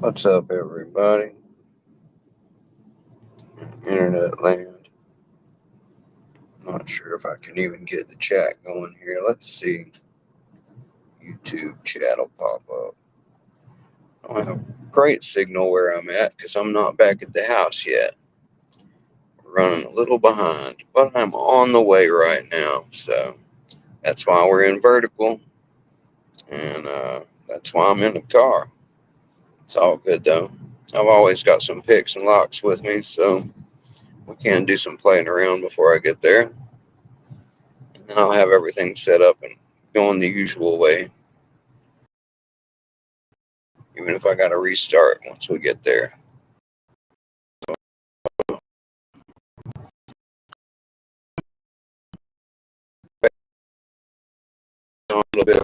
What's up, everybody? Internet land. Not sure if I can even get the chat going here. Let's see. YouTube chat will pop up. I don't have great signal where I'm at because I'm not back at the house yet. Running a little behind, but I'm on the way right now. So that's why we're in vertical, and that's why I'm in the car. It's all good though. I've always got some picks and locks with me, so we can do some playing around before I get there. And then I'll have everything set up and going the usual way, even if I got to restart once we get there. A little bit.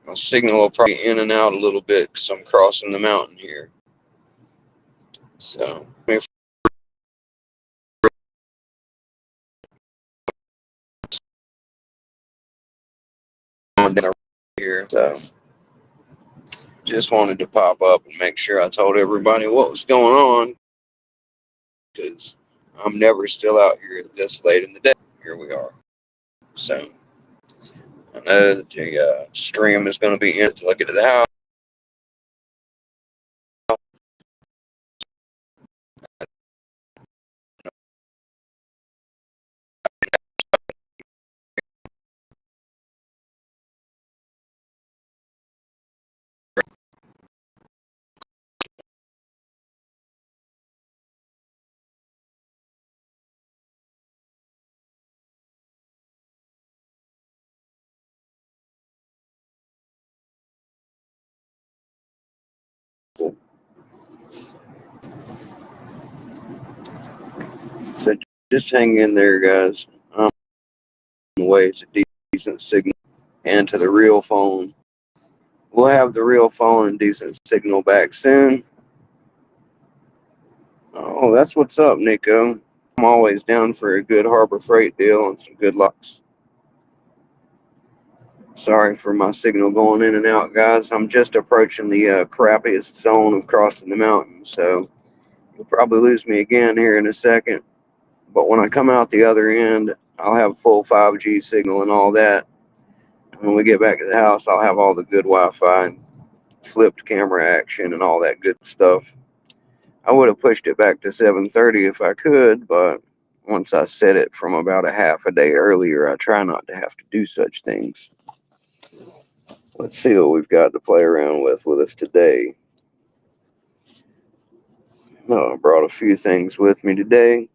My signal will probably in and out a little bit because I'm crossing the mountain here. So I'm down here. So just wanted to pop up and make sure I told everybody what was going on, because I'm never still out here this late in the day. Here we are. So I know that the stream is going to be in to look into the house. So just hang in there, guys. I'm on the way to decent signal and to the real phone. We'll have the real phone and decent signal back soon. Oh, that's what's up, Nico. I'm always down for a good Harbor Freight deal and some good locks. Sorry for my signal going in and out, guys. I'm just approaching the crappiest zone of crossing the mountain, so you'll probably lose me again here in a second. But when I come out the other end, I'll have full 5G signal and all that. And when we get back to the house, I'll have all the good Wi-Fi and flipped camera action and all that good stuff. I would have pushed it back to 7:30 if I could, but once I set it from about a half a day earlier, I try not to have to do such things. Let's see what we've got to play around with us today. Oh, I brought a few things with me today,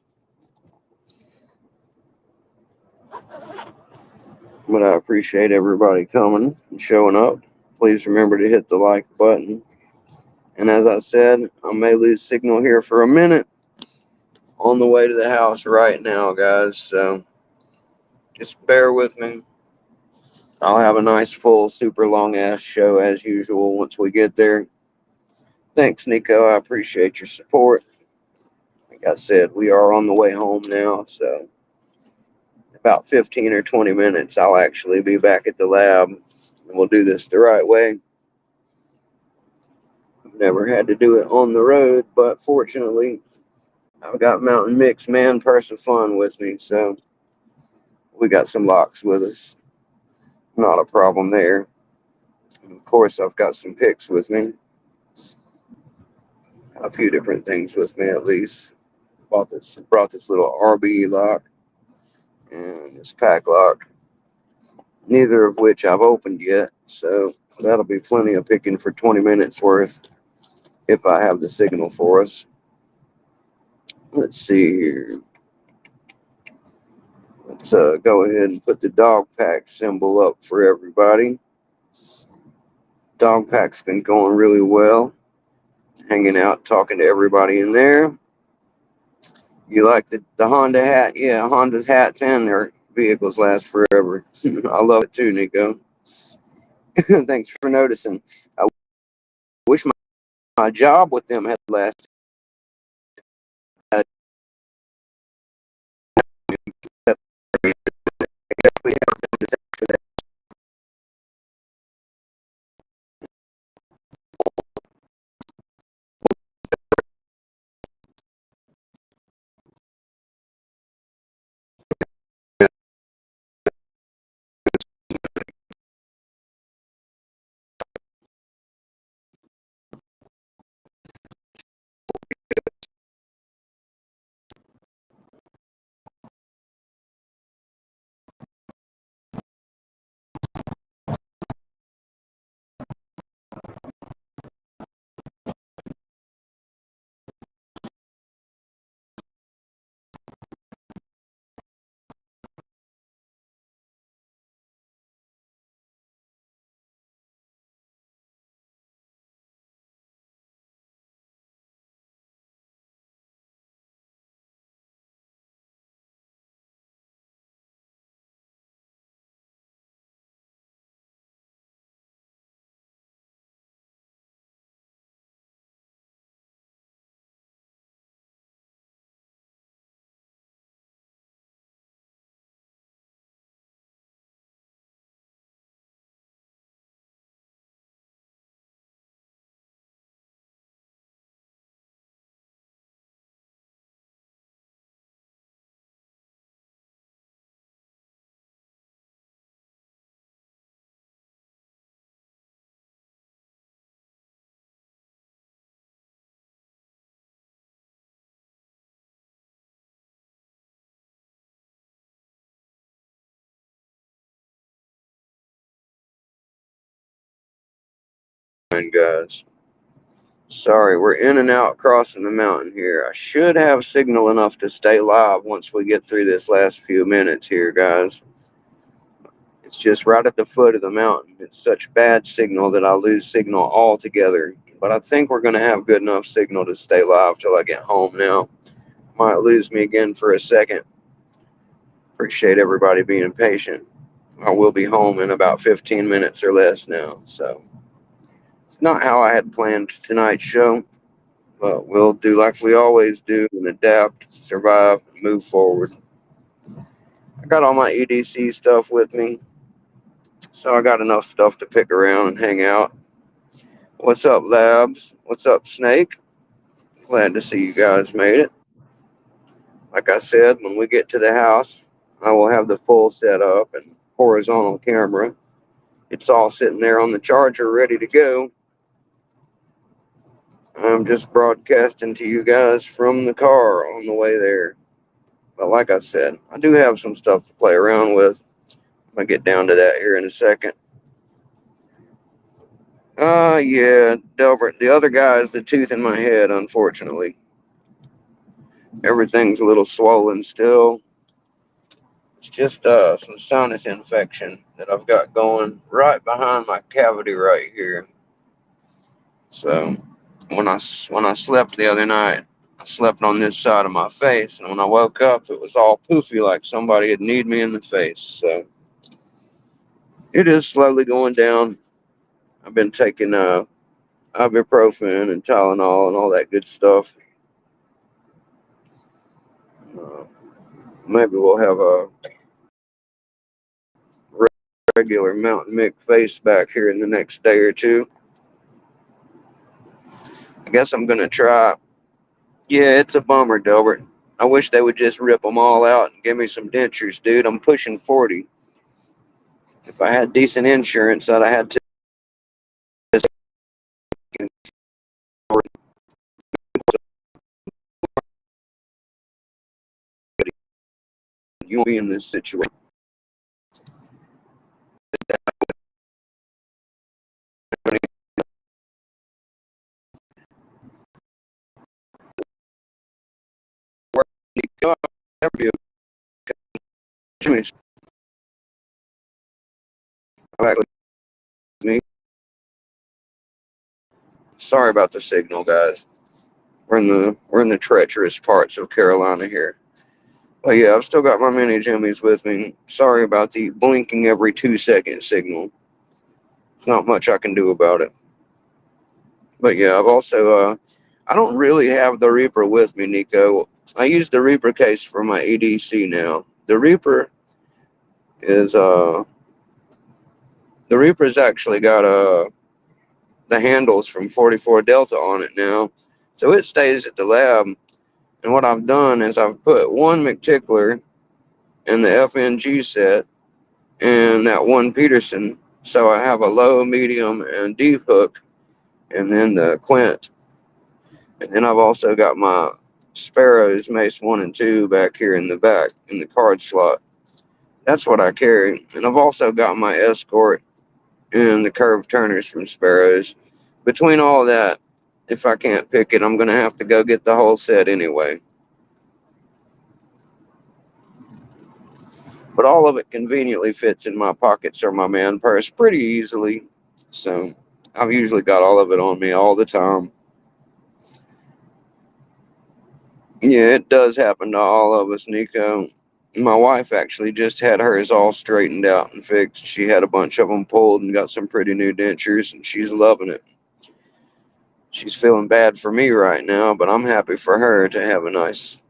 but I appreciate everybody coming and showing up. Please remember to hit the like button. And as I said, I may lose signal here for a minute on the way to the house right now, guys. So just bear with me. I'll have a nice, full, super long ass show as usual once we get there. Thanks, Nico. I appreciate your support. Like I said, we are on the way home now, so about 15 or 20 minutes, I'll actually be back at the lab, and we'll do this the right way. I've never had to do it on the road, but fortunately, I've got Mountain Mix Man Person Fun with me, so we got some locks with us. Not a problem there. And of course, I've got some picks with me. A few different things with me, at least. Brought this little RB lock and this pack lock, neither of which I've opened yet, so that'll be plenty of picking for 20 minutes worth if I have the signal for us. Let's see here. Let's go ahead and put the dog pack symbol up for everybody. Dog pack's been going really well. Hanging out, talking to everybody in there. You like the Honda hat? Yeah, Honda's hats and their vehicles last forever. I love it too, Nico. Thanks for noticing. I wish my job with them had lasted. guys. Sorry, we're in and out crossing the mountain here. I should have signal enough to stay live once we get through this last few minutes here, guys. It's just right at the foot of the mountain. It's such bad signal that I lose signal altogether. But I think we're going to have good enough signal to stay live till I get home now. Might lose me again for a second. Appreciate everybody being patient. I will be home in about 15 minutes or less now. So it's not how I had planned tonight's show. But we'll do like we always do and adapt, survive, and move forward. I got all my EDC stuff with me. So I got enough stuff to pick around and hang out. What's up, Labs? What's up, Snake? Glad to see you guys made it. Like I said, when we get to the house, I will have the full setup and horizontal camera. It's all sitting there on the charger ready to go. I'm just broadcasting to you guys from the car on the way there. But like I said, I do have some stuff to play around with. I'm going to get down to that here in a second. Yeah, Delbert. The other guy is the tooth in my head, unfortunately. Everything's a little swollen still. It's just some sinus infection that I've got going right behind my cavity right here. So when I slept the other night, I slept on this side of my face, and when I woke up, it was all poofy like somebody had kneed me in the face. So it is slowly going down. I've been taking ibuprofen and Tylenol and all that good stuff. Uh, Maybe we'll have a regular M1ck face back here in the next day or two. I guess I'm going to try. Yeah, it's a bummer, Delbert. I wish they would just rip them all out and give me some dentures, dude. I'm pushing 40. If I had decent insurance, I'd have had to. You won't be in this situation. Jimmy's back with me. Sorry about the signal, guys. We're in the treacherous parts of Carolina here. But yeah, I've still got my mini Jimmys with me. Sorry about the blinking every 2-second signal. There's not much I can do about it. But yeah, I've also I don't really have the Reaper with me, Nico. I use the Reaper case for my EDC now. Is uh the Reaper's actually got the handles from 44 Delta on it now. So it stays at the lab. And what I've done is I've put one McTickler in the FNG set and that one Peterson. So I have a low, medium, and deep hook, and then the Quint. And then I've also got my Sparrows Mace 1 and 2 back here in the back in the card slot. That's what I carry. And I've also got my Escort and the curved turners from Sparrows. Between all that, if I can't pick it, I'm going to have to go get the whole set anyway. But all of it conveniently fits in my pockets or my man purse pretty easily. So I've usually got all of it on me all the time. Yeah, it does happen to all of us, Nico. My wife actually just had hers all straightened out and fixed. She had a bunch of them pulled and got some pretty new dentures, and she's loving it. She's feeling bad for me right now, but I'm happy for her to have a nice,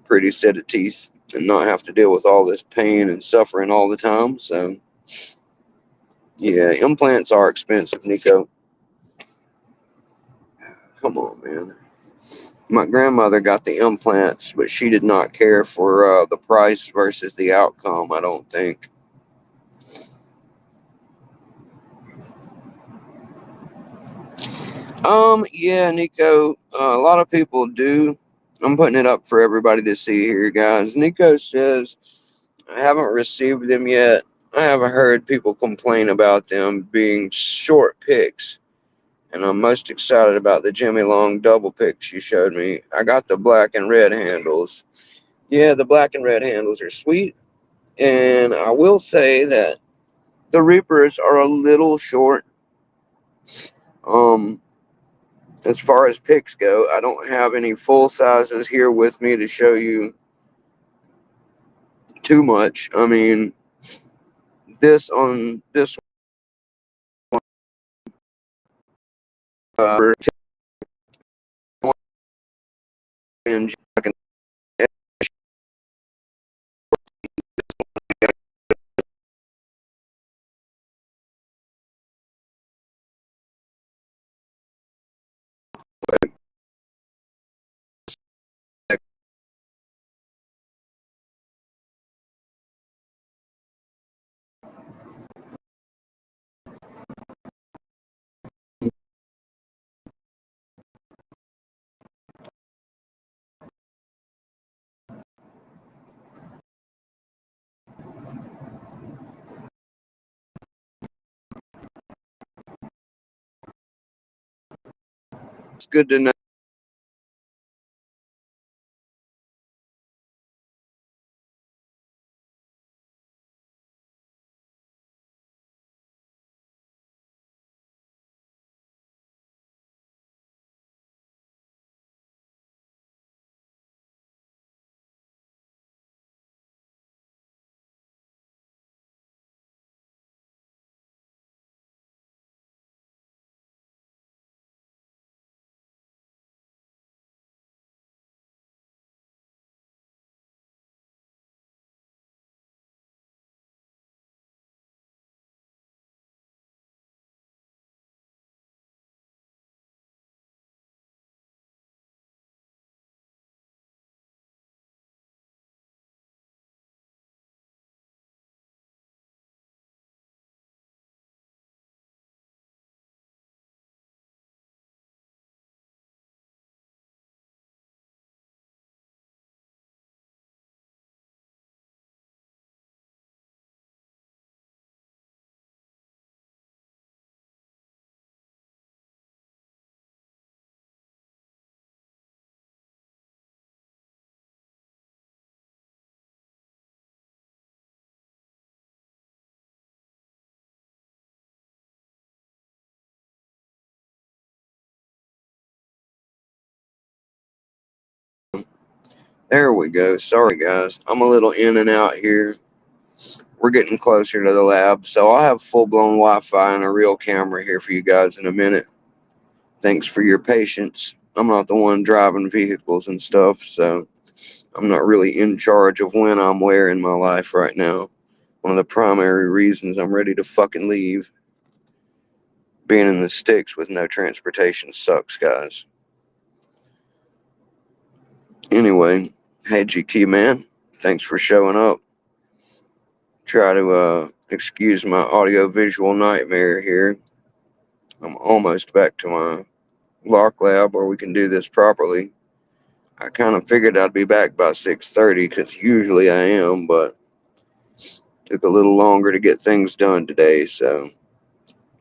pretty set of teeth and not have to deal with all this pain and suffering all the time. So, yeah, implants are expensive, Nico. Come on, man. My grandmother got the implants, but she did not care for the price versus the outcome, I don't think. Yeah, Nico, a lot of people do. I'm putting it up for everybody to see here, guys. Nico says, I haven't received them yet. I haven't heard people complain about them being short picks And I'm most excited about the Jimmy Long double picks you showed me. I got the black and red handles. Yeah, the black and red handles are sweet. And I will say that the Reapers are a little short. As far as picks go, I don't have any full sizes here with me to show you too much. I mean, this one, uh, and it's good to know. There we go. Sorry, guys. I'm a little in and out here. We're getting closer to the lab, so I'll have full-blown Wi-Fi and a real camera here for you guys in a minute. Thanks for your patience. I'm not the one driving vehicles and stuff, so I'm not really in charge of when I'm where in my life right now. One of the primary reasons I'm ready to fucking leave. Being in the sticks with no transportation sucks, guys. Anyway, hey GK man, thanks for showing up. Try to excuse my audio-visual nightmare here. I'm almost back to my lock lab where we can do this properly. I kind of figured I'd be back by 6:30 because usually I am, but took a little longer to get things done today, so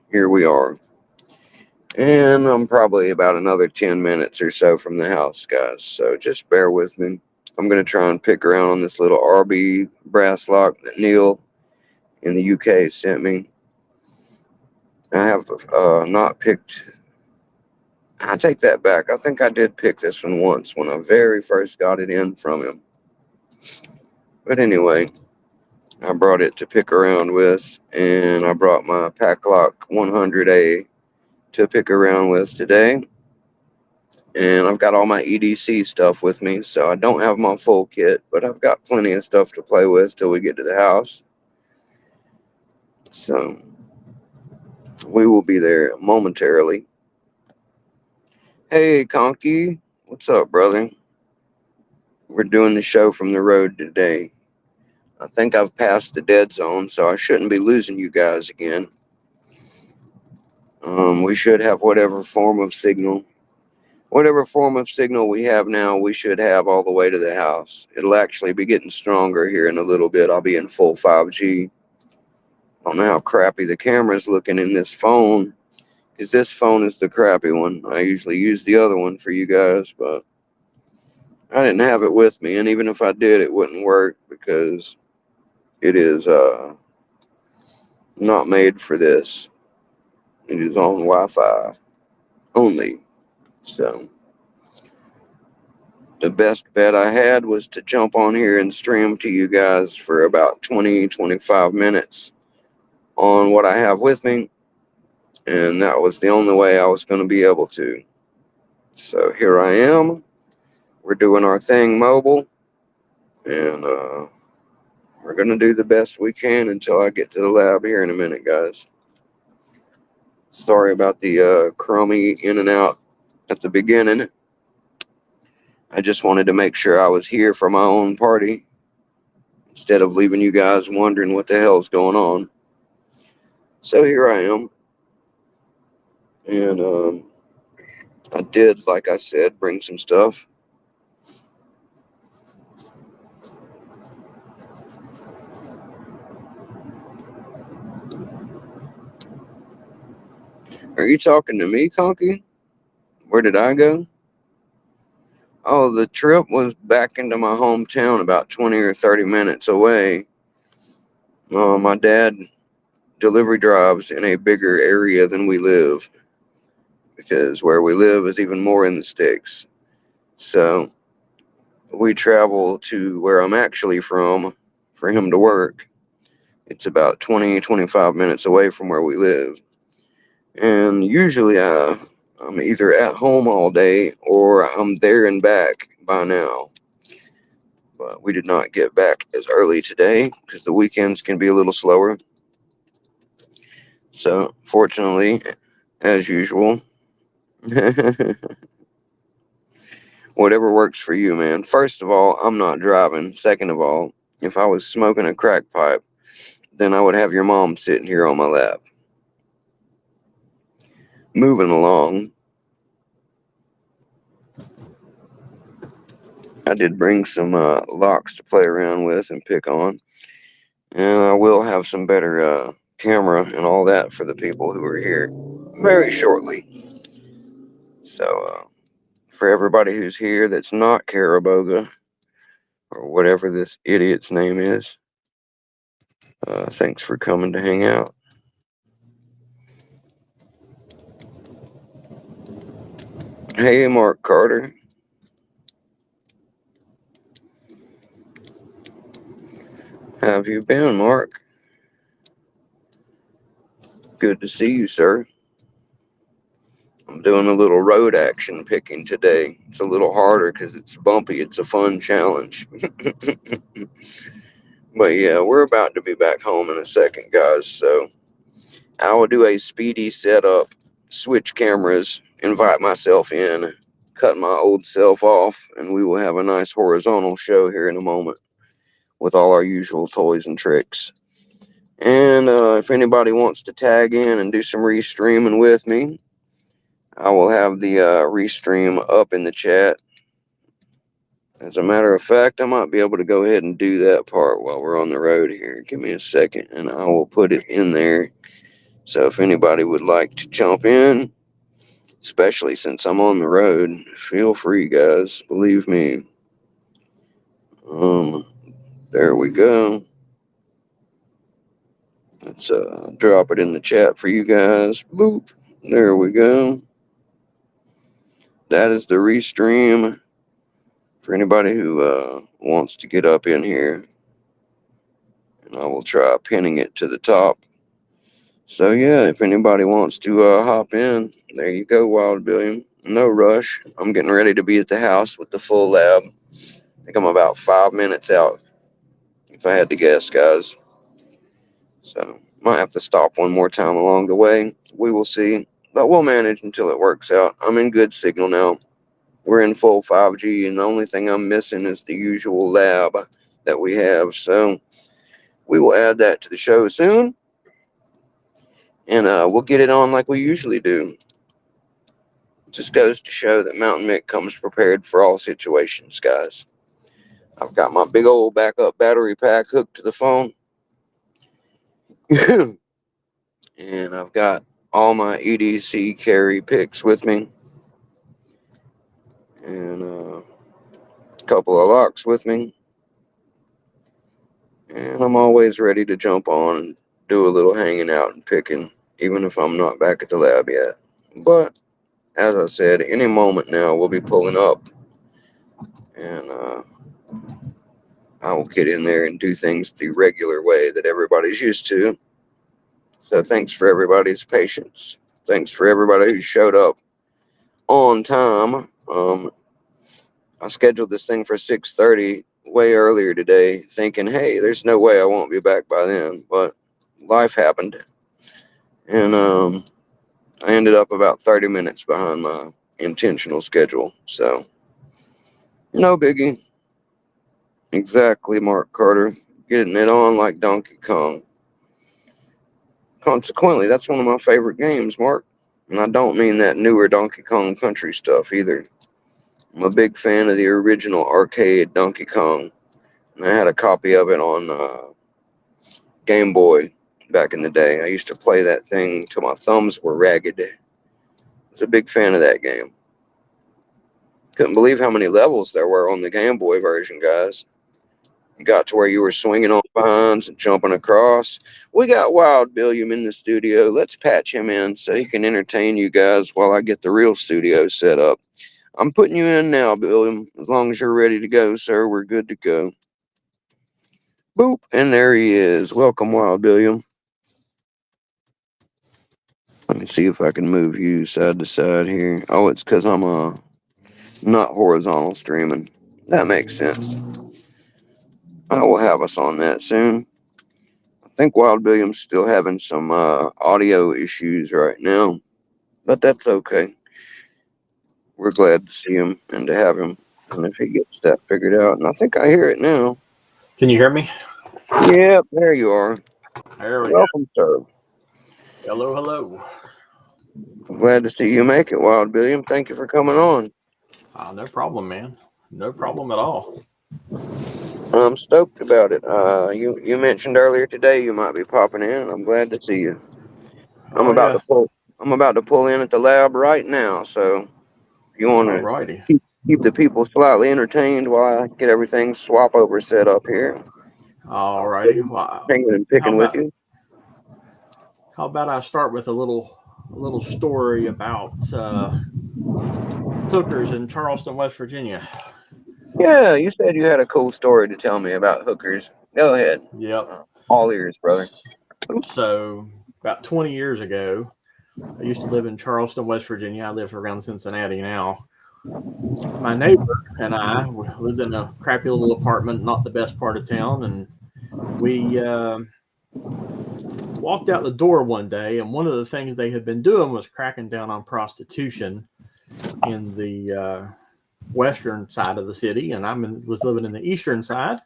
here we are. And I'm probably about another 10 minutes or so from the house, guys, so just bear with me. I'm going to try and pick around on this little RB brass lock that Neil in the UK sent me. I have not picked. I take that back. I think I did pick this one once when I very first got it in from him. But anyway, I brought it to pick around with, and I brought my Packlock 100A to pick around with today. And I've got all my EDC stuff with me, so I don't have my full kit, but I've got plenty of stuff to play with till we get to the house. So we will be there momentarily. Hey, Conky, what's up, brother? We're doing the show from the road today. I think I've passed the dead zone, so I shouldn't be losing you guys again. We should have whatever form of signal we have now, we should have all the way to the house. It'll actually be getting stronger here in a little bit. I'll be in full 5G. I don't know how crappy the camera's looking in this phone, is this phone is the crappy one. I usually use the other one for you guys, but I didn't have it with me, and even if I did, it wouldn't work because it is not made for this. It is on Wi-Fi only. So the best bet I had was to jump on here and stream to you guys for about 20-25 minutes on what I have with me, and that was the only way I was going to be able to. So here I am. We're doing our thing mobile, and we're going to do the best we can until I get to the lab here in a minute, guys. Sorry about the crummy in and out at the beginning. I just wanted to make sure I was here for my own party instead of leaving you guys wondering what the hell's going on. So here I am. And I did, like I said, bring some stuff. Are you talking to me, Conky? Where did I go? Oh, the trip was back into my hometown about 20 or 30 minutes away. My dad delivery drives in a bigger area than we live, because where we live is even more in the sticks. So we travel to where I'm actually from for him to work. It's about 20-25 minutes away from where we live. And usually I'm either at home all day or I'm there and back by now. But we did not get back as early today because the weekends can be a little slower. So, fortunately, as usual, whatever works for you, man. First of all, I'm not driving. Second of all, if I was smoking a crack pipe, then I would have your mom sitting here on my lap. Moving along, I did bring some locks to play around with and pick on. And I will have some better camera and all that for the people who are here very shortly. So, for everybody who's here that's not Caraboga, or whatever this idiot's name is, thanks for coming to hang out. Hey, Mark Carter. How have you been, Mark? Good to see you, sir. I'm doing a little road action picking today. It's a little harder because it's bumpy. It's a fun challenge. But yeah, we're about to be back home in a second, guys. So I will do a speedy setup, switch cameras, invite myself in, cut my old self off, and we will have a nice horizontal show here in a moment with all our usual toys and tricks. And if anybody wants to tag in and do some restreaming with me, I will have the restream up in the chat. As a matter of fact, I might be able to go ahead and do that part while we're on the road here. Give me a second, and I will put it in there. So if anybody would like to jump in, especially since I'm on the road, feel free, guys. Believe me. There we go. Let's drop it in the chat for you guys. Boop. There we go. That is the restream for anybody who wants to get up in here. And I will try pinning it to the top. So yeah, if anybody wants to hop in, there you go, Wild Billiam. No rush. I'm getting ready to be at the house with the full lab. I think I'm about 5 minutes out, if I had to guess, guys. So might have to stop one more time along the way. We will see. But we'll manage until it works out. I'm in good signal now. We're in full 5G, and the only thing I'm missing is the usual lab that we have. So we will add that to the show soon, and we'll get it on like we usually do. Just goes to show that M1ck comes prepared for all situations, guys. I've got my big old backup battery pack hooked to the phone. And I've got all my EDC carry picks with me, and a couple of locks with me, and I'm always ready to jump on and do a little hanging out and picking, even if I'm not back at the lab yet. But as I said, any moment now we'll be pulling up, and I will get in there and do things the regular way that everybody's used to. So thanks for everybody's patience. Thanks for everybody who showed up on time. I scheduled this thing for 6:30 way earlier today, thinking, hey, there's no way I won't be back by then. But life happened, and I ended up about 30 minutes behind my intentional schedule. So no biggie. Exactly, Mark Carter. Getting it on like Donkey Kong. Consequently, that's one of my favorite games, Mark. And I don't mean that newer Donkey Kong Country stuff either. I'm a big fan of the original arcade Donkey Kong. And I had a copy of it on Game Boy back in the day. I used to play that thing till my thumbs were ragged. I was a big fan of that game. Couldn't believe how many levels there were on the Game Boy version, guys. Got to where you were swinging on vines and jumping across. We got Wild Billiam in the studio. Let's patch him in so he can entertain you guys while I get the real studio set up. I'm putting you in now, Billiam. As long as you're ready to go, sir, we're good to go. Boop, and there he is. Welcome, Wild Billiam. Let me see if I can move you side to side here. Oh, it's because I'm not horizontal streaming. That makes sense. I will have us on that soon. I think Wild Billiam's still having some audio issues right now, but that's okay. We're glad to see him and to have him, and if he gets that figured out, and I think I hear it now. Can you hear me? Yep, there you are. There we go. Welcome, sir. Hello, hello. Glad to see you make it, Wild Billiam. Thank you for coming on. No problem, man. No problem at all. I'm stoked about it. You mentioned earlier today you might be popping in, and I'm glad to see you. I'm Oh, about yeah. to pull. I'm about to pull in at the lab right now. So if you want All to righty. keep the people slightly entertained while I get everything swap over set up here, All I'll righty. be Well, hanging and how picking with about you. how about I start with a little story about hookers in Charleston, West Virginia. Yeah, you said you had a cool story to tell me about hookers. Go ahead. Yep. All ears, brother. So about 20 years ago, I used to live in Charleston, West Virginia. I live around Cincinnati now. My neighbor and I lived in a crappy little apartment, not the best part of town, and we walked out the door one day, and one of the things they had been doing was cracking down on prostitution in the western side of the city, and was living in the eastern side.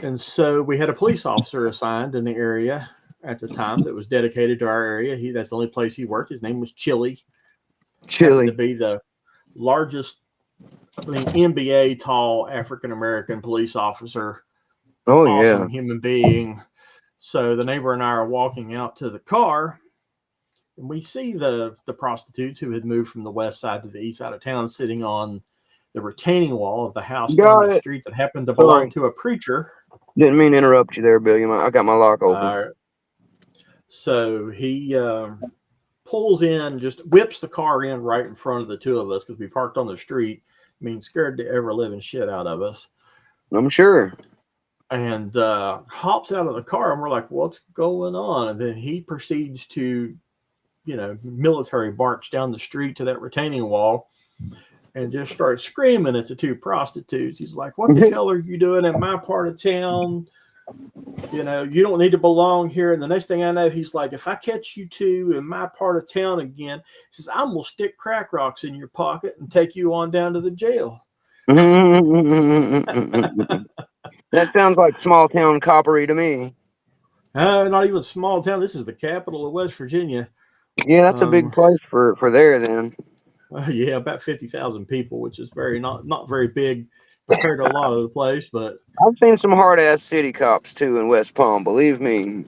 And so we had a police officer assigned in the area at the time that was dedicated to our area. That's the only place he worked. His name was Chili. Happened to Chili. be the largest, NBA tall African American police officer. Oh yeah. Awesome human being. So the neighbor and I are walking out to the car, and we see the prostitutes who had moved from the west side to the east side of town sitting on the retaining wall of the house down Got the it. street that happened to belong Sorry. to a preacher. Didn't mean to interrupt you there, Billiam. I got my lock open. So he pulls in, just whips the car in right in front of the two of us because we parked on the street. Scared the ever living shit out of us. I'm sure. And hops out of the car, and we're like, what's going on? And then he proceeds to, military march down the street to that retaining wall and just starts screaming at the two prostitutes. He's like, what the hell are you doing in my part of town? You don't need to belong here. And the next thing I know, he's like, if I catch you two in my part of town again, he says, I'm going to stick crack rocks in your pocket and take you on down to the jail. That sounds like small town coppery to me. Not even small town. This is the capital of West Virginia. Yeah, that's a big place for there then. Yeah, about 50,000 people, which is not very big compared to a lot of the place. But I've seen some hard ass city cops too in West Palm. Believe me.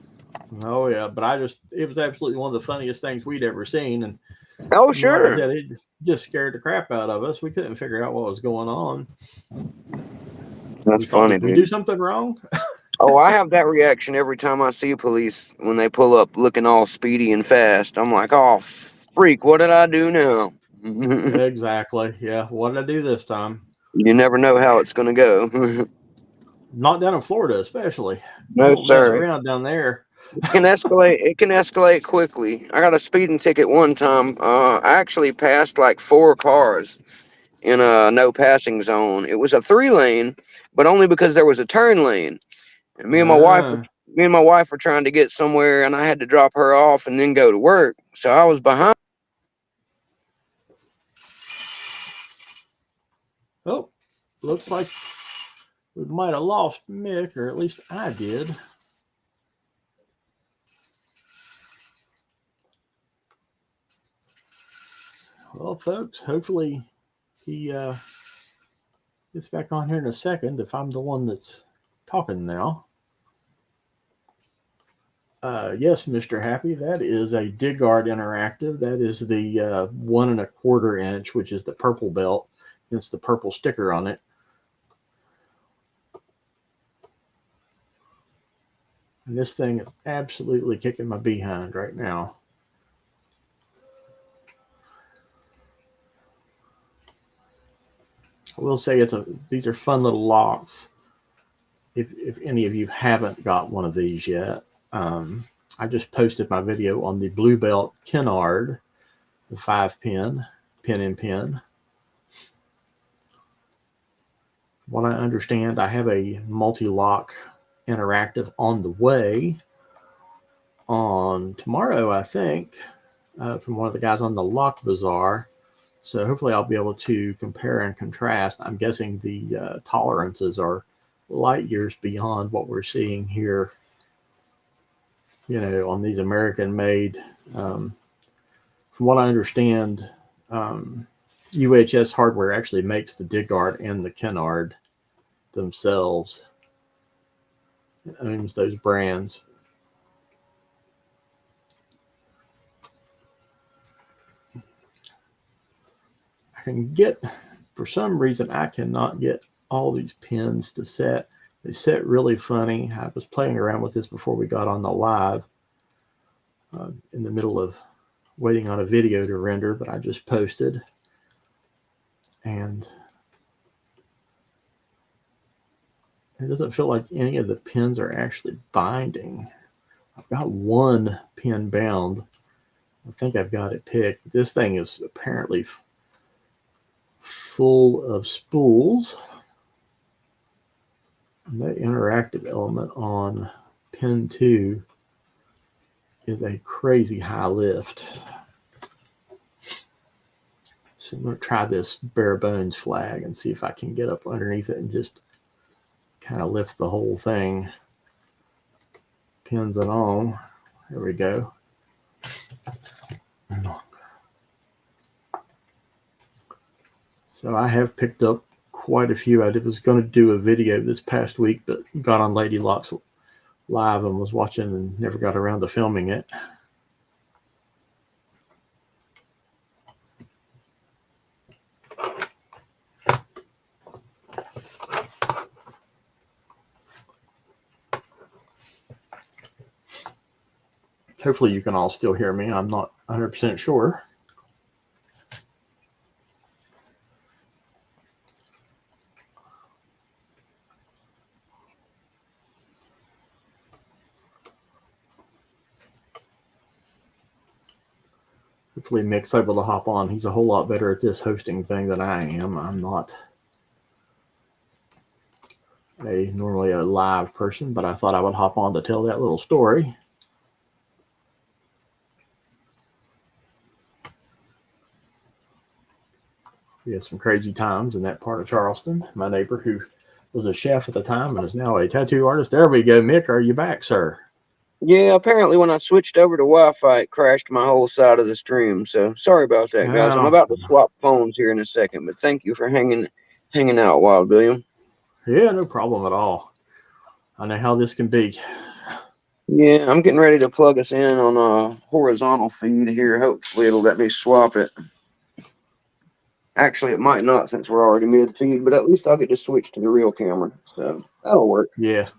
Oh yeah, but it was absolutely one of the funniest things we'd ever seen, and Oh, like I sure. said, it just scared the crap out of us. We couldn't figure out what was going on. That's We thought, funny, did we do dude. something wrong? Oh, I have that reaction every time I see police when they pull up looking all speedy and fast. I'm like, oh, freak, what did I do now? Exactly. Yeah. What did I do this time? You never know how it's going to go. Not down in Florida, especially. They No, don't mess sir. around down there. It can escalate. It can escalate quickly. I got a speeding ticket one time. I actually passed like 4 cars in a no passing zone. It was a 3 lane, but only because there was a turn lane. And Ah, me and my wife were trying to get somewhere, and I had to drop her off and then go to work. So I was behind. oh, looks like we might have lost Mick, or at least I did. Well, folks, hopefully he gets back on here in a second if I'm the one that's talking now. Yes, Mr. Happy, that is a DigGuard Interactive. That is the 1 1/4 inch, which is the purple belt. It's the purple sticker on it. And this thing is absolutely kicking my behind right now. I will say these are fun little locks. If any of you haven't got one of these yet, I just posted my video on the Blue Belt Kennard, the 5-pin, pin in pin. What I understand, I have a multi-lock interactive on the way on tomorrow, I think, from one of the guys on the Lock Bazaar. So hopefully I'll be able to compare and contrast. I'm guessing the tolerances are light years beyond what we're seeing here, on these American-made. From what I understand, UHS Hardware actually makes the DigGuard and the Kennard themselves. It owns those brands. I can get, for some reason, I cannot get all these pins to set. They set really funny. I was playing around with this before we got on the live in the middle of waiting on a video to render, but I just posted. And it doesn't feel like any of the pins are actually binding. I've got one pin bound. I think I've got it picked. This thing is apparently full of spools. And that interactive element on pin 2 is a crazy high lift. So I'm going to try this bare bones flag and see if I can get up underneath it and just kind of lift the whole thing, pins and all. There we go. So I have picked up quite a few. I was going to do a video this past week, but got on Lady Locks live and was watching and never got around to filming it. Hopefully you can all still hear me. I'm not 100% sure. Hopefully Mick's able to hop on. He's a whole lot better at this hosting thing than I am. I'm not normally a live person, but I thought I would hop on to tell that little story. We had some crazy times in that part of Charleston. My neighbor, who was a chef at the time and is now a tattoo artist. There we go. Mick, are you back, sir? Yeah, apparently when I switched over to Wi-Fi, it crashed my whole side of the stream. So sorry about that, guys. I'm about to swap phones here in a second, but thank you for hanging out, Wild Billiam. Yeah, no problem at all. I know how this can be. Yeah, I'm getting ready to plug us in on a horizontal feed here. Hopefully it'll let me swap it. Actually, it might not since we're already mid-feed, but at least I'll get to switch to the real camera. So that'll work. Yeah.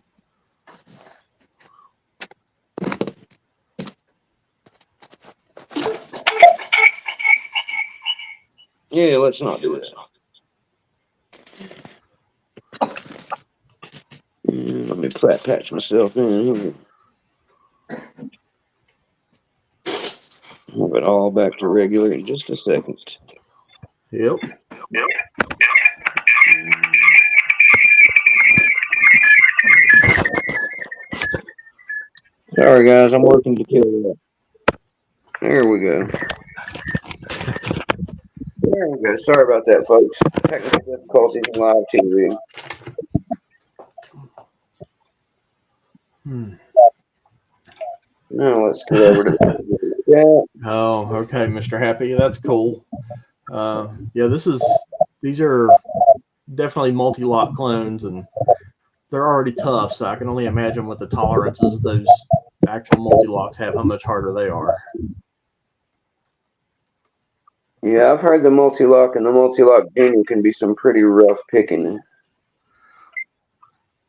Yeah, let's not do that. Let me flat patch myself in. Move it all back to regular in just a second. Yep. Sorry, guys, I'm working to kill that. There we go. There we go. Sorry about that, folks. Technical difficulties in live TV. Now let's go over to the chat. Oh, okay, Mr. Happy. That's cool. Yeah, these are definitely multi-lock clones, and they're already tough, so I can only imagine what the tolerances those actual multi-locks have, how much harder they are. Yeah, I've heard the multi-lock and the multi-lock junior can be some pretty rough picking.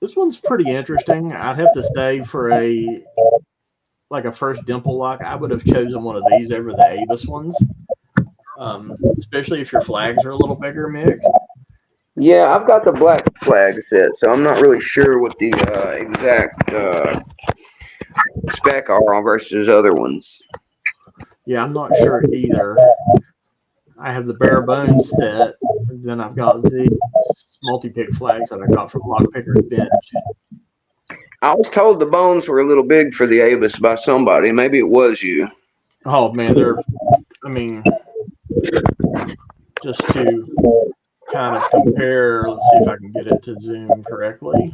This one's pretty interesting. I'd have to say for a first dimple lock, I would have chosen one of these over the Avis ones, especially if your flags are a little bigger, Mick. Yeah, I've got the black flag set, so I'm not really sure what the exact spec are on versus other ones. Yeah, I'm not sure either. I have the bare bones set, then I've got the multi-pick flags that I got from Lockpicker's bench. I was told the bones were a little big for the Avis by somebody. Maybe it was you. Oh man, just to kind of compare, let's see if I can get it to zoom correctly.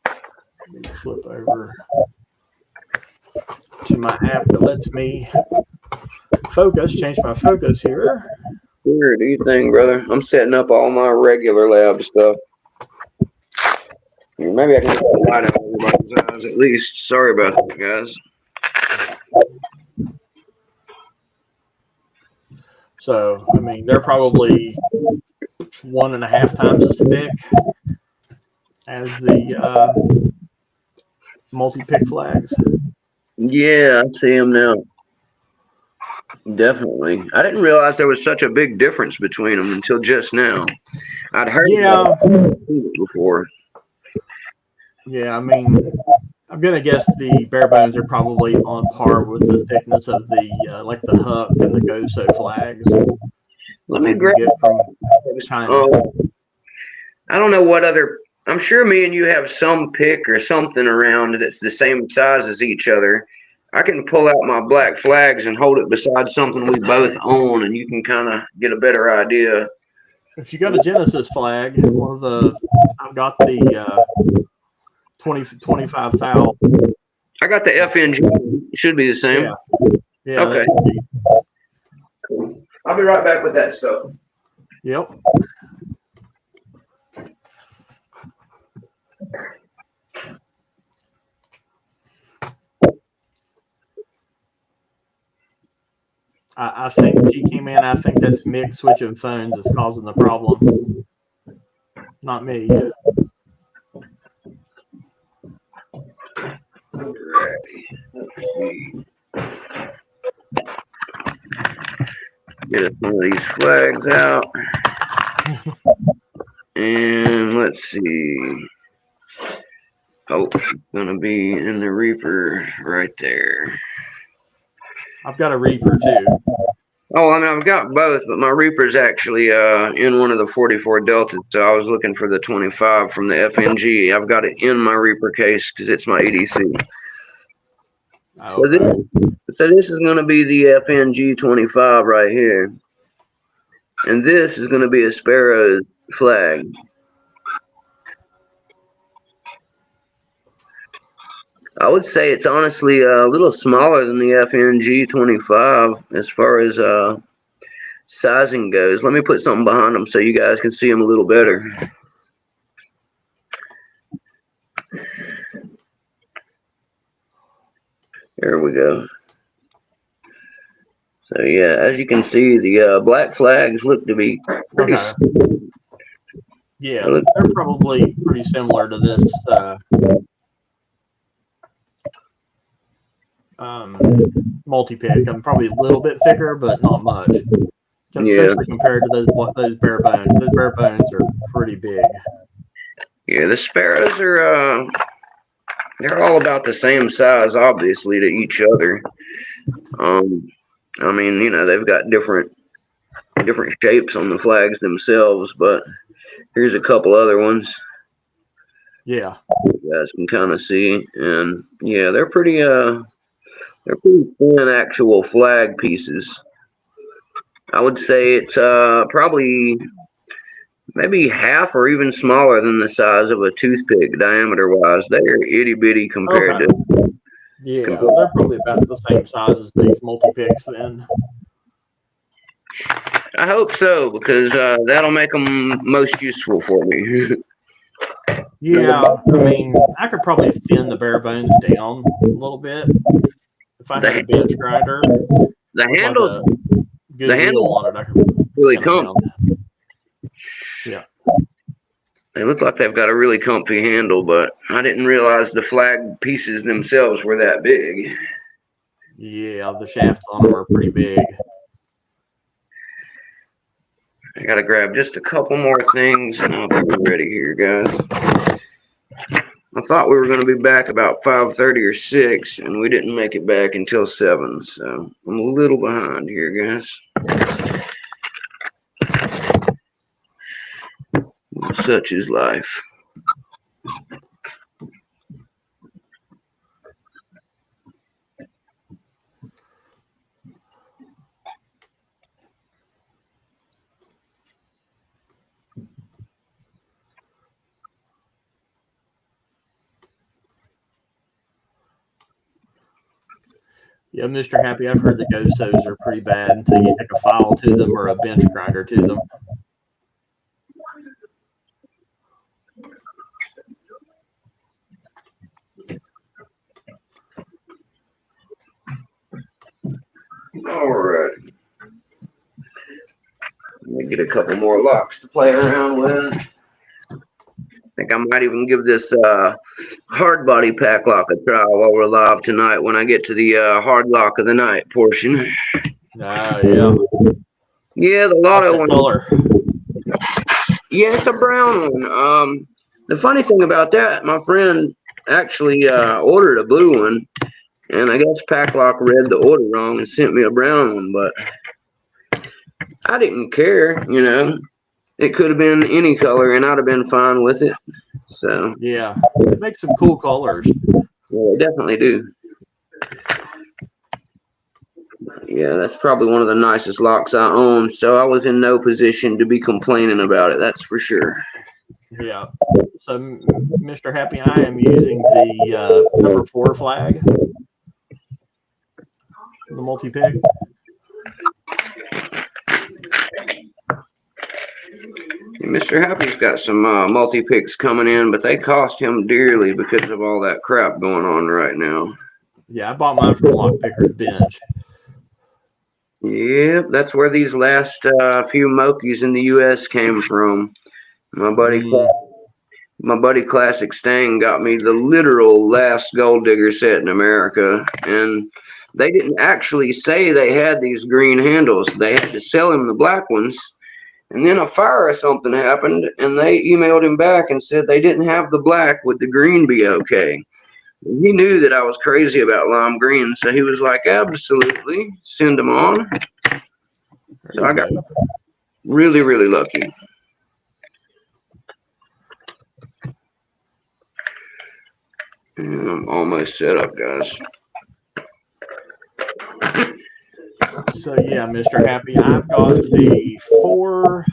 Let me flip over to my app that lets me change my focus here. Sure, do you think, brother? I'm setting up all my regular lab stuff. Maybe I can get the light out of everybody's eyes at least. Sorry about that, guys. So, they're probably 1.5 times as thick as the multi-pick flags. Yeah, I see them now. Definitely. I didn't realize there was such a big difference between them until just now. I'd heard it before. Yeah, I'm gonna guess the bare bones are probably on par with the thickness of the the Huck and the Goso flags. Let me grab get from China. I don't know what other. I'm sure me and you have some pick or something around that's the same size as each other. I can pull out my black flags and hold it beside something we both own, and you can kind of get a better idea. If you got a Genesis flag, I've got the 25 thou. I got the FNG. It should be the same. Yeah. Okay. Cool. I'll be right back with that stuff. Yep. I think GK man, I think that's Mick switching phones is causing the problem. Not me. Get some of these flags out. And let's see. Oh, it's gonna be in the Reaper right there. I've got a Reaper too. Oh, I've got both, but my Reaper's actually in one of the 44 Deltas, so I was looking for the 25 from the FNG. I've got it in my Reaper case because it's my EDC. Okay. So this is going to be the FNG 25 right here. And this is going to be a Sparrow flag. I would say it's honestly a little smaller than the FNG 25 as far as sizing goes. Let me put something behind them so you guys can see them a little better. There we go. So yeah, as you can see, the black flags look to be pretty. Okay. Yeah, they're probably pretty similar to this multi-pick. I'm probably a little bit thicker, but not much. Especially compared to those bare bones. Those bare bones are pretty big. Yeah, the sparrows are they're all about the same size, obviously, to each other. I mean, you know, they've got different shapes on the flags themselves, but here's a couple other ones. Yeah, You guys can kind of see, and yeah, they're pretty thin actual flag pieces. I would say it's probably maybe half or even smaller than the size of a toothpick diameter wise. They're itty bitty compared to. Yeah, they're probably about the same size as these multi-picks then. I hope so, because that'll make them most useful for me. Yeah, I mean, I could probably thin the bare bones down a little bit if I had a bench grinder. The handle, like good wheel on it. I could really comfy. Yeah. They look like they've got a really comfy handle, but I didn't realize the flag pieces themselves were that big. Yeah, the shafts on them are pretty big. I gotta grab just a couple more things and I'll be ready here, guys. I thought we were going to be back about 5:30 or 6, and we didn't make it back until 7, so I'm a little behind here, guys. Such is life. Yeah, Mr. Happy, I've heard the Gostos are pretty bad until you take a file to them or a bench grinder to them. All right. Let me get a couple more locks to play around with. I think I might even give this hard body pack lock a try while we're live tonight when I get to the hard lock of the night portion. Yeah. Yeah, the lotto one. Color. Yeah, it's a brown one. The funny thing about that, my friend actually ordered a blue one, and I guess Packlock read the order wrong and sent me a brown one, but I didn't care, you know. It could have been any color, and I'd have been fine with it. So yeah, it makes some cool colors. Yeah, they definitely do. Yeah, that's probably one of the nicest locks I own, so I was in no position to be complaining about it, that's for sure. Yeah. So, Mr. Happy, I am using the number 4 flag, the multi-pick. Mr. Happy's got some multi-picks coming in, but they cost him dearly because of all that crap going on right now. Yeah, I bought mine from Lockpicker's bench. Yeah, that's where these last few Mokies in the U.S. came from. My buddy Classic Stang got me the literal last Gold Digger set in America, and they didn't actually say they had these green handles. They had to sell him the black ones. And then a fire or something happened, and they emailed him back and said they didn't have the black. Would the green be okay? And he knew that I was crazy about lime green, so he was like, absolutely, send them on. So I got really, really lucky. And I'm almost set up, guys. So yeah, Mr. Happy, I've got the 4,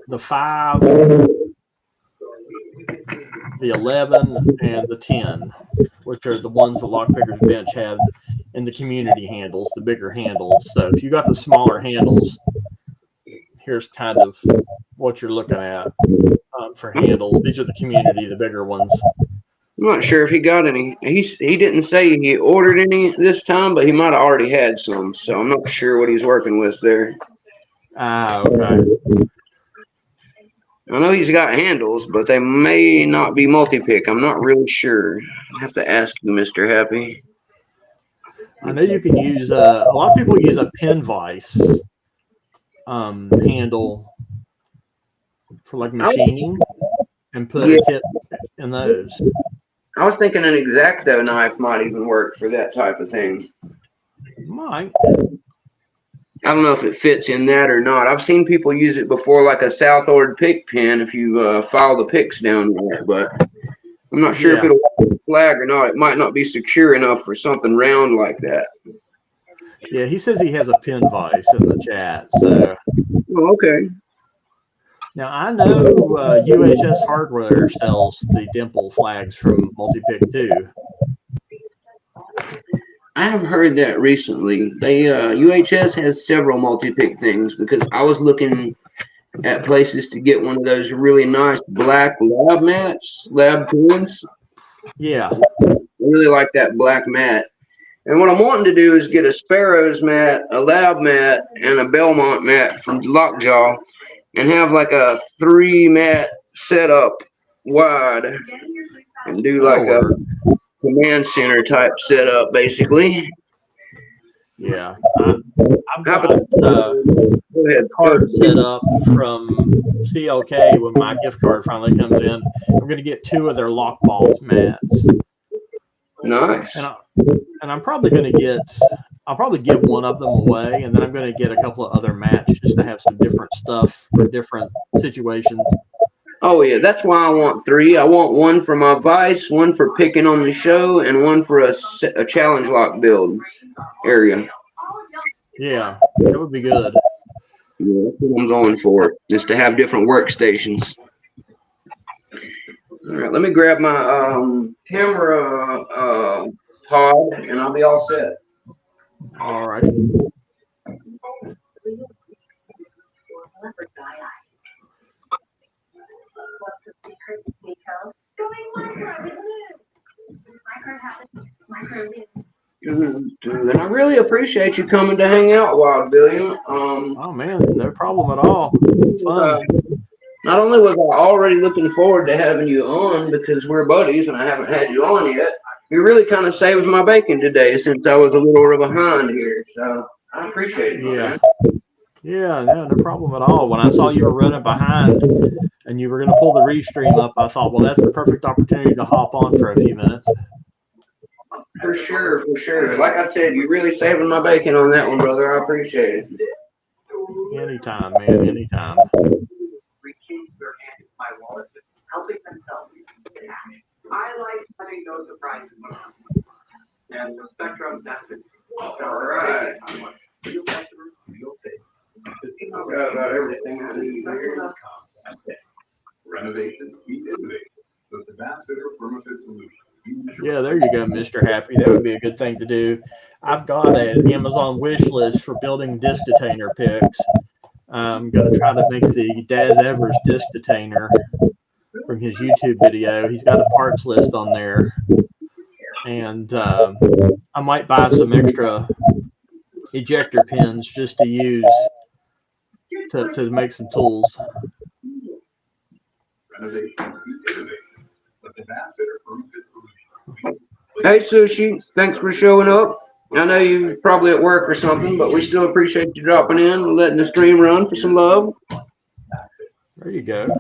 the 5, the 11, and the 10, which are the ones the Lockpicker's bench had in the community handles, the bigger handles. So if you got the smaller handles, here's kind of what you're looking at for handles. These are the community, the bigger ones. I'm not sure if he got any. He didn't say he ordered any this time, but he might have already had some. So I'm not sure what he's working with there. Ah, okay. I know he's got handles, but they may not be multi-pick. I'm not really sure. I have to ask you, Mr. Happy. I know you can use a lot of people use a pin vise handle for like machining and put a tip in those. I was thinking an X-Acto knife might even work for that type of thing. Might. I don't know if it fits in that or not. I've seen people use it before, like a Southord pick pin, if you file the picks down there, but I'm not sure if it'll work with the flag or not. It might not be secure enough for something round like that. Yeah, he says he has a pin vise in the chat. So, okay. Now I know UHS Hardware sells the dimple flags from multi-pick too. I have heard that recently. They UHS has several multi-pick things because I was looking at places to get one of those really nice black lab mats, lab pins. Yeah. I really like that black mat. And what I'm wanting to do is get a Sparrows mat, a lab mat, and a Belmont mat from Lockjaw and have like a 3-mat setup wide and do like a command center type setup basically. Yeah. I've got a card set up from CLK when my gift card finally comes in. I'm going to get 2 of their lock boss mats. Nice. And I'm probably going to I'll probably give one of them away, and then I'm going to get a couple of other mats just to have some different stuff for different situations. Oh, yeah, that's why I want 3. I want one for my vice, one for picking on the show, and one for a challenge lock build area. Yeah, that would be good. Yeah, that's what I'm going for, just to have different workstations. All right, let me grab my camera pod, and I'll be all set. All right. And I really appreciate you coming to hang out, Wild Billiam. Oh man, no problem at all. It's fun. Not only was I already looking forward to having you on because we're buddies and I haven't had you on yet, you really kind of saved my bacon today since I was a little behind here. So I appreciate it, man. Yeah, no problem at all. When I saw you were running behind and you were going to pull the restream up, I thought, well, that's the perfect opportunity to hop on for a few minutes. For sure, for sure. Like I said, you really saving my bacon on that one, brother. I appreciate it. Anytime, man, anytime. I like having no surprises. And the spectrum, that's it. All right. About everything I need here. Renovation, keep innovating. With the vast permanent solution. Yeah, there you go, Mr. Happy. That would be a good thing to do. I've got an Amazon wish list for building disc detainer picks. I'm going to try to make the Daz Evers disc detainer from his YouTube video. He's got a parts list on there. And I might buy some extra ejector pins just to use to make some tools. Hey, Sushi, thanks for showing up. I know you're probably at work or something, but we still appreciate you dropping in and letting the stream run for some love. There you go.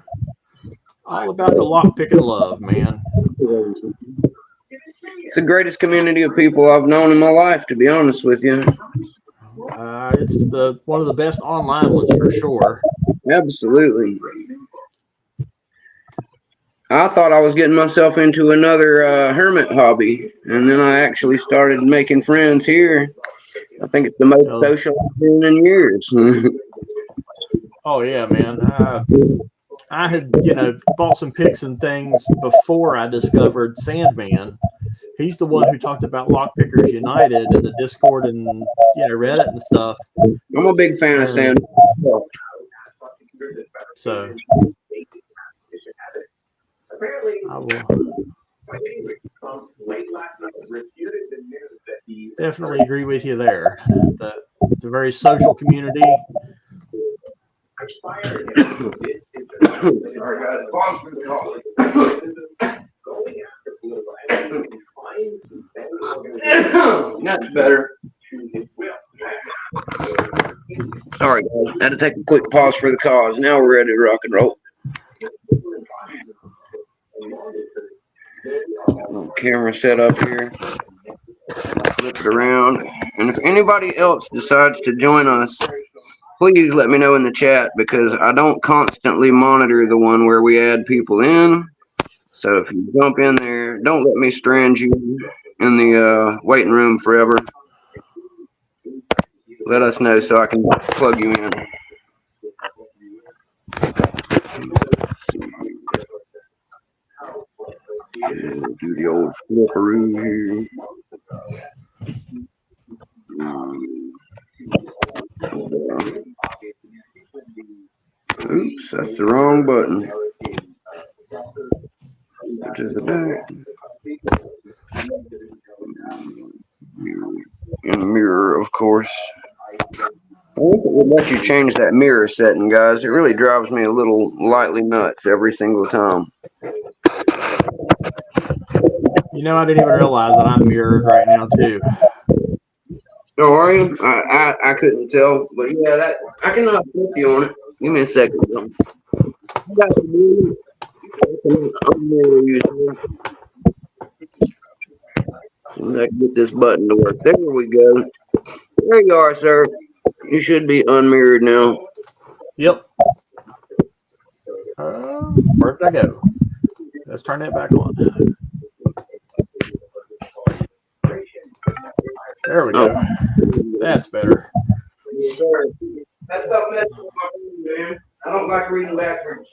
All about the lockpicking love, man. It's the greatest community of people I've known in my life, to be honest with you. It's one of the best online ones for sure. Absolutely. I thought I was getting myself into another hermit hobby, and then I actually started making friends here. I think it's the most social I've been in years. Oh yeah, man. I had, bought some picks and things before I discovered Sandman. He's the one who talked about Lockpickers United and the Discord and Reddit and stuff. I'm a big fan of Sam. So I will definitely agree with you there. That it's a very social community. That's better. Sorry, guys. Had to take a quick pause for the cause. Now we're ready to rock and roll. Camera set up here. Flip it around. And if anybody else decides to join us, please let me know in the chat, because I don't constantly monitor the one where we add people in. So if you jump in there, don't let me strand you in the waiting room forever. Let us know so I can plug you in. Do the old flipperoo here. Oops, that's the wrong button. To the back. In the mirror, of course. I think it would let you change that mirror setting, guys. It really drives me a little lightly nuts every single time. I didn't even realize that I'm mirrored right now too. Oh, are you? I couldn't tell, but yeah, that I can flip you on it. Give me a second. I got the mirror. Let's get this button to work. There we go. There you are, sir. You should be unmirrored now. Yep. Where did I go? Let's turn that back on. There we go. That's better. That stuff messes with my reading, man. I don't like reading backwards.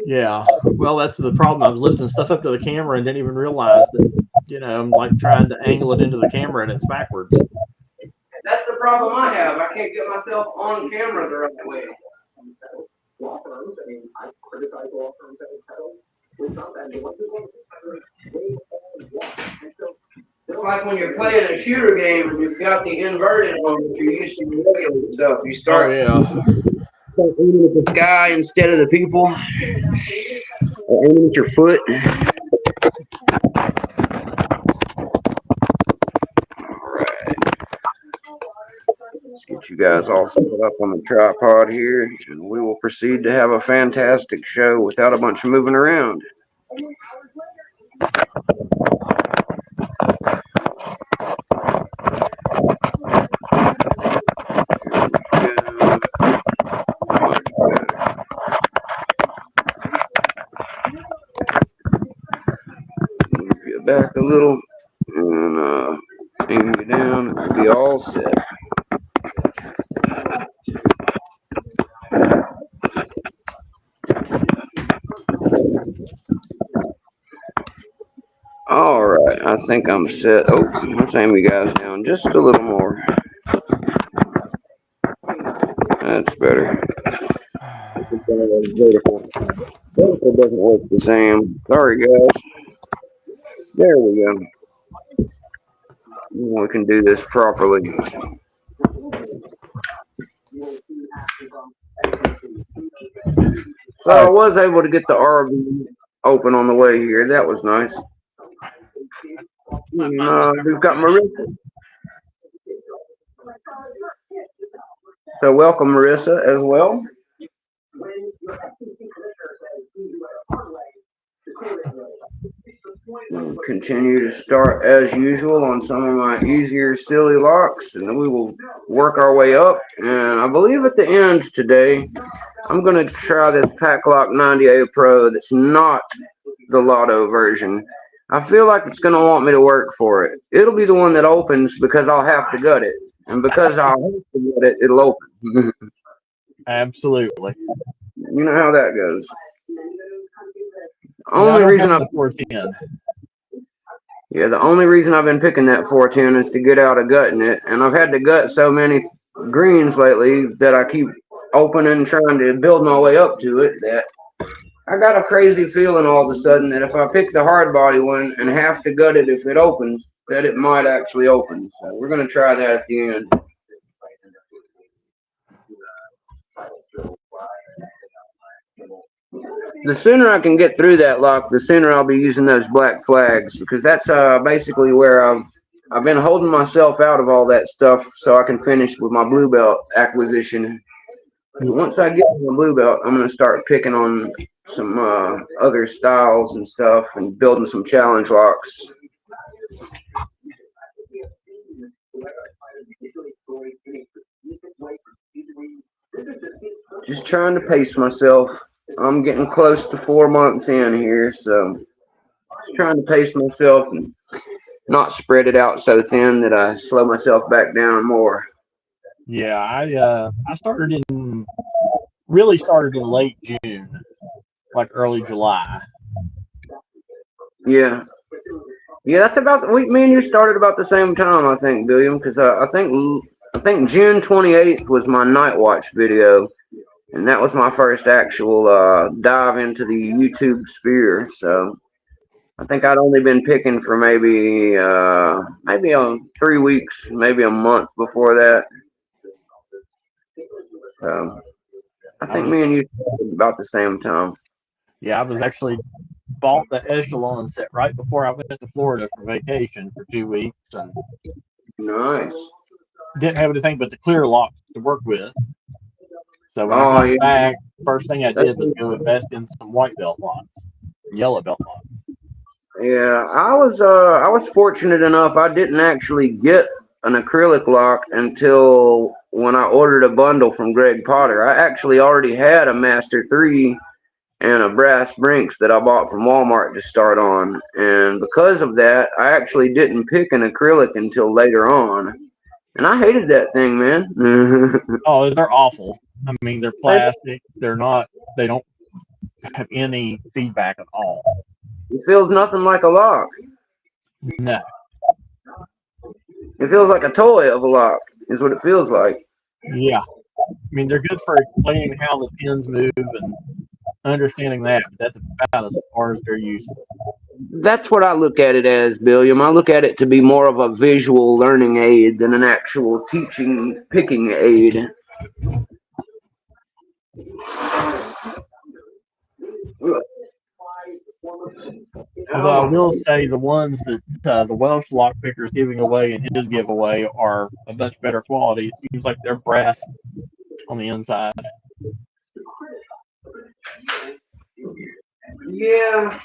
Yeah. Well, that's the problem. I was lifting stuff up to the camera and didn't even realize that, I'm like trying to angle it into the camera and it's backwards. That's the problem I have. I can't get myself on camera the right way. It's like when you're playing a shooter game and you've got the inverted one, but you're used to the regular stuff. You start aiming at the sky instead of the people, or aiming at your foot. Let's get you guys all set up on the tripod here, and we will proceed to have a fantastic show without a bunch of moving around. Move you back a little, and aim you down, and we'll be all set. All right, I think I'm set. Oh, let's aim you guys down just a little more. That's better. Vertical doesn't work the same. Sorry, guys. There we go. We can do this properly. So I was able to get the RV open on the way here. That was nice. We've got Marissa. So welcome, Marissa, as well. We'll continue to start as usual on some of my easier silly locks, and then we will work our way up. And I believe at the end today, I'm going to try this Pack Lock 90A Pro that's not the Lotto version. I feel like it's going to want me to work for it. It'll be the one that opens because I'll have to gut it. And because I'll have to gut it, it'll open. Absolutely. You know how that goes. Only reason I'm 410. Yeah, the only reason I've been picking that 410 is to get out of gutting it, and I've had to gut so many greens lately that I keep opening, trying to build my way up to it, that I got a crazy feeling all of a sudden that if I pick the hard body one and have to gut it if it opens, that it might actually open. So we're gonna try that at the end. The sooner I can get through that lock, the sooner I'll be using those black flags, because that's basically where I've been holding myself out of all that stuff so I can finish with my blue belt acquisition. And once I get my blue belt, I'm gonna start picking on some other styles and stuff and building some challenge locks. Just trying to pace myself. I'm getting close to 4 months in here, so just trying to pace myself and not spread it out so thin that I slow myself back down more. Yeah, I really started in late June, like early July. Yeah. Yeah, that's about. Me and you started about the same time, I think, Billiam, because I think June 28th was my night watch video, and that was my first actual dive into the YouTube sphere. So I think I'd only been picking for maybe 3 weeks, maybe a month before that. So I I think was me and you started about the same time. Yeah, I was actually bought the echelon set right before I went to Florida for vacation for 2 weeks, and Nice. didn't have anything but the clear locks to work with. So when I Oh got yeah. back, first thing I That's, did was go invest in some white belt locks, yellow belt locks. yeah, I was fortunate enough I didn't actually get an acrylic lock until when I ordered a bundle from Greg Potter. I actually already had a Master 3 and a brass Brinks that I bought from Walmart to start on. And because of that, I actually didn't pick an acrylic until later on. And I hated that thing, man. Oh, they're awful. I mean, they're plastic. They're not. They don't have any feedback at all. It feels nothing like a lock. No. It feels like a toy of a lock, is what it feels like. Yeah. I mean, they're good for explaining how the pins move and understanding that, but that's about as far as they're useful. That's what I look at it as, Billiam. I look at it to be more of a visual learning aid than an actual teaching picking aid. Although I will say the ones that the Welsh lockpicker is giving away in his giveaway are a much better quality. It seems like they're brass on the inside. Yeah,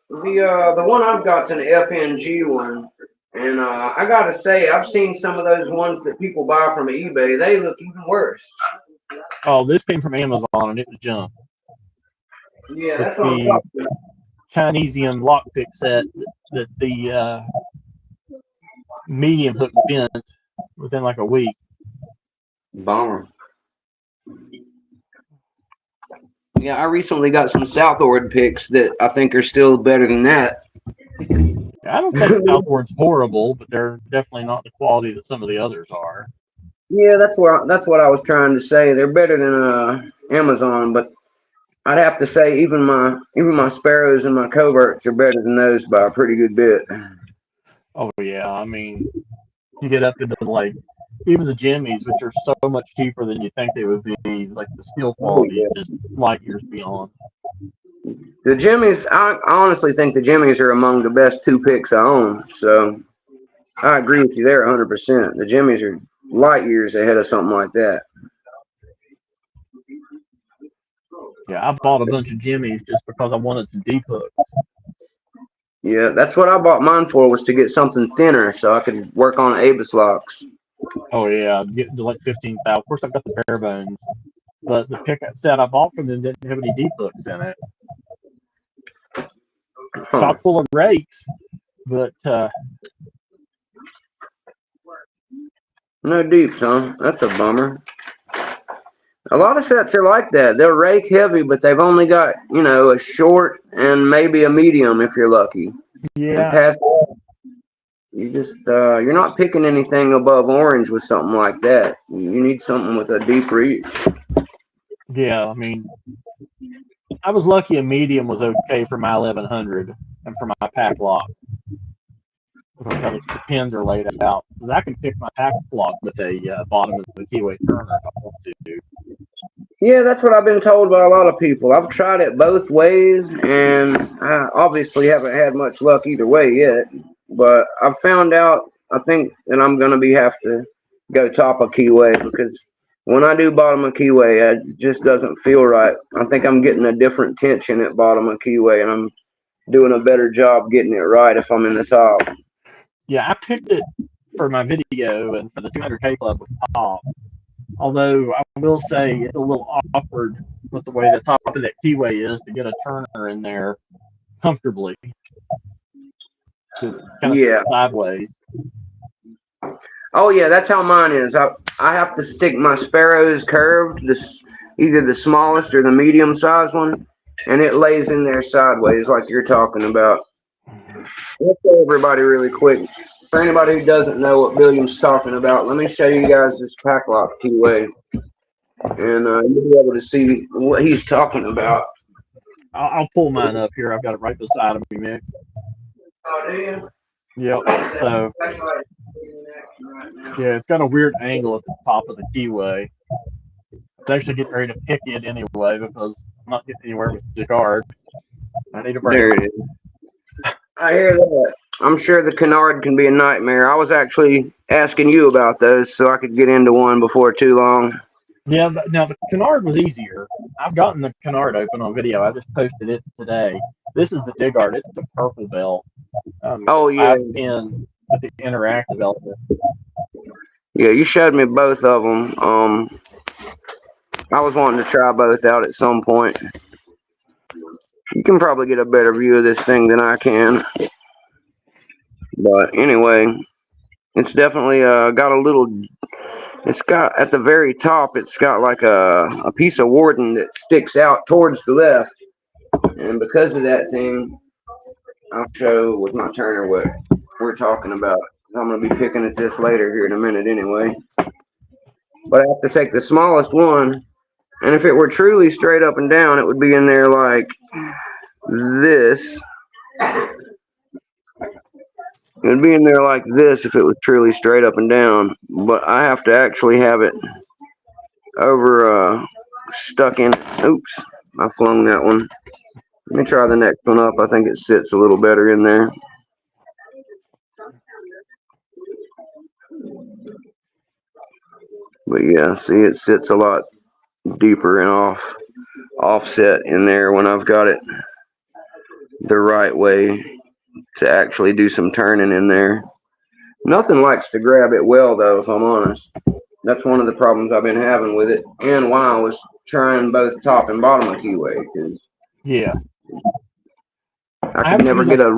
the one I've got's an FNG one, and I gotta say I've seen some of those ones that people buy from eBay. They look even worse. Oh, this came from Amazon and it was junk. Yeah, It's that's what I'm the talking about. Chinesian lockpick set that the medium hook bent within like a week. Bummer. Yeah, I recently got some Southward picks that I think are still better than that. I don't think Southward's horrible, but they're definitely not the quality that some of the others are. Yeah, that's what I was trying to say. They're better than Amazon, but I'd have to say even my sparrows and my coverts are better than those by a pretty good bit. Oh yeah, I mean, you get up into like even the jimmies, which are so much cheaper than you think they would be, like the steel Oh quality yeah. is just light years beyond. The Jimmies, I honestly think the Jimmies are among the best two picks I own. So I agree with you there 100%. The Jimmies are light years ahead of something like that. Yeah, I bought a bunch of jimmies just because I wanted some deep hooks. Yeah, that's what I bought mine for, was to get something thinner so I could work on Avis locks. Oh yeah, getting to like 15,000. Of course, I've got the bare bones, but the pick set I bought from them didn't have any deep hooks in it. Huh. Chock full of rakes, but No deeps, huh? That's a bummer. A lot of sets are like that. They'll rake heavy, but they've only got, a short and maybe a medium if you're lucky. And Yeah, past you just you're not picking anything above orange with something like that. You need something with a deep reach. yeah. I mean, I was lucky a medium was okay for my 1100 and for my pack lock because how the pins are laid out. Because I can pick my pack lock with a bottom of the keyway turner if I want to. Yeah, that's what I've been told by a lot of people. I've tried it both ways, and I obviously haven't had much luck either way yet. But I've found out, I think that I'm gonna be have to go top of keyway because when I do bottom of keyway, it just doesn't feel right. I think I'm getting a different tension at bottom of keyway, and I'm doing a better job getting it right if I'm in the top. Yeah, I picked it for my video and for the 200K club with top. Although I will say it's a little awkward with the way the top of that keyway is to get a turner in there comfortably. It's kind of Yeah. sideways. Oh yeah, that's how mine is. I have to stick my sparrows curved, either the smallest or the medium sized one, and it lays in there sideways like you're talking about. Let's show everybody really quick. For anybody who doesn't know what Billiam's talking about, let me show you guys this pack lock keyway, and you'll be able to see what he's talking about. I'll pull mine up here. I've got it right beside of me, Mick. Oh, do you? Yep. So yeah, it's got a weird angle at the top of the keyway. It's actually getting ready to pick it anyway because I'm not getting anywhere with the card. I need a break. There it is. I hear that. I'm sure the canard can be a nightmare. I was actually asking you about those so I could get into one before too long. Yeah, now the canard was easier. I've gotten the canard open on video. I just posted it today. This is the Digard. It's a purple bell. Oh yeah, Glass pin with the interactive element. yeah. You showed me both of them. I was wanting to try both out at some point. You can probably get a better view of this thing than I can. But anyway, it's definitely got a little. It's got at the very top. It's got like a piece of warden that sticks out towards the left, and because of that thing, I'll show with my turner what we're talking about. I'm gonna be picking at this later here in a minute anyway. But I have to take the smallest one, and if it were truly straight up and down, it would be in there like this. It'd be in there like this if it was truly straight up and down. But I have to actually have it over stuck in. Oops, I flung that one. Let me try the next one up. I think it sits a little better in there. But yeah, see, it sits a lot deeper and offset in there when I've got it the right way to actually do some turning in there. Nothing likes to grab it well though, if I'm honest. That's one of the problems I've been having with it, and why I was trying both top and bottom of keyway, because Yeah, I could never get a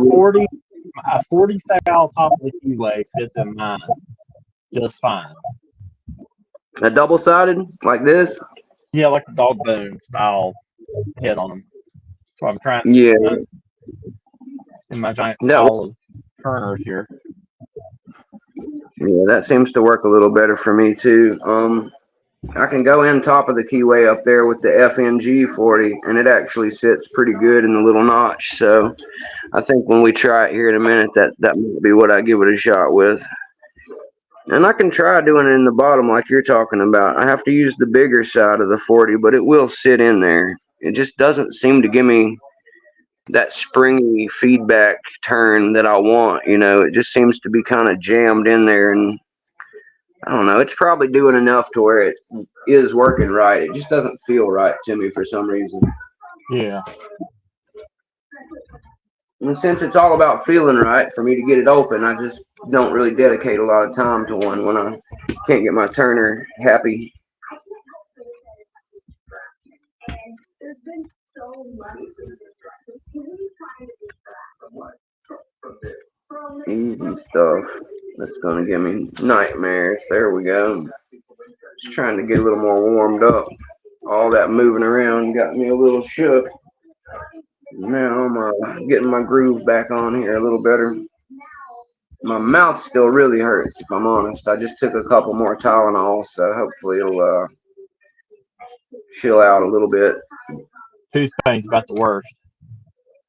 40 thou top of the keyway fits in mine just fine. a double sided like this. Yeah, like the dog bone style head on them. So I'm trying Yeah, in my giant that pile of turners here. yeah, that seems to work a little better for me too. I can go in top of the keyway up there with the FNG 40, and it actually sits pretty good in the little notch. So I think when we try it here in a minute, that might be what I give it a shot with. And I can try doing it in the bottom like you're talking about. I have to use the bigger side of the 40, but it will sit in there. It just doesn't seem to give me that springy feedback turn that I want. It just seems to be kind of jammed in there, and I don't know. It's probably doing enough to where it is working right. It just doesn't feel right to me for some reason. Yeah. And since it's all about feeling right for me to get it open, I just don't really dedicate a lot of time to one when I can't get my turner happy. Easy stuff. That's gonna give me nightmares. There we go. Just trying to get a little more warmed up. All that moving around got me a little shook. Now I'm getting my groove back on here a little better. My mouth still really hurts, if I'm honest. I just took a couple more Tylenol, so hopefully it'll chill out a little bit. Tooth pain's about the worst.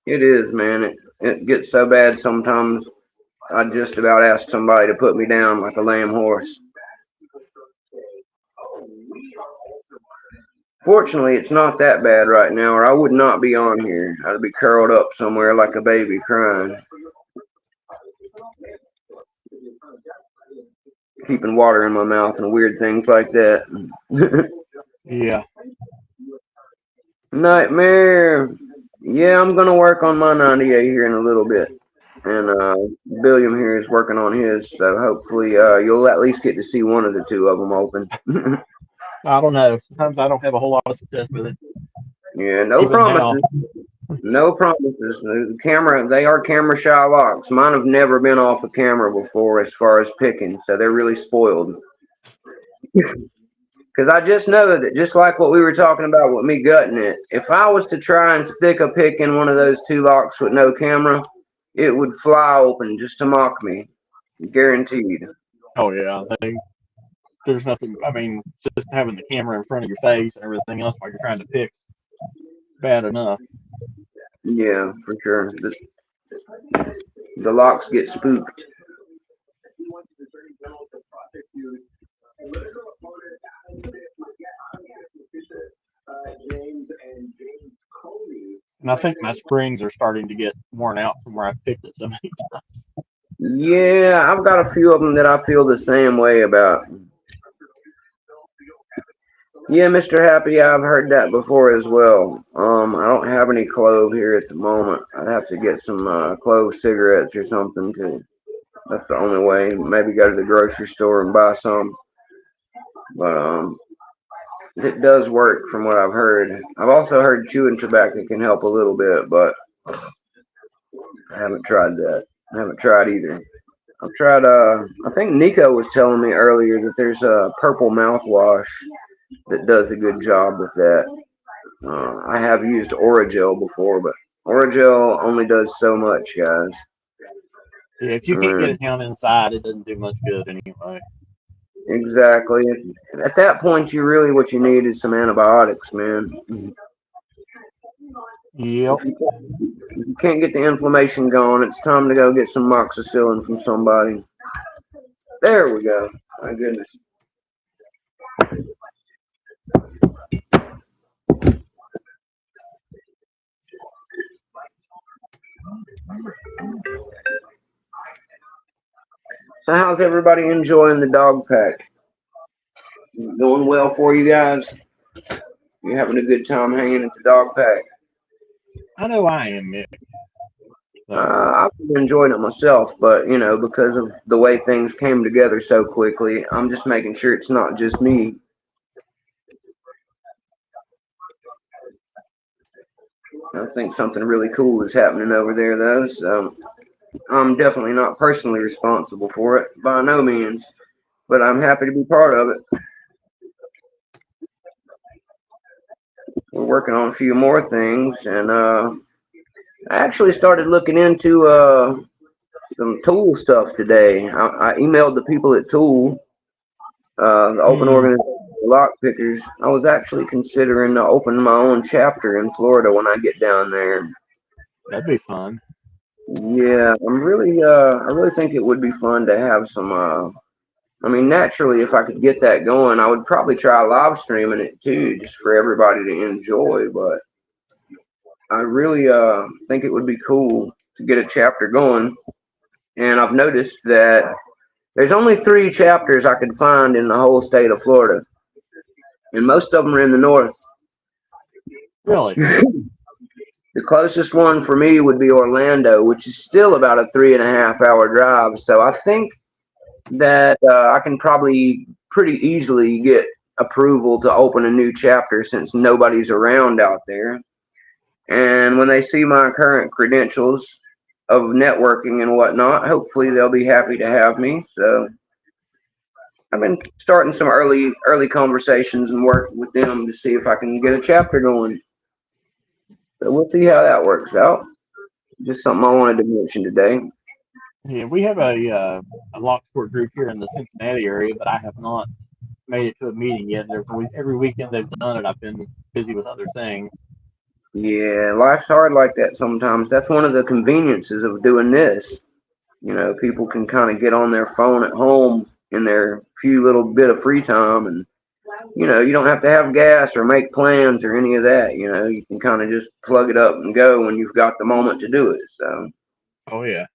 It is, man. It gets so bad sometimes I just about ask somebody to put me down like a lame horse. Fortunately, it's not that bad right now, or I would not be on here. I'd be curled up somewhere like a baby crying. Keeping water in my mouth and weird things like that. Yeah. Nightmare. Yeah, I'm gonna work on my 98 here in a little bit, and Billiam here is working on his. So hopefully, you'll at least get to see one of the two of them open. I don't know. Sometimes I don't have a whole lot of success with it. Yeah, no Even promises. No promises. The camera, they are camera shy locks. Mine have never been off a camera before as far as picking, so they're really spoiled. Because I just know that, just like what we were talking about with me gutting it, if I was to try and stick a pick in one of those two locks with no camera, it would fly open just to mock me. Guaranteed. Oh yeah, there's nothing. I mean, just having the camera in front of your face and everything else while you're trying to pick, bad enough. Yeah, for sure. The locks get spooked. And I think my springs are starting to get worn out from where I picked it so many times. Yeah, I've got a few of them that I feel the same way about. Yeah, Mr. Happy, I've heard that before as well. I don't have any clove here at the moment. I'd have to get some clove cigarettes or something too. That's the only way. Maybe go to the grocery store and buy some. But it does work from what I've heard. I've also heard chewing tobacco can help a little bit, but I haven't tried that. I haven't tried either. I've tried. I think Nico was telling me earlier that there's a purple mouthwash that does a good job with that. I have used Oragel before, but Oragel only does so much, guys. Yeah, if you can't get it down inside, it doesn't do much good anyway. Exactly. At that point, what you need is some antibiotics, man. Yep. If you can't get the inflammation going, it's time to go get some moxicillin from somebody. There we go. My goodness. So how's everybody enjoying the dog pack? Going well for you guys? You having a good time hanging at the dog pack? I know I am, Mick. So, I've been enjoying it myself, but because of the way things came together so quickly, I'm just making sure it's not just me. I think something really cool is happening over there, though. So I'm definitely not personally responsible for it, by no means, but I'm happy to be part of it. We're working on a few more things, and I actually started looking into some Tool stuff today. I emailed the people at Tool, the open organization Lockpickers. I was actually considering to open my own chapter in Florida when I get down there. that'd be fun. Yeah, I really think it would be fun to have some. I mean, naturally, if I could get that going, I would probably try live streaming it too, just for everybody to enjoy. But I really think it would be cool to get a chapter going. And I've noticed that there's only 3 chapters I could find in the whole state of Florida, and most of them are in the north. Really? The closest one for me would be Orlando, which is still about a 3.5-hour drive. So I think that I can probably pretty easily get approval to open a new chapter since nobody's around out there. And when they see my current credentials of networking and whatnot, hopefully they'll be happy to have me. So I've been starting some early conversations and working with them to see if I can get a chapter going. So we'll see how that works out. Just something I wanted to mention today. Yeah, we have a lock sport group here in the Cincinnati area, but I have not made it to a meeting yet. Every weekend they've done it, I've been busy with other things. Yeah, life's hard like that sometimes. That's one of the conveniences of doing this. People can kind of get on their phone at home in their few little bit of free time, and you don't have to have gas or make plans or any of that. You can kind of just plug it up and go when you've got the moment to do it. So Oh yeah.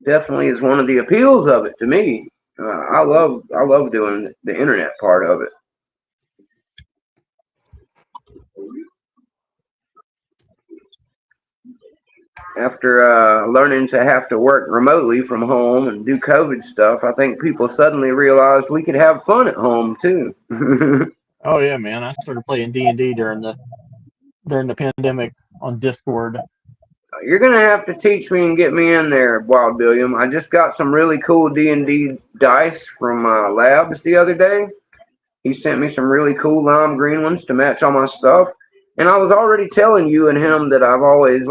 definitely is one of the appeals of it to me. I love doing the internet part of it. After learning to have to work remotely from home and do COVID stuff, I think people suddenly realized we could have fun at home too. Oh yeah, man. I started playing D&D during the pandemic on Discord. You're gonna have to teach me and get me in there, Wild Billiam. I just got some really cool D&D dice from Labs the other day. He sent me some really cool lime green ones to match all my stuff. And I was already telling you and him that I've always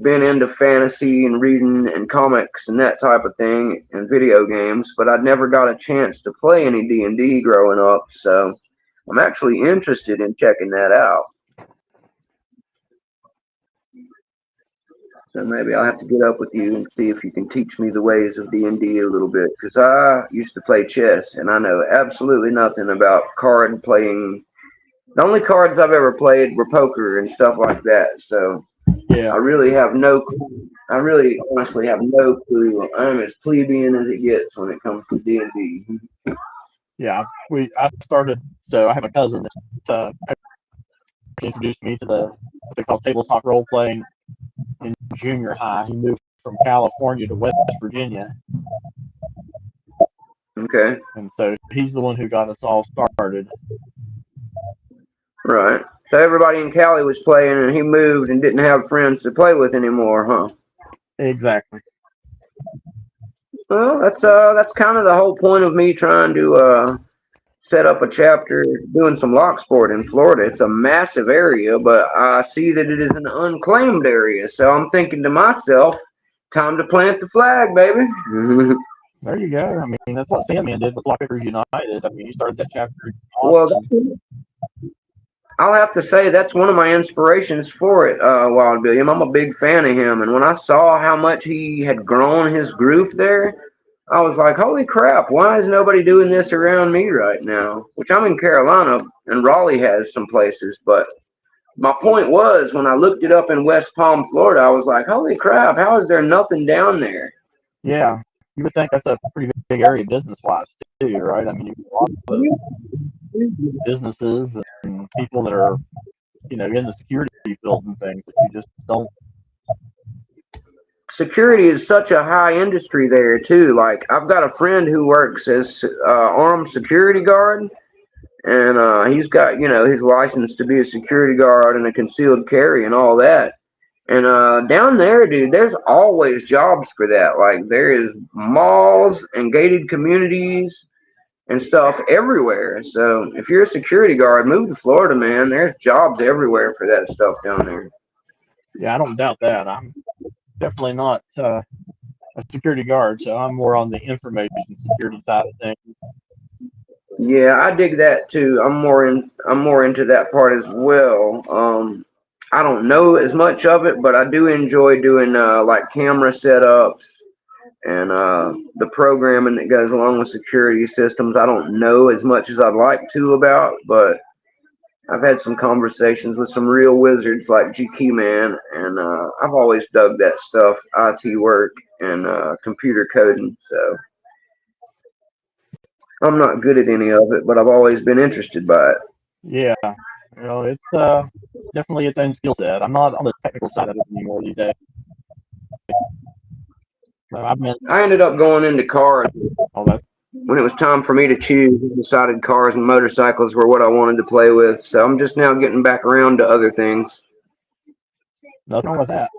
been into fantasy and reading and comics and that type of thing and video games, but I'd never got a chance to play any D&D growing up. So I'm actually interested in checking that out. So maybe I'll have to get up with you and see if you can teach me the ways of D&D a little bit, because I used to play chess and I know absolutely nothing about card playing. The only cards I've ever played were poker and stuff like that. So Yeah. I really have no clue. I really honestly have no clue. I'm as plebeian as it gets when it comes to D&D. Yeah. I started. So I have a cousin that introduced me to what they call tabletop role playing in junior high. He moved from California to West Virginia, Okay, and so he's the one who got us all started. right. So everybody in Cali was playing and he moved and didn't have friends to play with anymore, huh? Exactly. Well, that's kind of the whole point of me trying to set up a chapter doing some lock sport in Florida. It's a massive area, but I see that it is an unclaimed area. So I'm thinking to myself, time to plant the flag, baby. There you go. I mean, that's what Sandman did with Lockpickers United. I mean, he started that chapter in Well, Austin. I'll have to say that's one of my inspirations for it, Wild Billiam. I'm a big fan of him, and when I saw how much he had grown his group there, I was like, holy crap, why is nobody doing this around me right now? Which I'm in Carolina, and Raleigh has some places, but my point was when I looked it up in West Palm, Florida, I was like, holy crap, how is there nothing down there? Yeah, you would think that's a pretty big area business-wise too, right? I mean, you have a lot of businesses and people that are, in the security field and things, but you just don't. Security is such a high industry there too. Like I've got a friend who works as armed security guard, and he's got his license to be a security guard and a concealed carry and all that. And down there, dude, there's always jobs for that. Like there is malls and gated communities and stuff everywhere. So if you're a security guard, move to Florida, man. There's jobs everywhere for that stuff down there. Yeah, I don't doubt that. I'm definitely not a security guard, so I'm more on the information security side of things. Yeah, I dig that too. I'm more into that part as well. I don't know as much of it, but I do enjoy doing like camera setups and the programming that goes along with security systems. I don't know as much as I'd like to about, but I've had some conversations with some real wizards like G Man, and I've always dug that stuff, IT work and computer coding. So I'm not good at any of it, but I've always been interested by it. Yeah, it's definitely its own skill set. I'm not on the technical side of it anymore these days. I ended up going into cars All that. when it was time for me to choose. I decided cars and motorcycles were what I wanted to play with, so I'm just now getting back around to other things. Nothing wrong with that.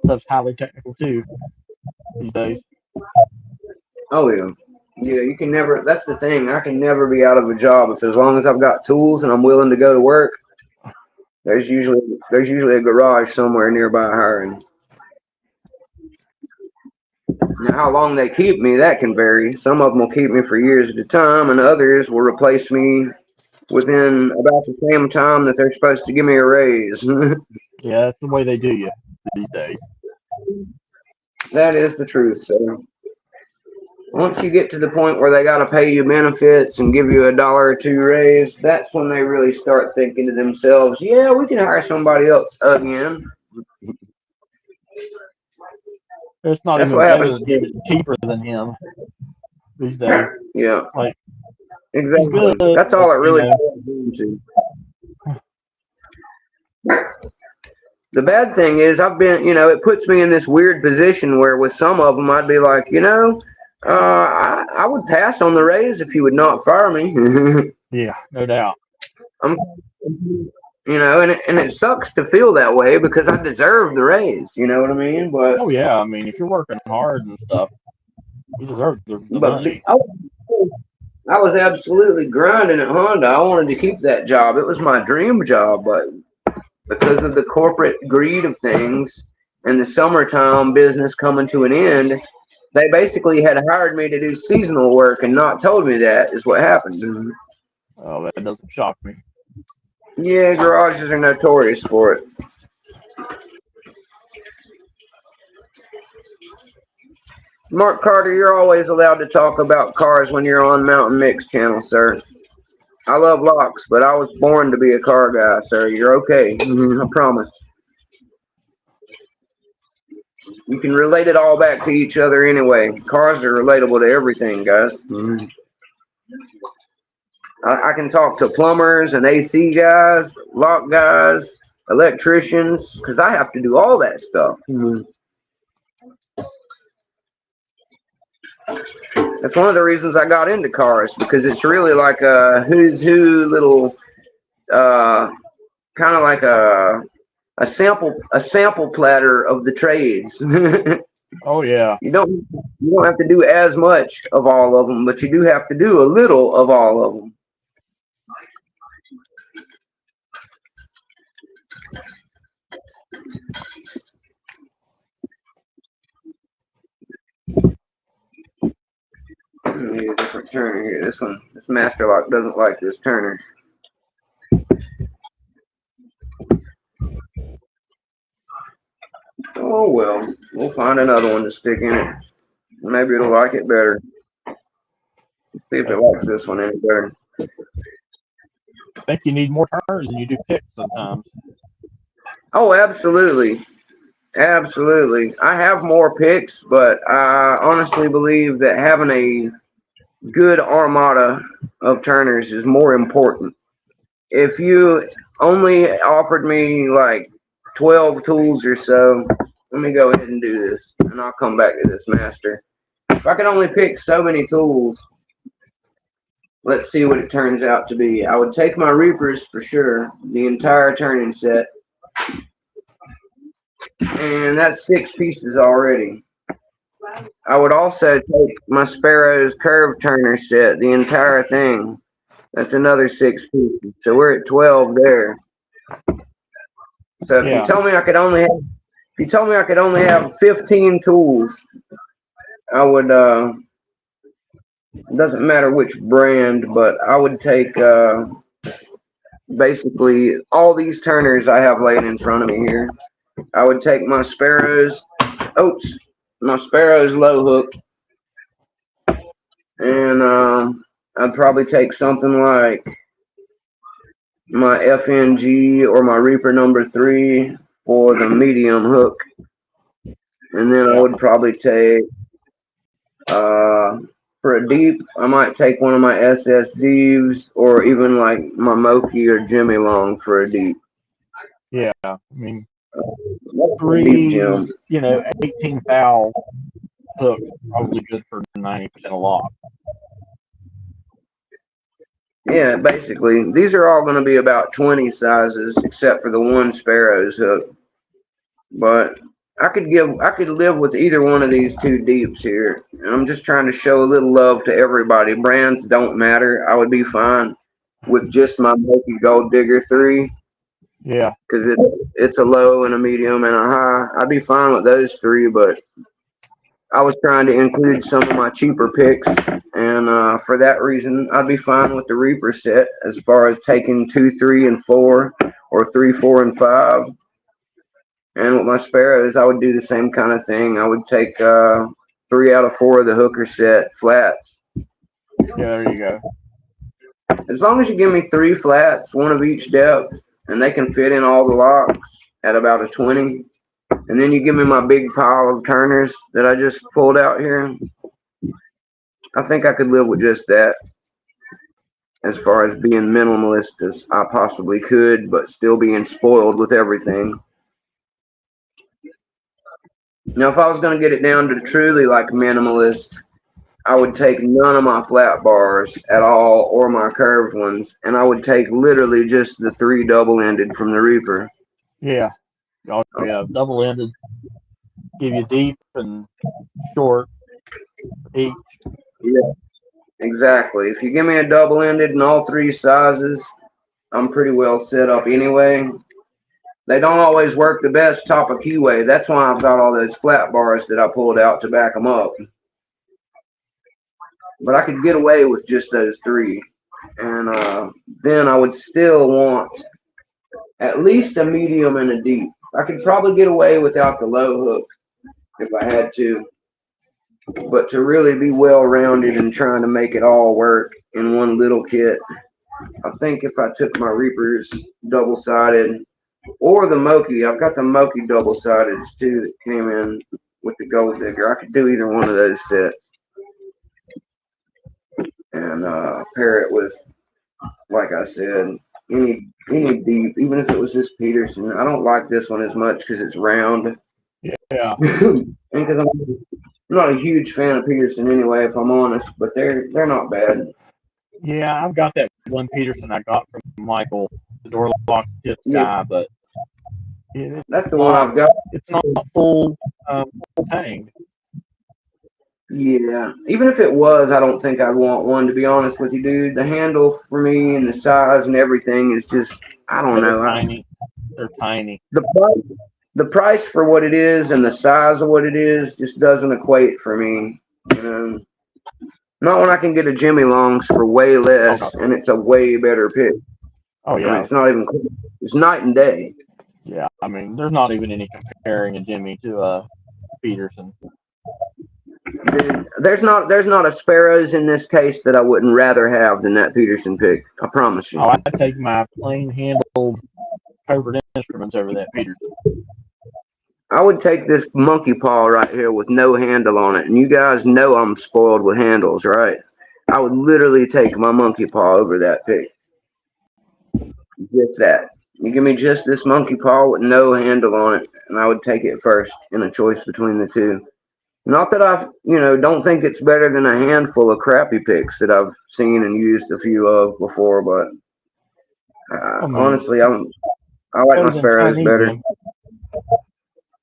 That's highly technical too these days. Oh yeah, Yeah, you can never. That's the thing. I can never be out of a job if, as long as I've got tools and I'm willing to go to work. There's usually a garage somewhere nearby hiring. Now, how long they keep me, that can vary. Some of them will keep me for years at a time, and others will replace me within about the same time that they're supposed to give me a raise. Yeah, that's the way they do you these days. That is the truth. So once you get to the point where they got to pay you benefits and give you $1 or two raise, that's when they really start thinking to themselves, "Yeah, we can hire somebody else again." It's not That's even what better happens. than him; it's cheaper than him these days. Yeah, He's exactly. good, That's but all it really boils down to. The bad thing is, it puts me in this weird position where with some of them, I'd be like, I would pass on the raise if you would not fire me. yeah, no doubt. I'm, and it sucks to feel that way because I deserve the raise. You know what I mean? But Oh yeah, I mean, if you're working hard and stuff, you deserve the but money. I was absolutely grinding at Honda. I wanted to keep that job. It was my dream job, but because of the corporate greed of things and the summertime business coming to an end, they basically had hired me to do seasonal work and not told me that is what happened. Oh, that doesn't shock me. Yeah, garages are notorious for it. Mark Carter, you're always allowed to talk about cars when you're on Mountain Mix channel, sir. I love locks, but I was born to be a car guy, sir. You're okay. I promise. You can relate it all back to each other anyway. Cars are relatable to everything, guys. I can talk to plumbers and AC guys, lock guys, electricians, because I have to do all that stuff. That's one of the reasons I got into cars, because it's really like a who's who little, kind of like a sample platter of the trades. Oh yeah, You don't have to do as much of all of them, but you do have to do a little of all of them. I need a different turner here. This master lock doesn't like this turner. Oh well, we'll find another one to stick in it. Maybe it'll like it better. Let's see if it likes this one any better. I think you need more turns than you do picks sometimes. Oh, absolutely. Absolutely. I have more picks, but I honestly believe that having a good armada of turners is more important. If you only offered me like 12 tools or so, let me go ahead and do this, and I'll come back to this master. If I could only pick so many tools, let's see what it turns out to be. I would take my Reapers for sure, the entire turning set, and that's 6 pieces already. I would also take my Sparrow's curve turner set, the entire thing. That's another 6 pieces. So we're at 12 there. So if you Yeah, told me I could only have, if you told me I could only have 15 tools, I would. It doesn't matter which brand, but I would take basically all these turners I have laying in front of me here. I would take my Sparrow's, my Sparrow's low hook, and I'd probably take something like my FNG or my Reaper number 3 for the medium hook, and then I yeah, would probably take for a deep, I might take one of my SSDs or even like my Moki or Jimmy Long for a deep. yeah. I mean, That's a deep three, gem. 18 thou hooks probably good for 90% of lock. Yeah, basically, these are all going to be about 20 sizes, except for the one Sparrow's hook. But I could live with either one of these two deeps here. And I'm just trying to show a little love to everybody. Brands don't matter. I would be fine with just my Moki Gold Digger 3 Yeah. because it's a low and a medium and a high. I'd be fine with those three, but I was trying to include some of my cheaper picks, and for that reason, I'd be fine with the Reaper set as far as taking 2, 3, and 4, or 3, 4, and 5. And with my Sparrows, I would do the same kind of thing. I would take 3 out of 4 of the hooker set flats. Yeah, there you go. As long as you give me 3 flats, 1 of each depth, and they can fit in all the locks at about a 20. And then you give me my big pile of turners that I just pulled out here. I think I could live with just that as far as being minimalist as I possibly could, but still being spoiled with everything. Now, if I was going to get it down to truly like minimalist, I would take none of my flat bars at all or my curved ones, and I would take literally just the 3 double-ended from the Reaper. Yeah. Oh, yeah. Double-ended. Give you deep and short each. Yeah, exactly. If you give me a double-ended in all 3 sizes, I'm pretty well set up anyway. They don't always work the best top of keyway. That's why I've got all those flat bars that I pulled out to back them up. But I could get away with just those 3. And then I would still want at least a medium and a deep. I could probably get away without the low hook if I had to. But to really be well-rounded and trying to make it all work in one little kit, I think if I took my Reapers double-sided, or the Moki, I've got the Moki double-sideds too that came in with the Gold Digger. I could do either one of those sets. And pair it with, like I said, any deep, even if it was this Peterson. I don't like this one as much because it's round. Yeah. And because I'm not a huge fan of Peterson anyway, if I'm honest, but they're not bad. Yeah, I've got that one Peterson I got from Michael, the door lock tip guy, but that's the one I've got. It's not full tang. Yeah, even if it was, I don't think I'd want one, to be honest with you, dude. The handle for me and the size and everything is just, I don't know. Tiny. They're tiny. The price for what it is and the size of what it is just doesn't equate for me. You know, not when I can get a Jimmy Longs for way less, and it's a way better pick. Oh yeah, I mean, it's not even. It's night and day. Yeah, I mean, there's not even any comparing a Jimmy to a Peterson. Dude, there's not a Sparrows in this case that I wouldn't rather have than that Peterson pick. I promise you. Oh, I'd take my plain handled covert instruments over that Peterson. I would take this monkey paw right here with no handle on it. And you guys know I'm spoiled with handles, right? I would literally take my monkey paw over that pick. Just that. You give me just this monkey paw with no handle on it, and I would take it first in a choice between the two. Not that I, don't think it's better than a handful of crappy picks that I've seen and used a few of before, but honestly, I like my Sparrows better.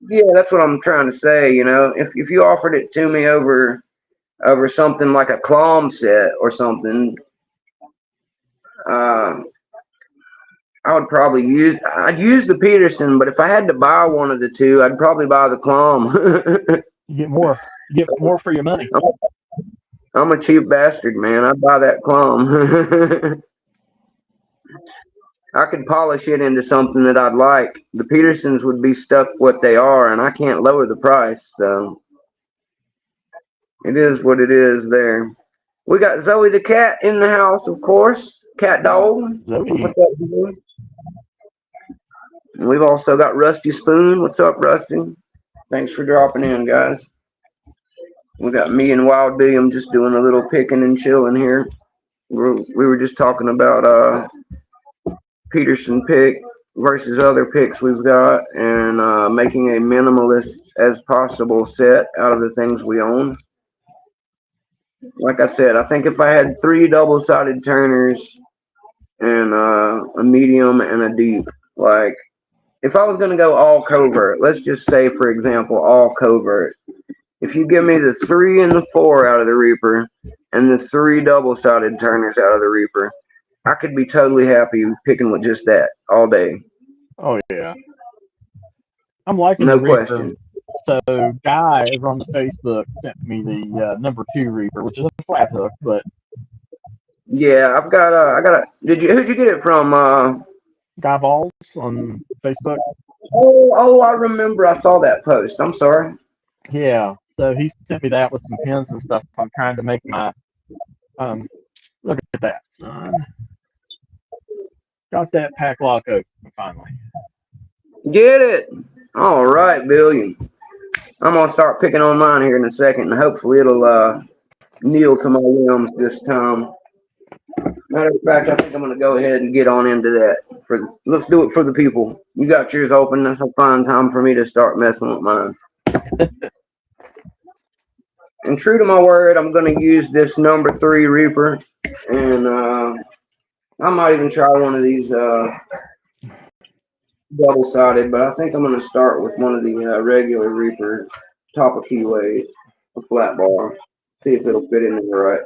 Yeah, that's what I'm trying to say. If you offered it to me over something like a Clom set or something, I would probably I'd use the Peterson, but if I had to buy one of the two, I'd probably buy the Clom. You get more for your money. I'm a cheap bastard, man. I'd buy that Clom. I could polish it into something that I'd like. The Petersons would be stuck what they are, and I can't lower the price, so it is what it is there. We got Zoe the cat in the house, of course. Cat dog. Zoe. What's up, dude? And we've also got Rusty Spoon. What's up, Rusty? Thanks for dropping in, guys. We got me and Wild Billiam just doing a little picking and chilling here. We were just talking about Peterson pick versus other picks we've got, and making a minimalist as possible set out of the things we own. Like I said, I think if I had 3 double-sided turners and a medium and a deep, like if I was going to go all covert, let's just say, for example, all covert. If you give me the 3 and the 4 out of the Reaper and the 3 double-sided turners out of the Reaper, I could be totally happy picking with just that all day. Oh yeah, I'm liking No the Reaper. question. So Guy over on the Facebook sent me the number 2 Reaper, which is a flat hook, but Yeah, who'd you get it from? Guy Balls on Facebook. Oh, I remember. I saw that post. I'm sorry. Yeah, so he sent me that with some pins and stuff. I'm trying to make my look at that, son. Got that pack lock open finally. Get it. All right, Billiam. I'm gonna start picking on mine here in a second, and hopefully it'll kneel to my whims this time. Matter of fact, I think I'm gonna go ahead and get on into that. Let's do it for the people. You got yours open. That's a fine time for me to start messing with mine. And true to my word, I'm gonna use this number 3 Reaper, and I might even try one of these double-sided, but I think I'm gonna start with one of the regular Reaper top of keyways, a flat bar. See if it'll fit in there right.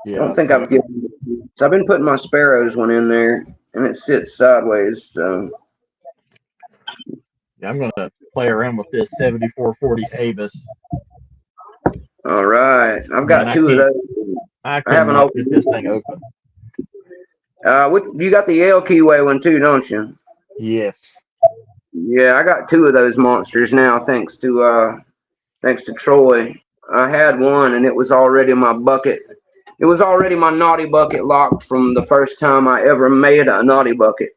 Yeah, I don't think I've given. So I've been putting my Sparrows one in there, and it sits sideways. So yeah, I'm gonna play around with this 7440 Avis. all right, I've got Man, 2 of those. I haven't cannot opened get this thing open. You got the Yale keyway one too, don't you? Yes. Yeah, I got 2 of those monsters now, thanks to Troy. I had one, and it was already my bucket. It was already my naughty bucket locked from the first time I ever made a naughty bucket.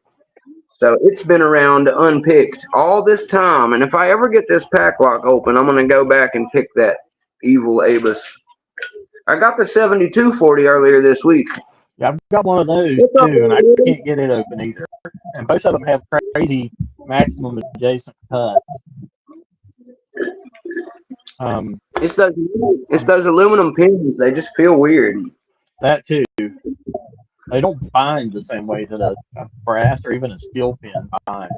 So it's been around unpicked all this time. And if I ever get this pack lock open, I'm going to go back and pick that evil Abus. I got the 7240 earlier this week. Yeah, I've got one of those too, and I can't get it open either. And both of them have crazy maximum adjacent cuts. It's those aluminum pins. They just feel weird. That too. They don't bind the same way that a brass or even a steel pin binds.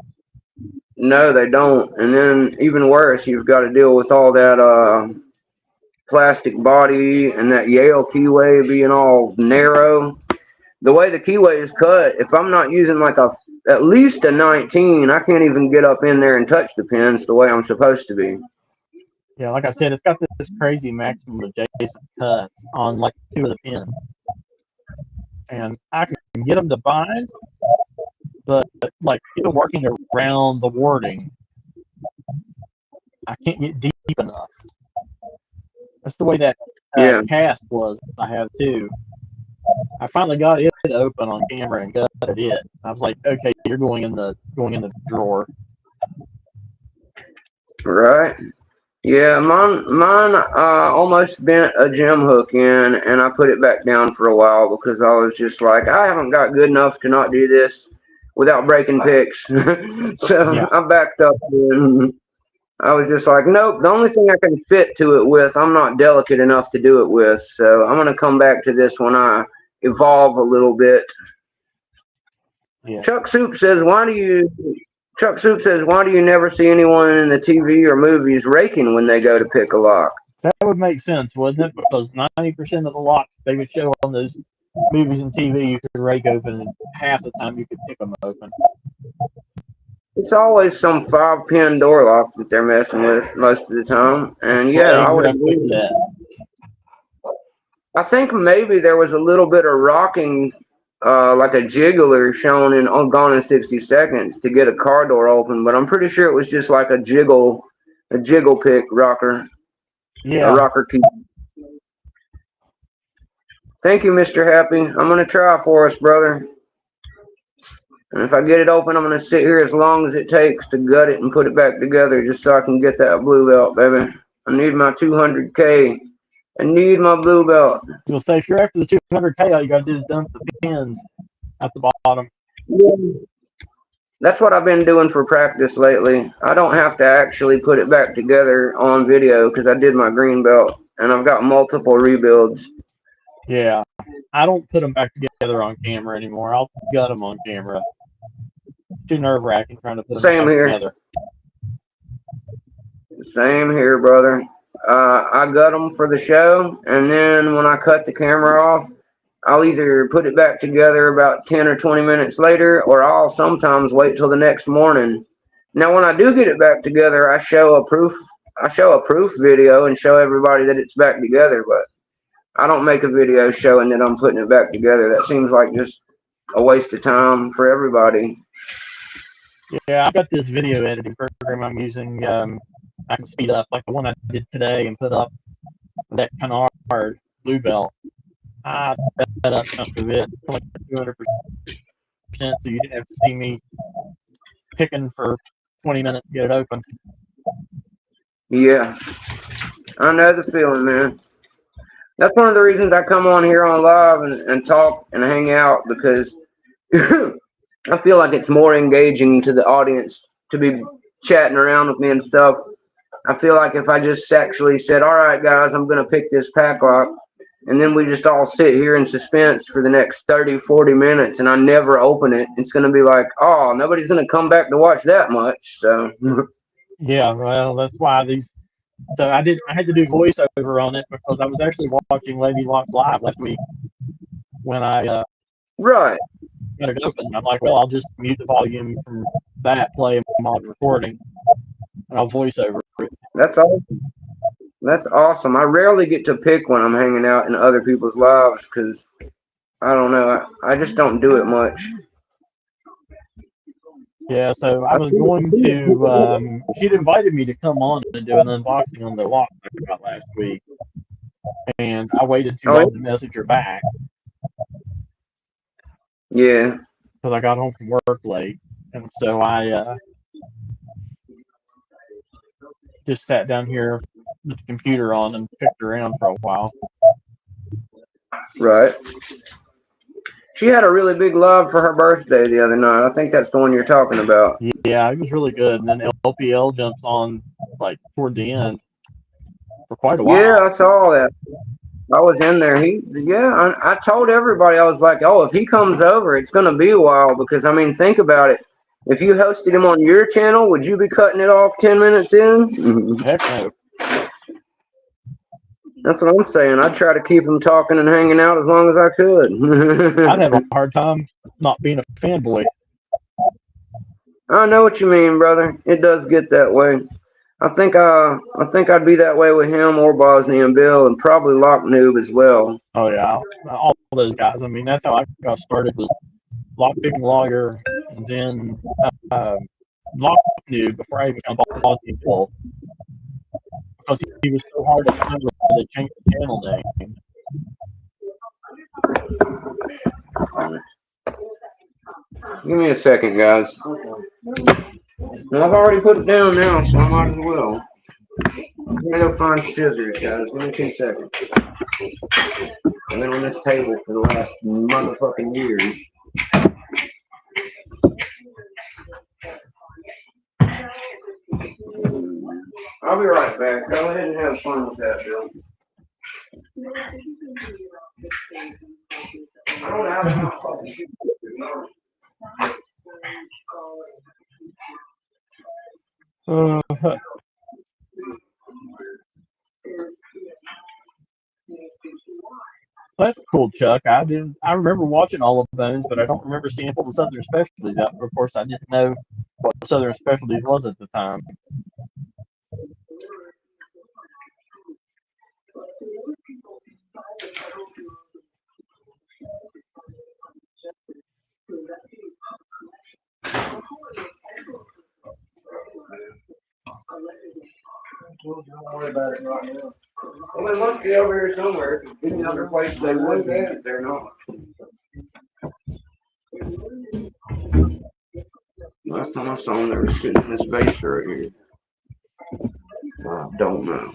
No, they don't. And then even worse, you've got to deal with all that plastic body and that Yale keyway being all narrow. The way the keyway is cut, if I'm not using like at least a 19, I can't even get up in there and touch the pins the way I'm supposed to be. Yeah, like I said, it's got this crazy maximum adjacent cuts on like 2 of the pins. And I can get them to bind, but like even working around the wording, I can't get deep enough. That's the way that cast was I have too. I finally got it open on camera and gutted it. I was like, okay, you're going in the drawer. Right. Yeah, mine almost bent a gem hook in, and I put it back down for a while because I was just like, I haven't got good enough to not do this without breaking picks. So Yeah. I backed up, and I was just like, nope, the only thing I can fit to it with, I'm not delicate enough to do it with. So I'm going to come back to this when I evolve a little bit. Yeah. Chuck Soup says, why do you never see anyone in the TV or movies raking when they go to pick a lock? That would make sense, wouldn't it? Because 90% of the locks they would show on those movies and TV you could rake open, and half the time you could pick them open. It's always some 5-pin door lock that they're messing with most of the time. And yeah, I would agree with that. I think maybe there was a little bit of rocking, like a jiggler shown in Gone in 60 Seconds to get a car door open, but I'm pretty sure it was just like a jiggle pick rocker. Yeah. A rocker key. Thank you, Mr. Happy. I'm going to try for us, brother. And if I get it open, I'm going to sit here as long as it takes to gut it and put it back together just so I can get that blue belt, baby. I need my 200K. I need my blue belt. You'll say if you're after the 200K, all you got to do is dump the pins at the bottom. Yeah. That's what I've been doing for practice lately. I don't have to actually put it back together on video because I did my green belt and I've got multiple rebuilds. Yeah, I don't put them back together on camera anymore. I'll gut them on camera. too nerve-wracking trying to put them Same back here. together. Same here, brother. I got them for the show, and then when I cut the camera off, I'll either put it back together about 10 or 20 minutes later, or I'll sometimes wait till the next morning. Now, when I do get it back together, I show a proof video and show everybody that it's back together, but I don't make a video showing that I'm putting it back together. That seems like just a waste of time for everybody. Yeah, I got this video editing program I'm using. I can speed up, like the one I did today, and put up that Canard Bluebell. I sped up just a bit, like 200%, so you didn't have to see me picking for 20 minutes to get it open. Yeah, I know the feeling, man. That's one of the reasons I come on here on live and talk and hang out, because I feel like it's more engaging to the audience to be chatting around with me and stuff. I feel like if I just actually said, all right, guys, I'm going to pick this pack lock, and then we just all sit here in suspense for the next 30, 40 minutes, and I never open it, it's going to be like, oh, nobody's going to come back to watch that much. So, Yeah, well, that's why these. So I had to do voiceover on it because I was actually watching Lady Locks live last week when I right. got it open. I'm like, well, I'll just mute the volume from that, play while I'm recording, and I'll voice over it. That's awesome. That's awesome. I rarely get to pick when I'm hanging out in other people's lives because I don't know. I just don't do it much. Yeah, so I was going to. She'd invited me to come on and do an unboxing on the lock I got last week, and I waited too long to message her back. Yeah. Because I got home from work late, and so I just sat down here with the computer on and picked around for a while. Right. She had a really big love for her birthday the other night. I think that's the one you're talking about. Yeah, it was really good. And then LPL jumps on like toward the end for quite a while. Yeah, I saw that. I was in there. I told everybody, I was like, oh, if he comes over, it's going to be a while because, I mean, think about it. If you hosted him on your channel, would you be cutting it off 10 minutes in? Heck no. That's what I'm saying. I'd try to keep him talking and hanging out as long as I could. I'd have a hard time not being a fanboy. I know what you mean, brother. It does get that way. I think I'd be that way with him or Bosnian Bill and probably Lock Noob as well. Oh yeah, all those guys. I mean, that's how I got started, was Lockpicking Lawyer, and then Lock Noob before I even got Bosnian Bill, because he was so hard to find when they changed the channel name. Give me a second, guys. Well, I've already put it down now, so I might as well. I'm gonna go find scissors, guys. Give me 2 seconds. I've been on this table for the last motherfucking years. I'll be right back. Go ahead and have fun with that, Bill. I don't have enough fucking shit. That's cool, Chuck. I remember watching all of those, but I don't remember seeing all the Southern Specialties out. Of course, I didn't know what Southern Specialties was at the time. Don't worry about it right now. Well, they must be over here somewhere. Any other place they would be if they're not. Last time I saw them, they were sitting in this vase right here. I don't know.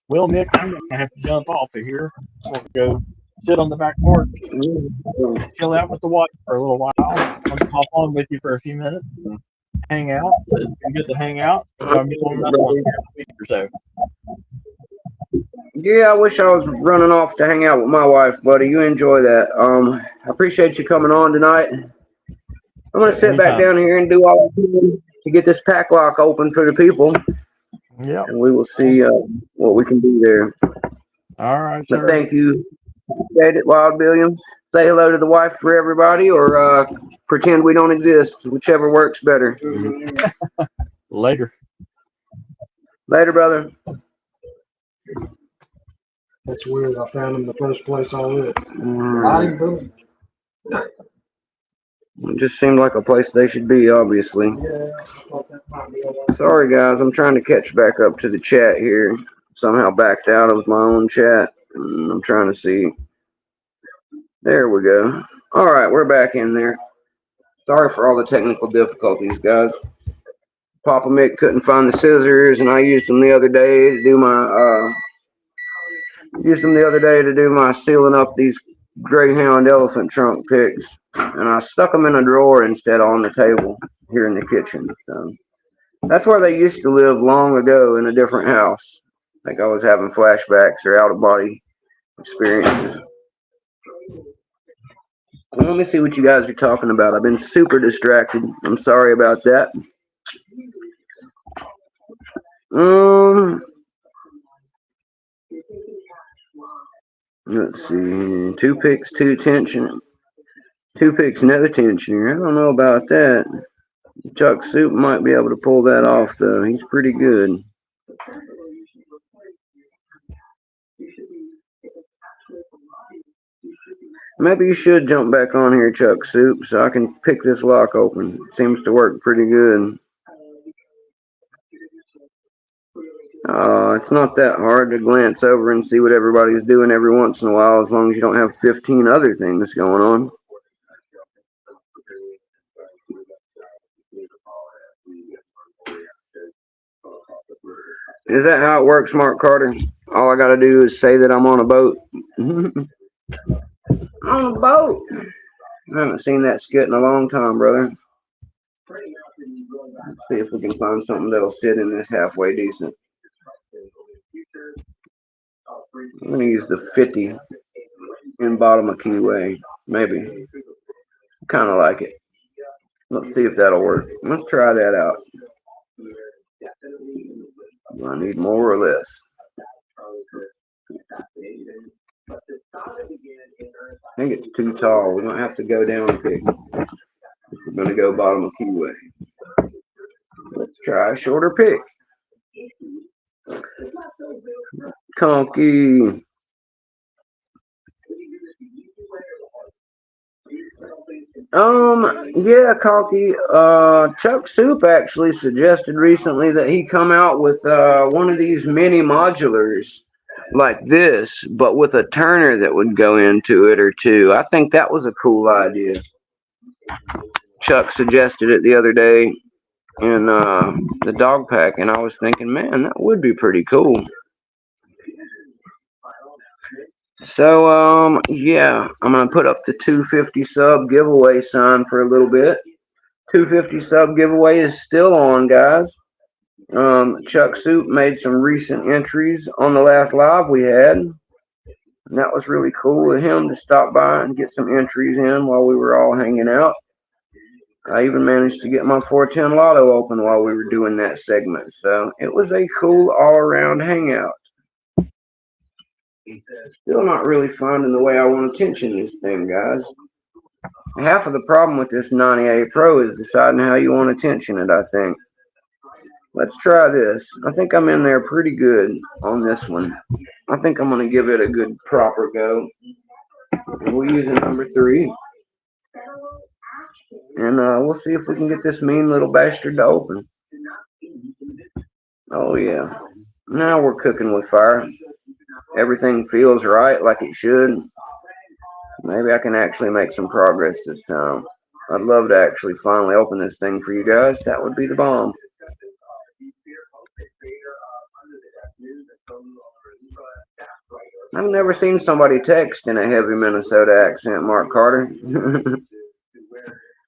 Well, Mick, I'm going to have to jump off of here. We'll go sit on the back porch, chill out with the wife for a little while. I'll hop on with you for a few minutes and hang out. It's been good to hang out. I'll get on another one here in a week or so. Yeah, I wish I was running off to hang out with my wife, buddy. You enjoy that. I appreciate you coming on tonight. I'm gonna sit back Anytime. down here and do all I can to get this pack lock open for the people, Yep. and we will see what we can do there. All right, But sir. thank you. Appreciate it, Wild Billiam. Say hello to the wife for everybody, or pretend we don't exist, whichever works better. Later. Later, brother. That's weird. I found him in the first place already. Mm, it just seemed like a place they should be, obviously. Yeah, I thought that might be a lot. Sorry, guys. I'm trying to catch back up to the chat here. Somehow backed out of my own chat. And I'm trying to see. There we go. All right, we're back in there. Sorry for all the technical difficulties, guys. Papa Mick couldn't find the scissors, and I used them the other day to do my sealing up these Greyhound elephant trunk picks, and I stuck them in a drawer instead on the table here in the kitchen. So that's where they used to live long ago in a different house. I think I was having flashbacks or out of body experiences. Well, let me see what you guys are talking about. I've been super distracted. I'm sorry about that. Let's see. 2 picks, 2 tension. 2 picks, no tensioner. I don't know about that. Chuck Soup might be able to pull that off, though. He's pretty good. Maybe you should jump back on here, Chuck Soup, so I can pick this lock open. It seems to work pretty good. It's not that hard to glance over and see what everybody's doing every once in a while, as long as you don't have 15 other things going on. Is that how it works, Mark Carter? All I gotta do is say that I'm on a boat. On a boat. I haven't seen that skit in a long time, brother. Let's see if we can find something that'll sit in this halfway decent. I'm gonna use the 50 in bottom of keyway. Maybe. Kind of like it. Let's see if that'll work. Let's try that out. Do I need more or less? I think it's too tall. We might have to go down a pick. We're gonna go bottom of keyway. Let's try a shorter pick. Conky. Yeah, Conky. Chuck Soup actually suggested recently that he come out with one of these mini modulars like this, but with a turner that would go into it or two. I think that was a cool idea. Chuck suggested it the other day in the dog pack, and I was thinking, man, that would be pretty cool. So, yeah, I'm going to put up the 250 sub giveaway sign for a little bit. 250 sub giveaway is still on, guys. Chuck Soup made some recent entries on the last live we had. And that was really cool of him to stop by and get some entries in while we were all hanging out. I even managed to get my 410 Lotto open while we were doing that segment. So it was a cool all-around hangout. Still not really finding the way I want to tension this thing, guys. Half of the problem with this 98 Pro is deciding how you want to tension it, I think. Let's try this. I think I'm in there pretty good on this one. I think I'm going to give it a good proper go. And we'll use a number 3. And we'll see if we can get this mean little bastard to open. Oh, yeah. Now we're cooking with fire. Everything feels right like it should. Maybe I can actually make some progress this time. I'd love to actually finally open this thing for you guys. That would be the bomb. I've never seen somebody text in a heavy Minnesota accent, Mark Carter.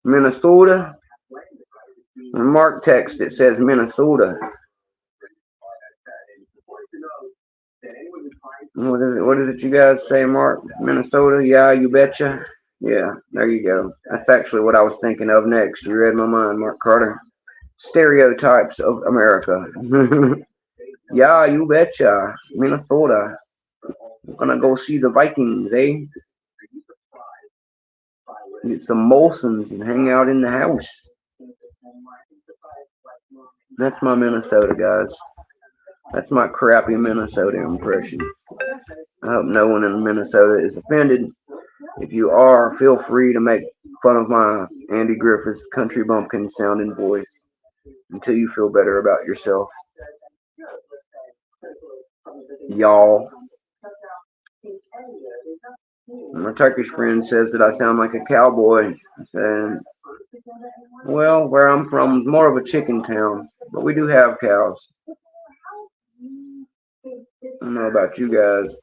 Minnesota? When Mark text, it says Minnesota. does it you guys say, Mark? Minnesota? Yeah, you betcha. Yeah, there you go. That's actually what I was thinking of next. You read my mind, Mark Carter. Stereotypes of America. Yeah, you betcha. Minnesota. I'm gonna go see the Vikings, eh? Get some Molsons and hang out in the house. That's my Minnesota, guys. That's my crappy Minnesota impression. I hope no one in Minnesota is offended. If you are, feel free to make fun of my Andy Griffith country bumpkin sounding voice until you feel better about yourself. Y'all. My Turkish friend says that I sound like a cowboy. I said, well, where I'm from is more of a chicken town, but we do have cows. I don't know about you guys.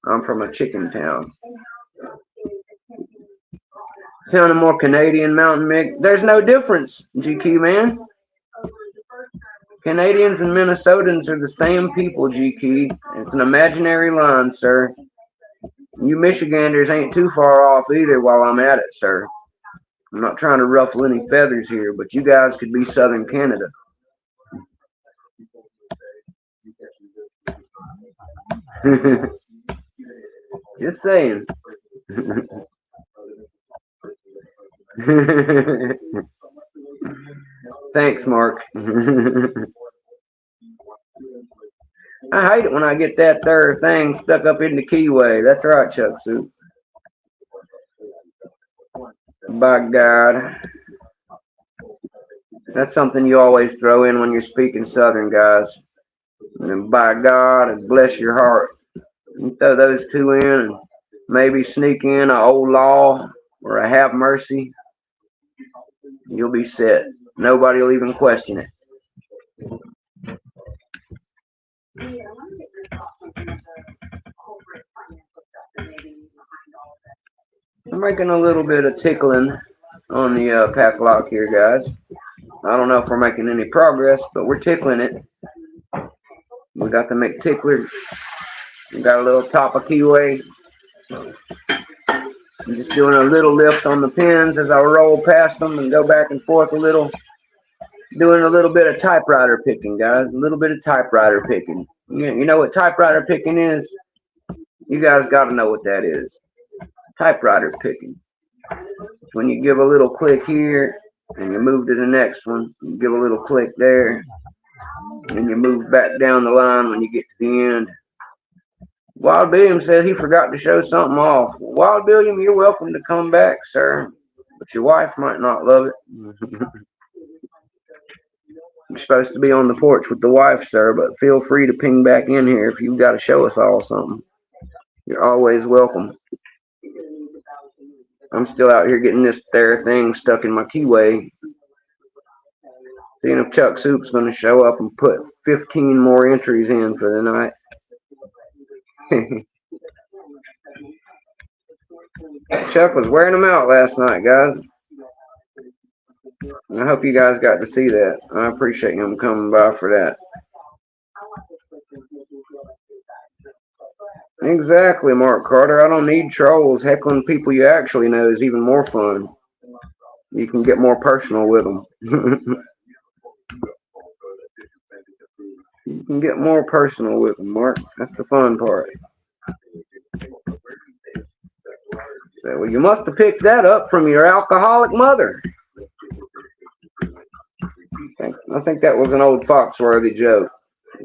I'm from a chicken town. Sounding more Canadian, Mountain Mick. There's no difference, GQ man. Canadians and Minnesotans are the same people, GQ. It's an imaginary line, sir. You Michiganders ain't too far off either while I'm at it, sir. I'm not trying to ruffle any feathers here, but you guys could be Southern Canada. Just saying. Thanks, Mark. I hate it when I get that third thing stuck up in the keyway. That's right, Chuck Soup. By God. That's something you always throw in when you're speaking Southern, guys. And by God, and bless your heart. You throw those two in and maybe sneak in a old law or a have mercy. You'll be set. Nobody will even question it. I'm making a little bit of tickling on the pack lock here, guys. I don't know if we're making any progress, but we're tickling it. We got the McTickler. We got a little top of keyway. I'm just doing a little lift on the pins as I roll past them and go back and forth a little. Doing a little bit of typewriter picking, guys. A little bit of typewriter picking. You know what typewriter picking is? You guys got to know what that is. Typewriter picking. When you give a little click here and you move to the next one, you give a little click there, and you move back down the line when you get to the end. Wild Billiam said he forgot to show something off. Wild Billiam, you're welcome to come back, sir, but your wife might not love it. You're supposed to be on the porch with the wife, sir, but feel free to ping back in here if you've got to show us all something. You're always welcome. I'm still out here getting this there thing stuck in my keyway. Seeing if Chuck Soup's going to show up and put 15 more entries in for the night. Chuck was wearing them out last night, guys. I hope you guys got to see that. I appreciate him coming by for that. Exactly, Mark Carter. I don't need trolls. Heckling people you actually know is even more fun. You can get more personal with them. You can get more personal with them, Mark. That's the fun part. So, well, you must have picked that up from your alcoholic mother. I think that was an old Foxworthy joke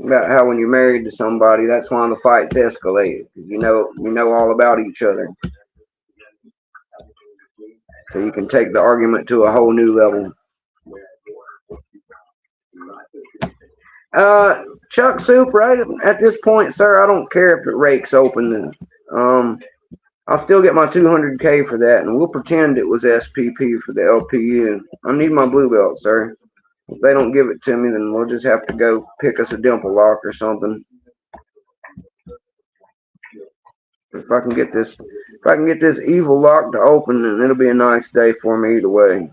about how when you're married to somebody, that's when the fights escalate. You know all about each other. So you can take the argument to a whole new level. Chuck Soup, right at this point, sir, I don't care if it rakes open. I'll still get my 200K for that, and we'll pretend it was SPP for the LPU. I need my blue belt, sir. If they don't give it to me, then we'll just have to go pick us a dimple lock or something. If I can get this evil lock to open, then it'll be a nice day for me either way.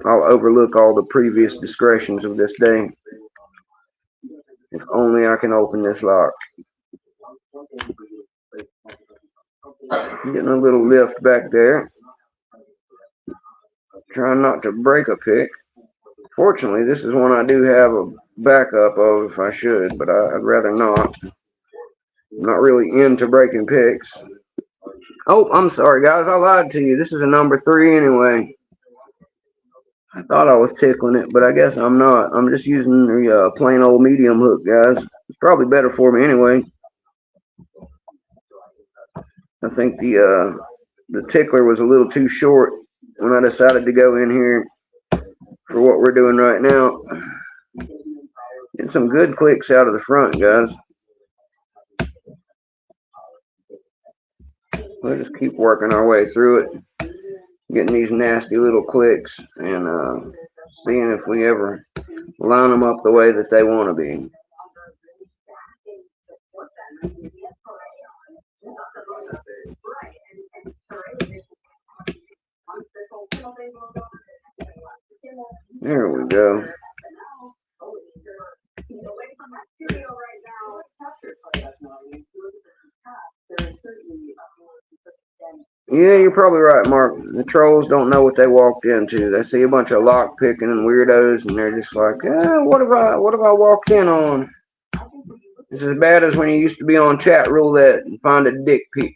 I'll overlook all the previous discretions of this day. If only I can open this lock. Getting a little lift back there. Trying not to break a pick. Fortunately, this is one I do have a backup of if I should, but I'd rather not. I'm not really into breaking picks. Oh, I'm sorry, guys. I lied to you. This is a number 3 anyway. I thought I was tickling it, but I guess I'm not. I'm just using the plain old medium hook, guys. It's probably better for me anyway. I think the tickler was a little too short when I decided to go in here for what we're doing right now. Get some good clicks out of the front, guys. We'll just keep working our way through it, getting these nasty little clicks and seeing if we ever line them up the way that they want to be. There we go. Yeah, you're probably right, Mark. The trolls don't know what they walked into. They see a bunch of lockpicking and weirdos, and they're just like, what have I walked in on? It's as bad as when you used to be on chat roulette and find a dick pic.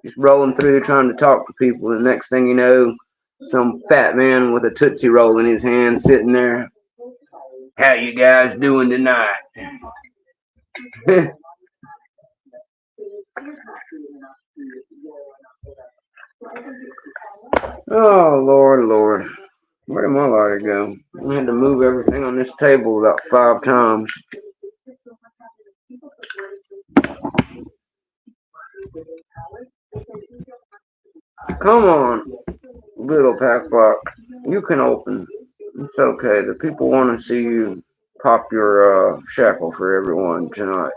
Just rolling through trying to talk to people, and the next thing you know, some fat man with a Tootsie Roll in his hand sitting there. How you guys doing tonight? Oh, Lord. Where did my lighter go? I had to move everything on this table about 5 times. Come on, little pack block. You can open. It's okay. The people want to see you pop your shackle for everyone tonight.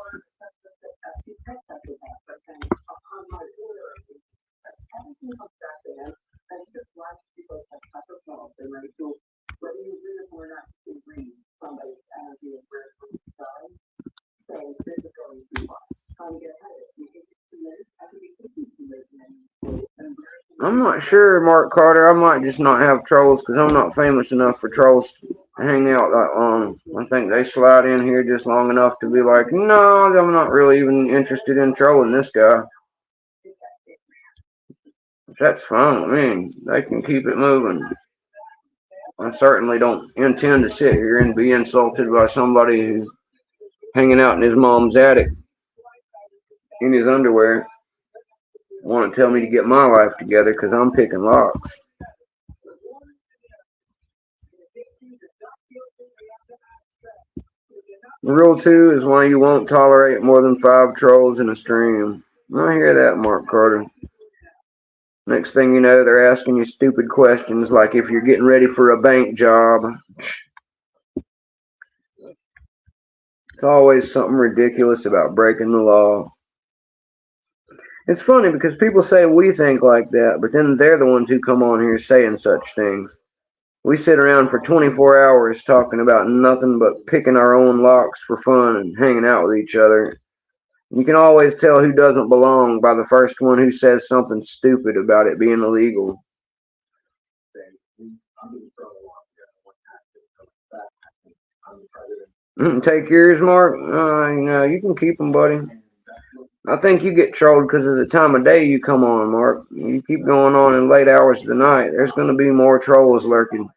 I'm not sure, Mark Carter. I might just not have trolls because I'm not famous enough for trolls to hang out that long. I think they slide in here just long enough to be like, no, I'm not really even interested in trolling this guy. That's fine with me. They can keep it moving. I certainly don't intend to sit here and be insulted by somebody who's hanging out in his mom's attic in his underwear. Want to tell me to get my life together because I'm picking locks. Rule 2 is why you won't tolerate more than 5 trolls in a stream. I hear that, Mark Carter. Next thing you know, they're asking you stupid questions like if you're getting ready for a bank job. It's always something ridiculous about breaking the law. It's funny because people say we think like that, but then they're the ones who come on here saying such things. We sit around for 24 hours talking about nothing but picking our own locks for fun and hanging out with each other. You can always tell who doesn't belong by the first one who says something stupid about it being illegal. Take yours, Mark? You can keep them, buddy. I think you get trolled because of the time of day you come on, Mark. You keep going on in late hours of the night, there's going to be more trolls lurking.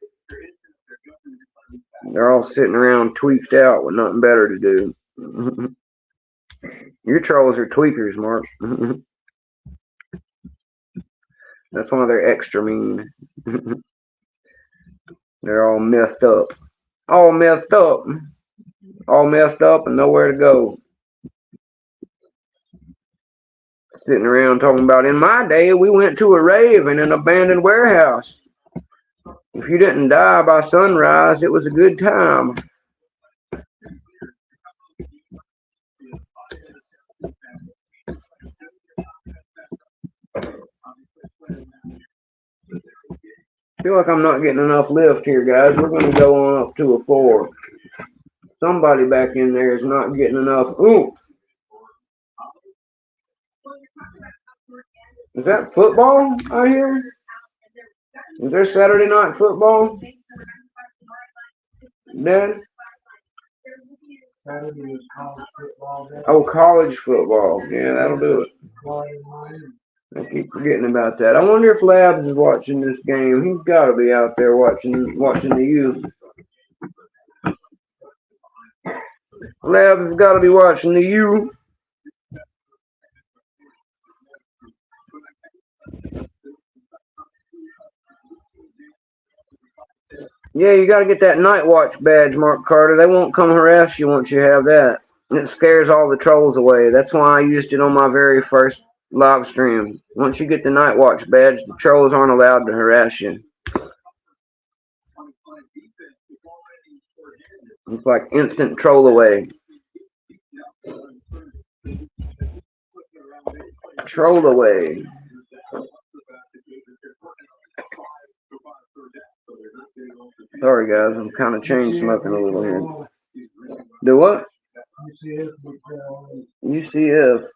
They're all sitting around tweaked out with nothing better to do. Your trolls are tweakers, Mark. That's why they're extra mean. They're all messed up. All messed up. All messed up and nowhere to go. Sitting around talking about, in my day, we went to a rave in an abandoned warehouse. If you didn't die by sunrise, it was a good time. I feel like I'm not getting enough lift here, guys. We're going to go on up to a 4. Somebody back in there is not getting enough oomph. Is that football out here? Is there Saturday night football? Dad? Saturday is college football day. Oh, college football. Yeah, that'll do it. I keep forgetting about that. I wonder if Labs is watching this game. He's got to be out there watching the U. Labs has got to be watching the U. Yeah, you got to get that night watch badge, Mark Carter. They won't come harass you once you have that. It scares all the trolls away. That's why I used it on my very first live stream. Once you get the night watch badge, the trolls aren't allowed to harass you. It's like instant troll away. Troll away. Sorry guys, I'm kind of chain smoking a little here. Do what? UCF.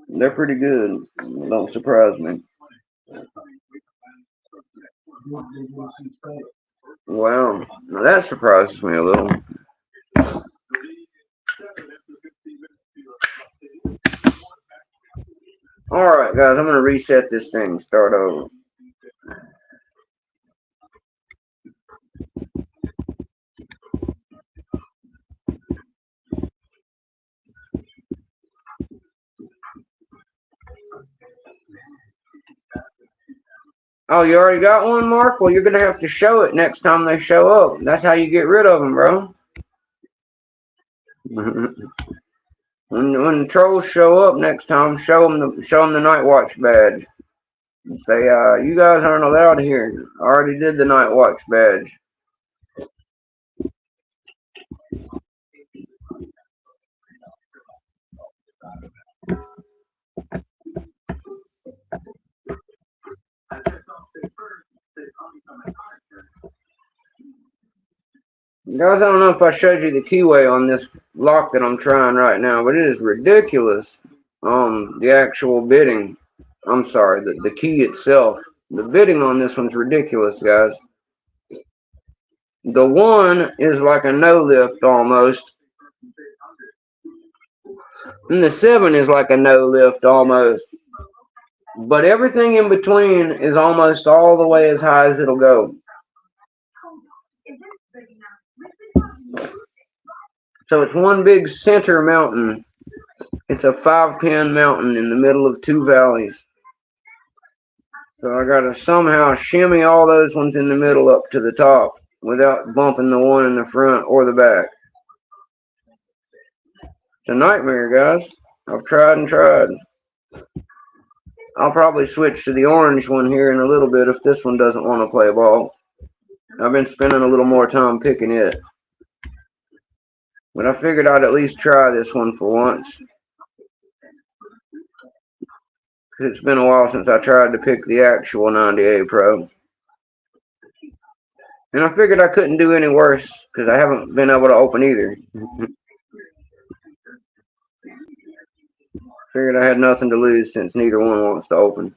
They're pretty good. Don't surprise me. Wow, now that surprises me a little. Alright guys, I'm going to reset this thing and start over. Oh, you already got one, Mark? Well, you're going to have to show it next time they show up. That's how you get rid of them, bro. When the trolls show up next time, show them the night watch badge. And say, you guys aren't allowed here. I already did the night watch badge. Guys, I don't know if I showed you the keyway on this lock that I'm trying right now, but it is ridiculous. The actual bidding. I'm sorry, the key itself. The bidding on this one's ridiculous, guys. The 1 is like a no lift almost. And the 7 is like a no lift almost. But everything in between is almost all the way as high as it'll go. So it's one big center mountain. It's a 5-pin mountain in the middle of 2 valleys. So I gotta somehow shimmy all those ones in the middle up to the top without bumping the one in the front or the back. It's a nightmare, guys. I've tried and tried. I'll probably switch to the orange one here in a little bit if this one doesn't want to play ball. I've been spending a little more time picking it. But I figured I'd at least try this one for once. It's been a while since I tried to pick the actual 90A Pro. And I figured I couldn't do any worse because I haven't been able to open either. Figured I had nothing to lose since neither one wants to open.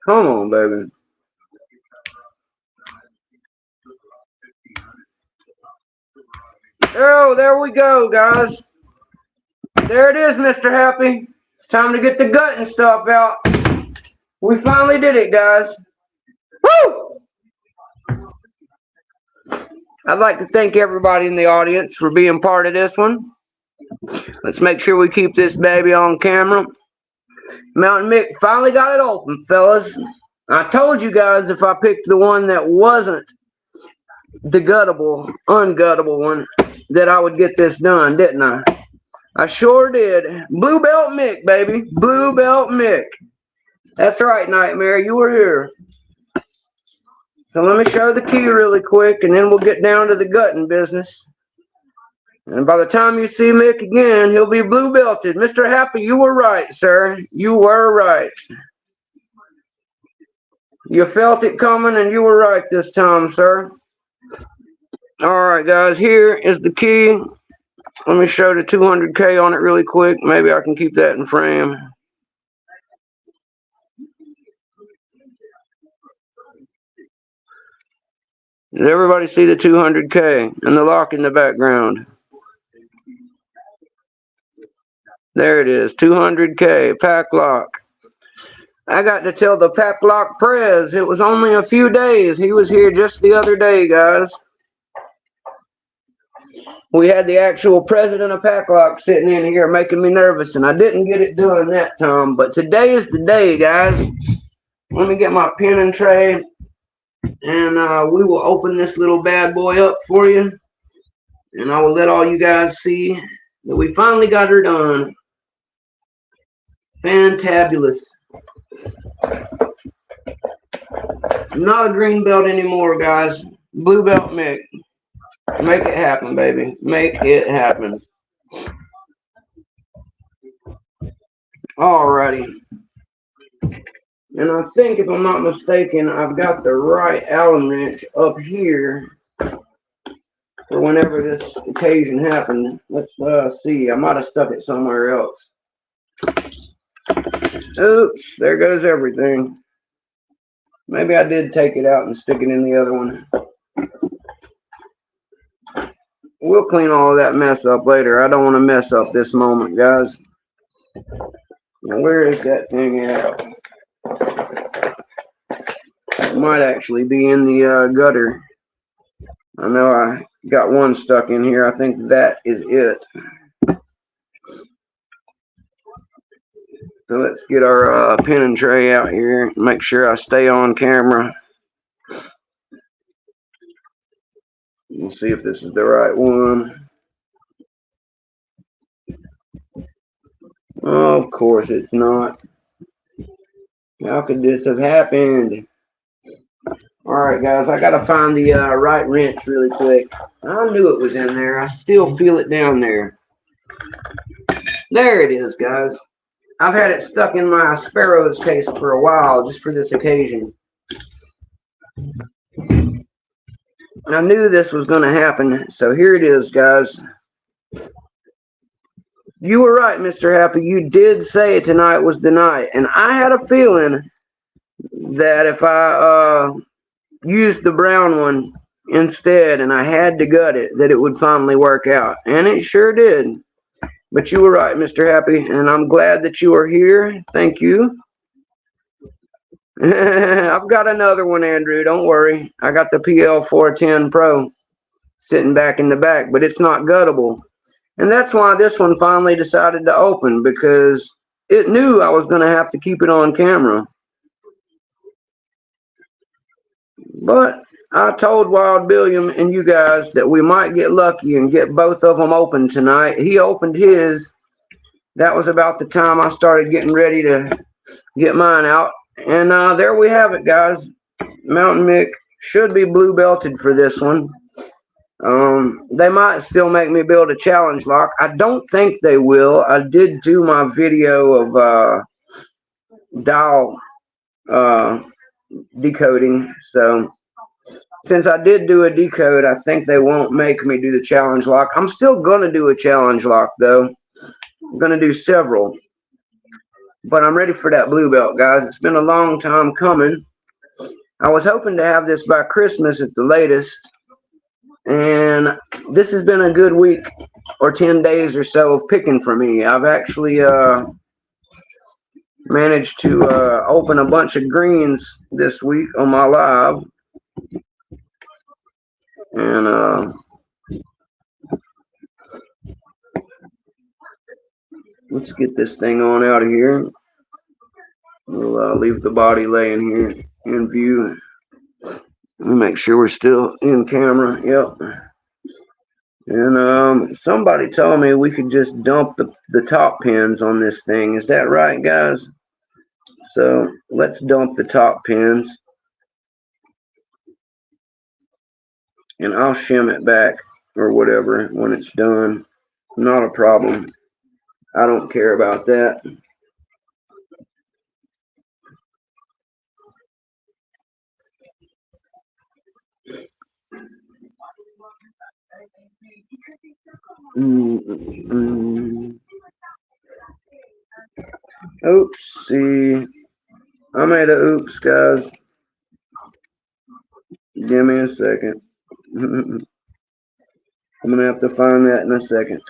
Come on, baby. Oh, there we go, guys. There it is, Mr. Happy. It's time to get the gut and stuff out. We finally did it, guys. Woo! I'd like to thank everybody in the audience for being part of this one. Let's make sure we keep this baby on camera. Mountain Mick finally got it open, fellas. I told you guys if I picked the one that wasn't the unguttable one, that I would get this done, didn't I? I sure did. Blue Belt Mick, baby. Blue Belt Mick. That's right, Nightmare. You were here. So let me show the key really quick, and then we'll get down to the gutting business. And by the time you see Mick again, he'll be blue belted. Mr. Happy, you were right, sir. You were right. You felt it coming and you were right this time, sir. Alright guys, here is the key. Let me show the 200K on it really quick. Maybe I can keep that in frame. Did everybody see the 200K and the lock in the background? There it is, 200K, pack lock. I got to tell the pack lock Prez, it was only a few days. He was here just the other day, guys. We had the actual president of Packlock sitting in here making me nervous, and I didn't get it done that time. But today is the day, guys. Let me get my pen and tray, and we will open this little bad boy up for you. And I will let all you guys see that we finally got her done. Fantabulous. I'm not a green belt anymore, guys. Blue belt Mick. Make it happen, baby. Make it happen. Alrighty. And I think, if I'm not mistaken, I've got the right Allen wrench up here for whenever this occasion happened. Let's see. I might have stuck it somewhere else. Oops, there goes everything. Maybe I did take it out and stick it in the other one. We'll clean all of that mess up later. I don't want to mess up this moment, guys. Now, where is that thing at? It might actually be in the gutter. I know I got one stuck in here. I think that is it. So let's get our pen and tray out here and make sure I stay on camera. We'll see if this is the right one. Oh, of course it's not. How could this have happened? Alright guys, I gotta find the right wrench really quick. I knew it was in there. I still feel it down there. There it is, guys. I've had it stuck in my Sparrows case for a while, just for this occasion. I knew this was going to happen, so here it is, guys. You were right, Mr. Happy. You did say tonight was the night, and I had a feeling that if I used the brown one instead and I had to gut it, that it would finally work out, and it sure did. But you were right, Mr. Happy, and I'm glad that you are here. Thank you. I've got another one, Andrew. Don't worry. I got the PL410 Pro sitting back in the back, but it's not guttable. And that's why this one finally decided to open, because it knew I was going to have to keep it on camera. But I told Wild Billiam and you guys that we might get lucky and get both of them open tonight. He opened his. That was about the time I started getting ready to get mine out. And there we have it, guys. M1ck should be blue belted for this one. They might still make me build a challenge lock. I don't think they will. I did do my video of dial decoding. So since I did do a decode, I think they won't make me do the challenge lock. I'm still going to do a challenge lock, though. I'm going to do several. But I'm ready for that blue belt, guys. It's been a long time coming. I was hoping to have this by Christmas at the latest. And this has been a good week or 10 days or so of picking for me. I've actually managed to open a bunch of greens this week on my live. And let's get this thing on out of here. We'll leave the body laying here in view. Let me make sure we're still in camera. Yep. And somebody told me we could just dump the top pins on this thing. Is that right, guys? So let's dump the top pins. And I'll shim it back or whatever when it's done. Not a problem. I don't care about that. Oopsie. I made a oops, guys. Give me a second. I'm going to have to find that in a second.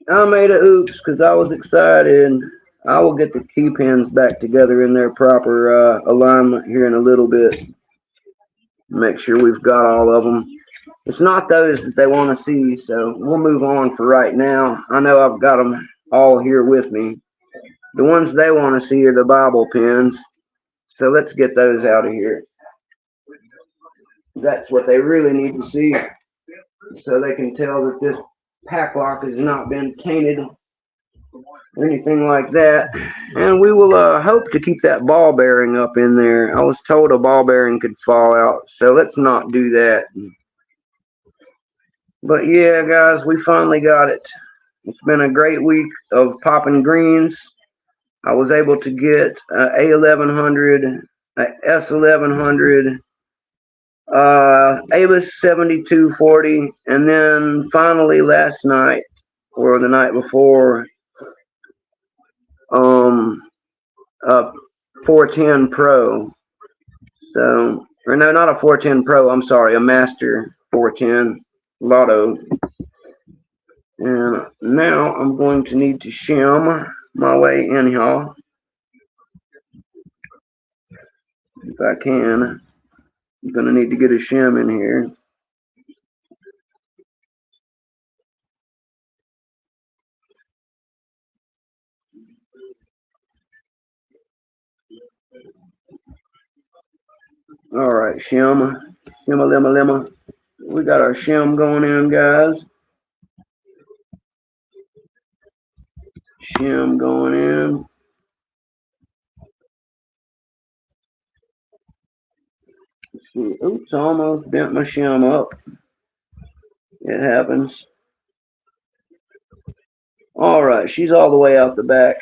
I made a oops because I was excited. I will get the key pins back together in their proper alignment here in a little bit. Make sure we've got all of them. It's not those that they want to see, so we'll move on for right now. I know I've got them all here with me. The ones they want to see are the Bible pins, so let's get those out of here. That's what they really need to see, so they can tell that this pack lock has not been tainted or anything like that. And we will hope to keep that ball bearing up in there. I was told a ball bearing could fall out, so let's not do that. But yeah, guys, we finally got it. It's been a great week of popping greens. I was able to get A1100, S1100, Avis 7240, and then finally last night or the night before, a 410 Pro. So, or no, not a 410 Pro. I'm sorry, a Master 410 Lotto. And now I'm going to need to shim my way in here. If I can. I'm going to need to get a shim in here. All right, shim. Shimma limma limma. We got our shim going in, guys. Shim going in. Oops, I almost bent my shim up. It happens. All right, she's all the way out the back.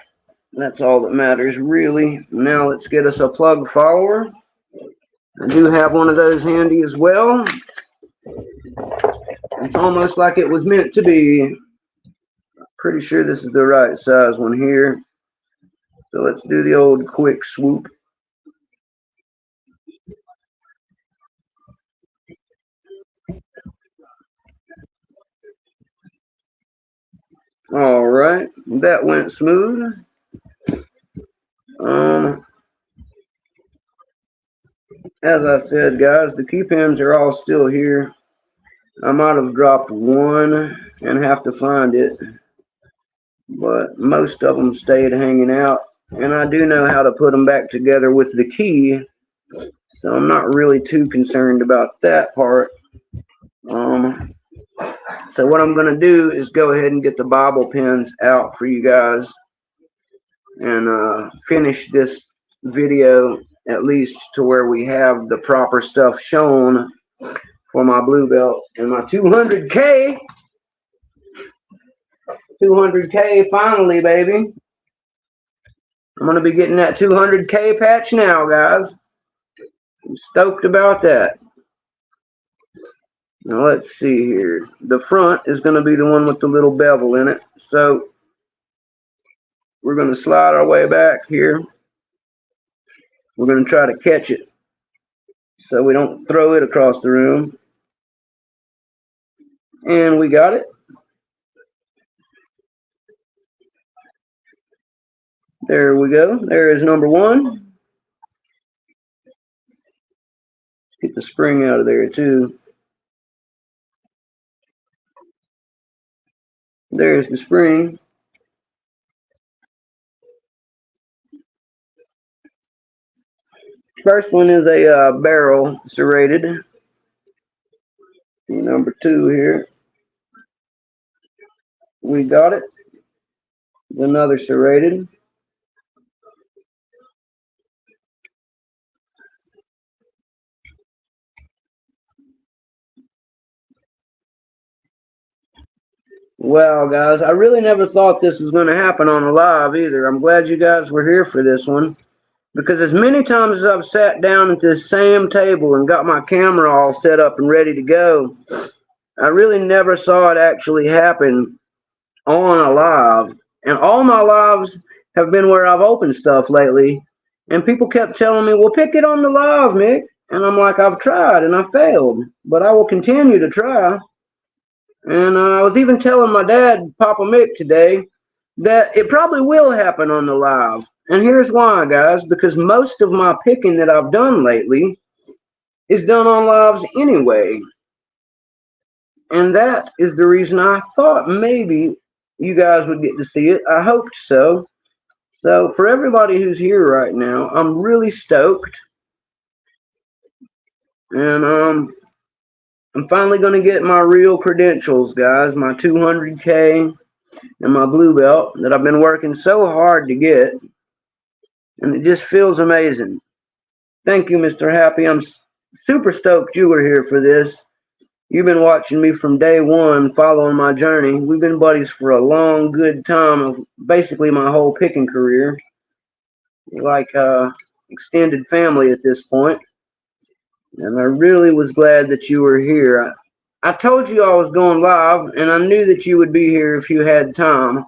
That's all that matters, really. Now let's get us a plug follower. I do have one of those handy as well. It's almost like it was meant to be. Pretty sure this is the right size one here. So let's do the old quick swoop. All right, that went smooth. As I said, guys, the key pins are all still here. I might have dropped one and have to find it, but most of them stayed hanging out. And I do know how to put them back together with the key, so I'm not really too concerned about that part. So what I'm going to do is go ahead and get the Bible pins out for you guys and finish this video at least to where we have the proper stuff shown for my blue belt and my 200K. 200K finally, baby. I'm going to be getting that 200K patch now, guys. I'm stoked about that. Now let's see here. The front is going to be the one with the little bevel in it. So we're going to slide our way back here. We're going to try to catch it so we don't throw it across the room. And we got it. There we go. There is number one. Get the spring out of there too. There's the spring. First one is a barrel serrated. Number two here. We got it. Another serrated. Wow, guys, I really never thought this was going to happen on a live either. I'm glad you guys were here for this one. Because as many times as I've sat down at this same table and got my camera all set up and ready to go, I really never saw it actually happen on a live. And all my lives have been where I've opened stuff lately. And people kept telling me, well, pick it on the live, Mick. And I'm like, I've tried and I failed, but I will continue to try. And I was even telling my dad, Papa Mick, today, that it probably will happen on the live. And here's why, guys, because most of my picking that I've done lately is done on lives anyway. And that is the reason I thought maybe you guys would get to see it. I hoped so. So for everybody who's here right now, I'm really stoked. And I'm finally going to get my real credentials, guys, my 200K and my blue belt that I've been working so hard to get. And it just feels amazing. Thank you, Mr. Happy. I'm super stoked you were here for this. You've been watching me from day one, following my journey. We've been buddies for a long, good time of basically my whole picking career. Like extended family at this point. And I really was glad that you were here. I told you I was going live, and I knew that you would be here if you had time.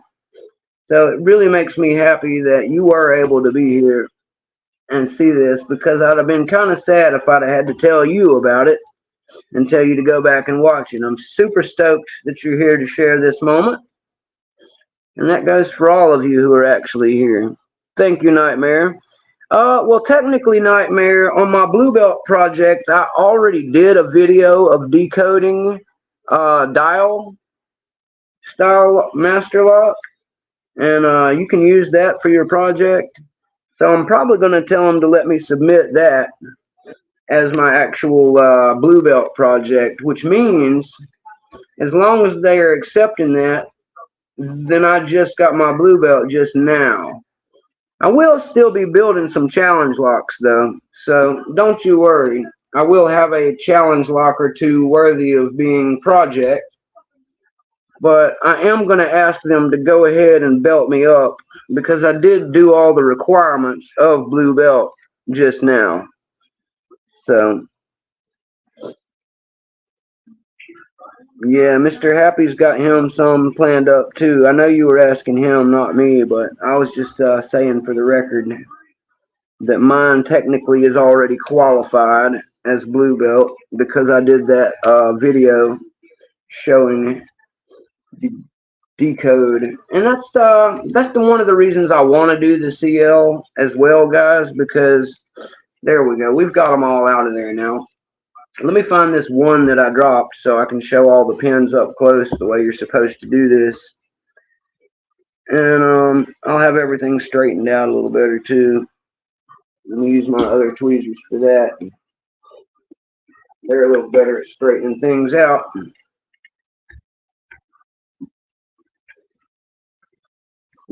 So it really makes me happy that you were able to be here and see this, because I'd have been kind of sad if I'd have had to tell you about it and tell you to go back and watch it. I'm super stoked that you're here to share this moment. And that goes for all of you who are actually here. Thank you, Nightmare. Well, technically, Nightmare, on my Blue Belt project, I already did a video of decoding dial style master lock, and you can use that for your project. So I'm probably going to tell them to let me submit that as my actual Blue Belt project, which means as long as they are accepting that, then I just got my Blue Belt just now. I will still be building some challenge locks though, so don't you worry. I will have a challenge lock or two worthy of being project, but I am going to ask them to go ahead and belt me up because I did do all the requirements of Blue Belt just now. So, yeah, Mr. Happy's got him some planned up too. I know you were asking him, not me, but I was just saying for the record that mine technically is already qualified as Blue Belt because I did that video showing the decode, and that's the one of the reasons I want to do the CL as well, guys, because there we go. We've got them all out of there now. Let me find this one that I dropped so I can show all the pins up close the way you're supposed to do this. And I'll have everything straightened out a little better too. Let me use my other tweezers for that. They're a little better at straightening things out.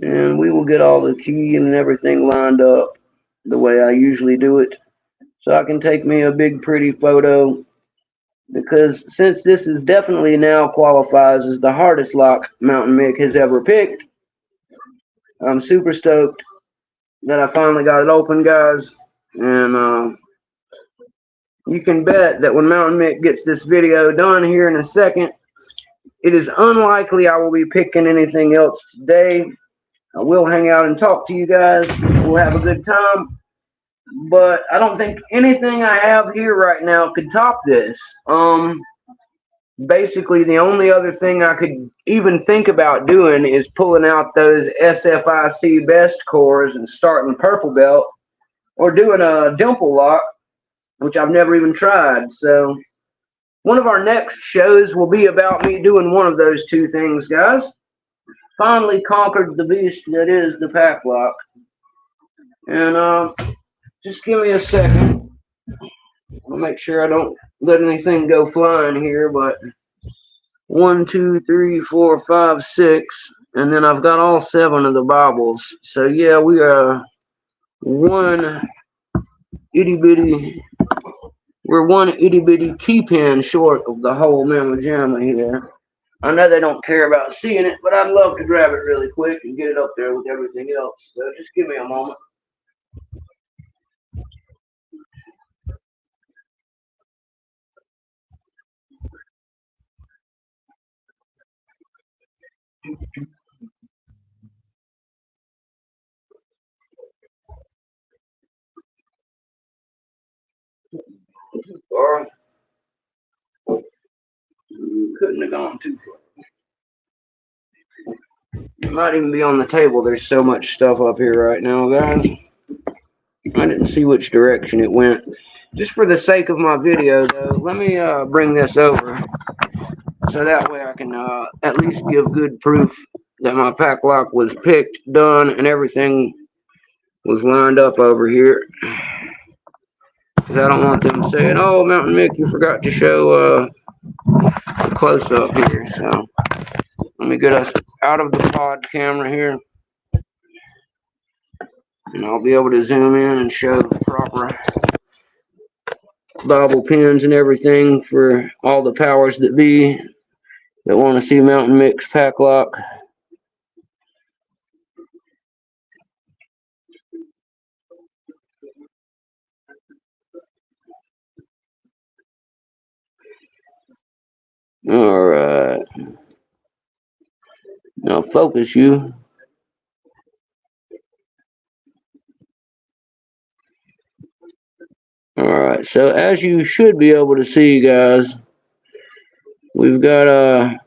And we will get all the key and everything lined up the way I usually do it, so I can take me a big pretty photo, because since this is definitely now qualifies as the hardest lock Mountain Mick has ever picked, I'm super stoked that I finally got it open, guys. And you can bet that when Mountain Mick gets this video done here in a second, it is unlikely I will be picking anything else today. I will hang out and talk to you guys. We'll have a good time. But I don't think anything I have here right now could top this. Basically, the only other thing I could even think about doing is pulling out those SFIC best cores and starting purple belt, or doing a dimple lock, which I've never even tried. So one of our next shows will be about me doing one of those two things, guys. Finally conquered the beast that is the pack lock. And just give me a second. I'll make sure I don't let anything go flying here, but 1, 2, 3, 4, 5, 6, and then I've got all 7 of the baubles. So yeah, we are one itty bitty key pin short of the whole mamma jamma here. I know they don't care about seeing it, but I'd love to grab it really quick and get it up there with everything else. So just give me a moment. far. Couldn't have gone too far. It might even be on the table. There's so much stuff up here right now, guys. I didn't see which direction it went. Just for the sake of my video, though, let me bring this over so that way I can at least give good proof that my pack lock was picked, done, and everything was lined up over here. Because I don't want them saying, "Oh, M1ck, you forgot to show a close-up here." So let me get us out of the pod camera here, and I'll be able to zoom in and show the proper bobble pins and everything for all the powers that be that want to see M1ck's pack lock. Alright. Now focus you. Alright, so as you should be able to see, guys, we've got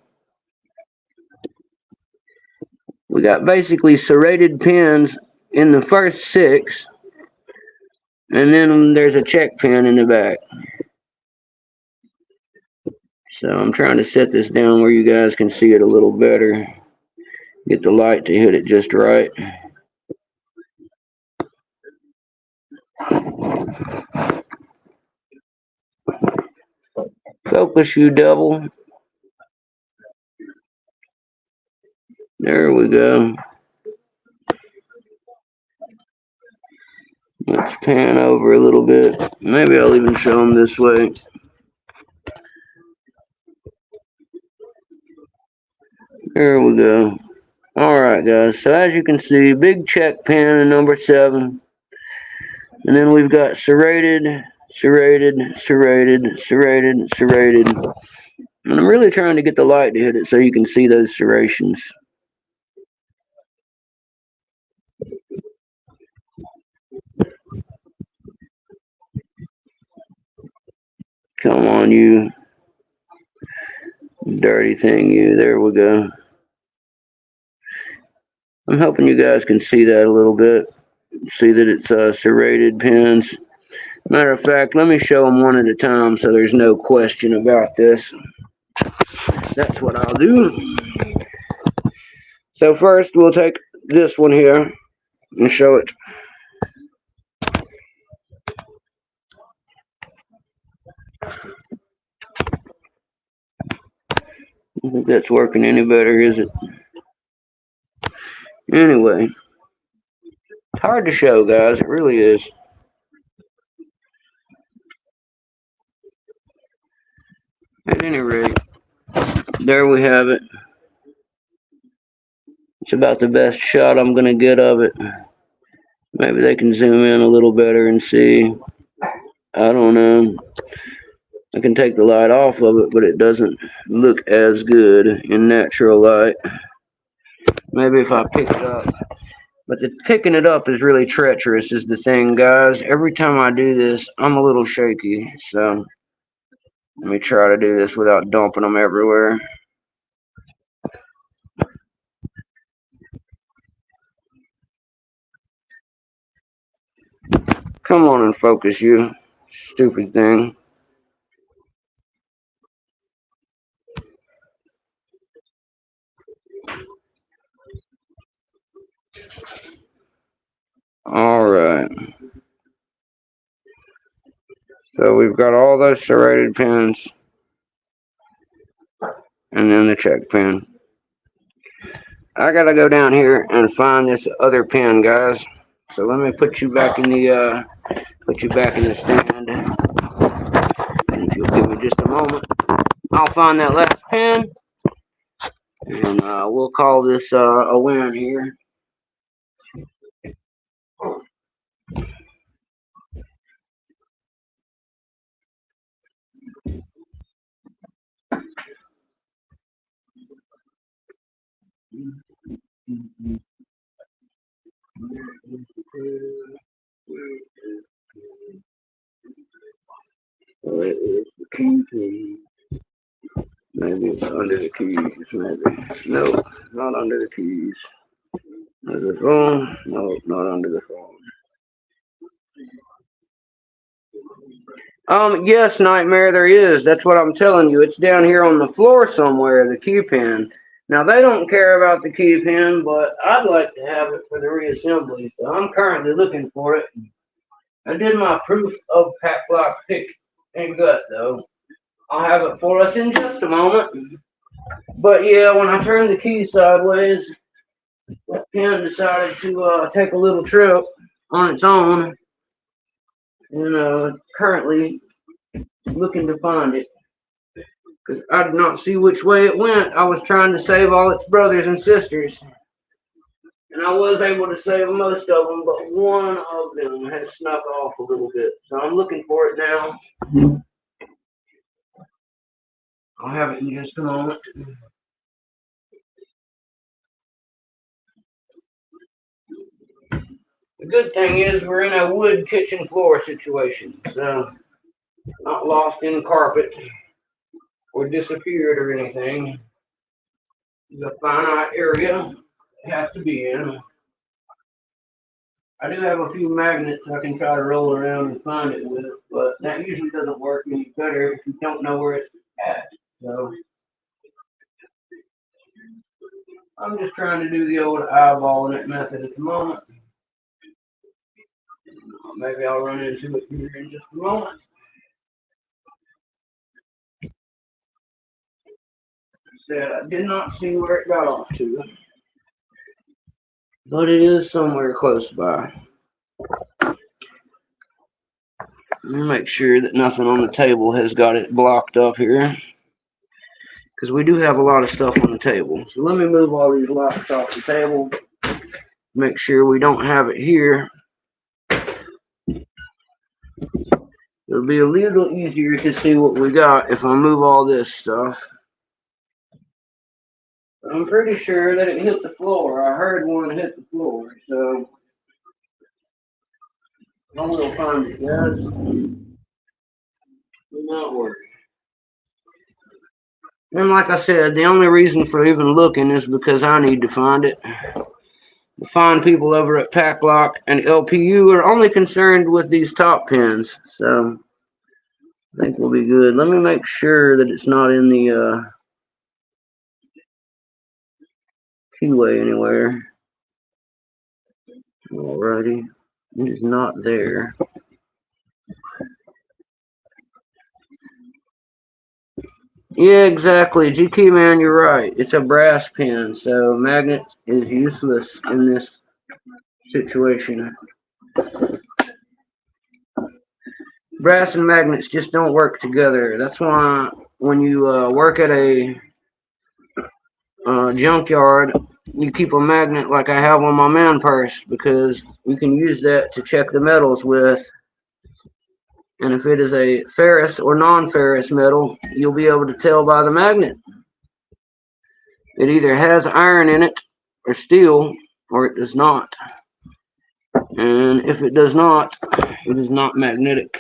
we got basically serrated pins in the first 6, and then there's a check pin in the back. So I'm trying to set this down where you guys can see it a little better. Get the light to hit it just right. Focus, you devil. There we go. Let's pan over a little bit. Maybe I'll even show them this way. There we go. Alright, guys. So as you can see, big check pin in number 7. And then we've got serrated, serrated, serrated, serrated, serrated. And I'm really trying to get the light to hit it so you can see those serrations. Come on, you dirty thing, you. There we go. I'm hoping you guys can see that a little bit. See that it's serrated pins. Matter of fact, let me show them one at a time so there's no question about this. That's what I'll do. So first we'll take this one here and show it. I don't think that's working any better, is it? Anyway, it's hard to show, guys. It really is. At any rate, there we have it. It's about the best shot I'm going to get of it. Maybe they can zoom in a little better and see. I don't know. I can take the light off of it, but it doesn't look as good in natural light. Maybe if I pick it up. But the picking it up is really treacherous is the thing, guys. Every time I do this, I'm a little shaky. So let me try to do this without dumping them everywhere. Come on and focus, you stupid thing. Alright. So we've got all those serrated pins. And then the check pin. I gotta go down here and find this other pin, guys. So let me put you back in the stand. And if you'll give me just a moment, I'll find that last pin. And we'll call this a win here. Where is the key pin? Maybe it's under the keys, maybe. No, not under the keys. Under the phone? No, not under the phone. Yes, Nightmare, there is. That's what I'm telling you. It's down here on the floor somewhere, the key pin. Now, they don't care about the key pin, but I'd like to have it for the reassembly, so I'm currently looking for it. I did my proof of pack lock pick and gut, though. I'll have it for us in just a moment. But yeah, when I turned the key sideways, that pin decided to take a little trip on its own. And currently looking to find it. Because I did not see which way it went. I was trying to save all its brothers and sisters. And I was able to save most of them, but one of them has snuck off a little bit. So I'm looking for it now. I'll have it in just a moment. The good thing is we're in a wood kitchen floor situation. So not lost in carpet or disappeared or anything. It's a finite area it has to be in. I do have a few magnets I can try to roll around and find it with, but that usually doesn't work any better if you don't know where it's at. So I'm just trying to do the old eyeballing it method at the moment. Maybe I'll run into it here in just a moment. Said I did not see where it got off to, but it is somewhere close by. Let me make sure that nothing on the table has got it blocked up here, because we do have a lot of stuff on the table. So let me move all these locks off the table, make sure we don't have it here. It'll be a little easier to see what we got if I move all this stuff. I'm pretty sure that it hit the floor. I heard one hit the floor, so I will find it, guys. Do not worry. And like I said, the only reason for even looking is because I need to find it. The fine people over at Packlock and LPU are only concerned with these top pins, so I think we'll be good. Let me make sure that it's not in the keyway anywhere. Alrighty, it is not there. Yeah, exactly. GK man, you're right. It's a brass pin, so magnet is useless in this situation. Brass and magnets just don't work together. That's why when you work at a junkyard, you keep a magnet like I have on my man purse, because you can use that to check the metals with. And if it is a ferrous or non-ferrous metal, you'll be able to tell by the magnet. It either has iron in it or steel, or it does not. And if it does not, it is not magnetic.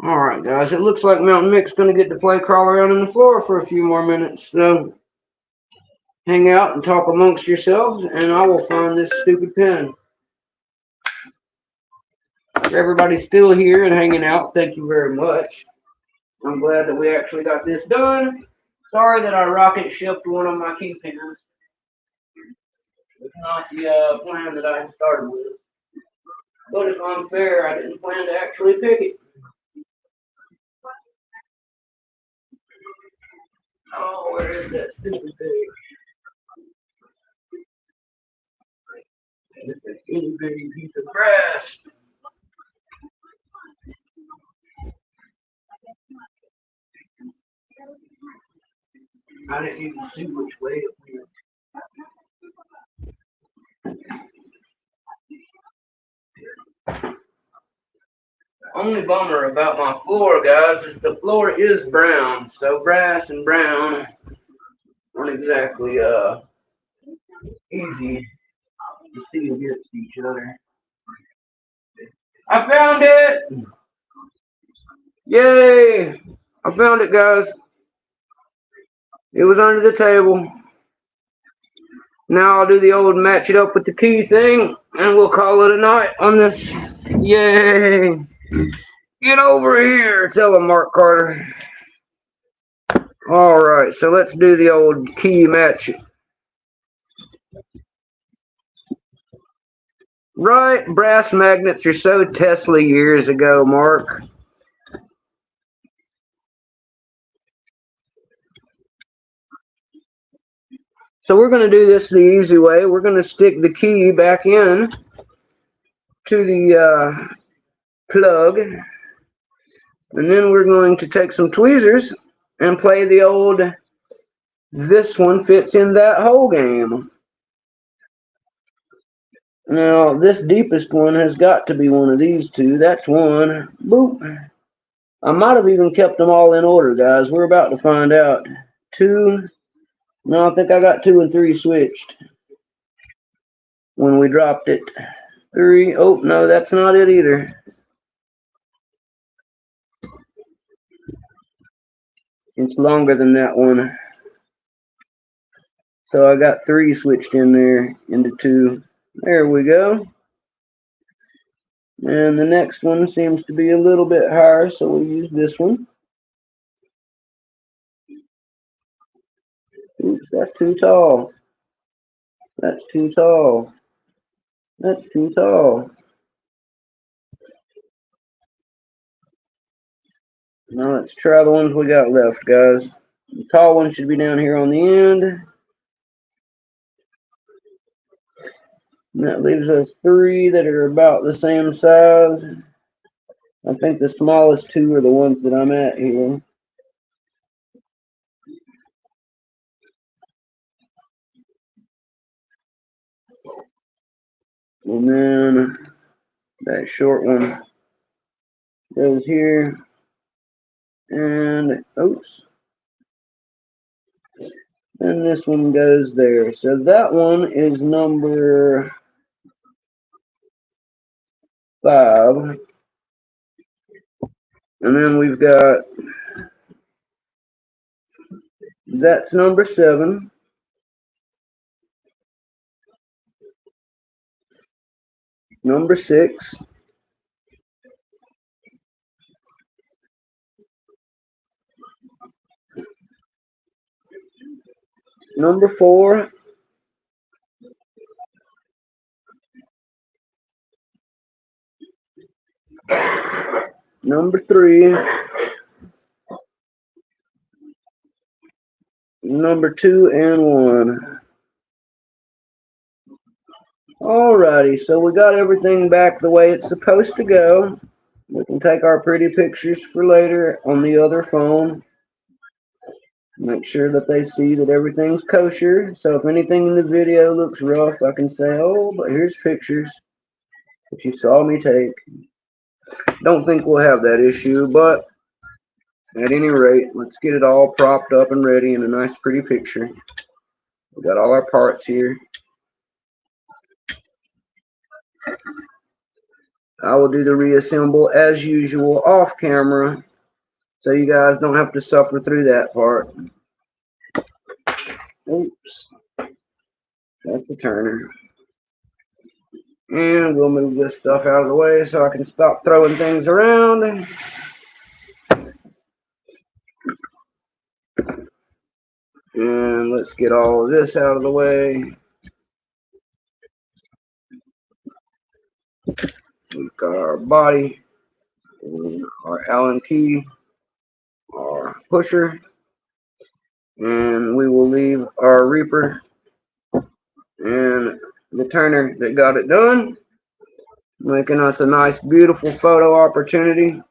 Alright guys, it looks like M1ck's going to get to play crawl around on the floor for a few more minutes. So hang out and talk amongst yourselves, and I will find this stupid pin. If everybody's still here and hanging out, thank you very much. I'm glad that we actually got this done. Sorry that I rocket shipped one of my key pins. It's not the plan that I had started with. But if I'm fair, I didn't plan to actually pick it. Oh, where is that stupid thing? It's an itty bitty piece of grass. I didn't even see which way it went. Only bummer about my floor, guys, is the floor is brown. So brass and brown aren't exactly easy to see against each other. I found it! Yay! I found it, guys. It was under the table. Now I'll do the old match it up with the key thing, and we'll call it a night on this. Yay! Get over here, tell him, Mark Carter. Alright, so let's do the old key match. Right, brass magnets are so Tesla years ago, Mark. So we're going to do this the easy way. We're going to stick the key back in to the plug. And then we're going to take some tweezers and play the old "this one fits in that hole" game. Now, this deepest one has got to be one of these two. That's one. Boop. I might have even kept them all in order, guys. We're about to find out. 2. No, I think I got 2 and 3 switched when we dropped it. 3. Oh, no, that's not it either. It's longer than that one. So I got 3 switched in there into 2. There we go. And the next one seems to be a little bit higher, so we'll use this one. Oops, that's too tall. That's too tall. That's too tall. Now let's try the ones we got left, guys. The tall one should be down here on the end. And that leaves us 3 that are about the same size. I think the smallest 2 are the ones that I'm at here. And then that short one goes here. And oops. And this one goes there. So that one is number 5. And then we've got, that's number 7. Number 6. Number 4. Number 3. Number 2 and 1. Alrighty, so we got everything back the way it's supposed to go. We can take our pretty pictures for later on the other phone. Make sure that they see that everything's kosher. So if anything in the video looks rough, I can say, oh, but here's pictures that you saw me take. Don't think we'll have that issue, but at any rate, let's get it all propped up and ready in a nice pretty picture. We got all our parts here. I will do the reassemble as usual off camera, so you guys don't have to suffer through that part. Oops. That's a turner. And we'll move this stuff out of the way so I can stop throwing things around. And let's get all of this out of the way. We've got our body, and our Allen key, our pusher, and we will leave our Reaper and the turner that got it done, making us a nice beautiful photo opportunity.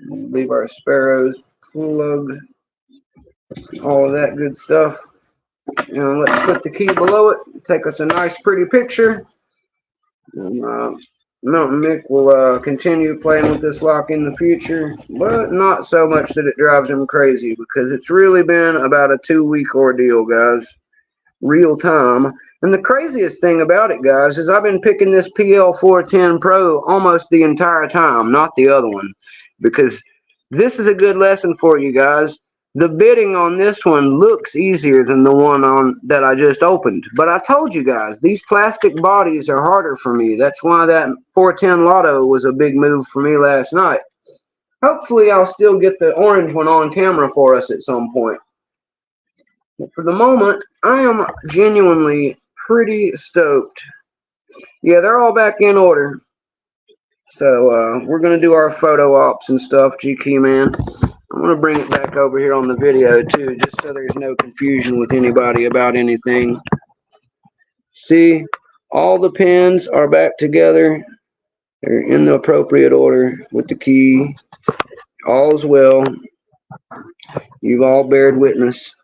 Leave our sparrows plugged, all of that good stuff. And let's put the key below it, take us a nice pretty picture. And, Mountain Mick will continue playing with this lock in the future, but not so much that it drives him crazy, because it's really been about a 2-week ordeal, guys. Real time. And the craziest thing about it, guys, is I've been picking this PL410 Pro almost the entire time, not the other one, because this is a good lesson for you guys. The bidding on this one looks easier than the one on that I just opened. But I told you guys, these plastic bodies are harder for me. That's why that 410 Lotto was a big move for me last night. Hopefully I'll still get the orange one on camera for us at some point. But for the moment, I am genuinely pretty stoked. Yeah, they're all back in order. So we're going to do our photo ops and stuff, GK man. I'm going to bring it back over here on the video too, just so there's no confusion with anybody about anything. See, all the pins are back together. They're in the appropriate order with the key. All's well. You've all bared witness.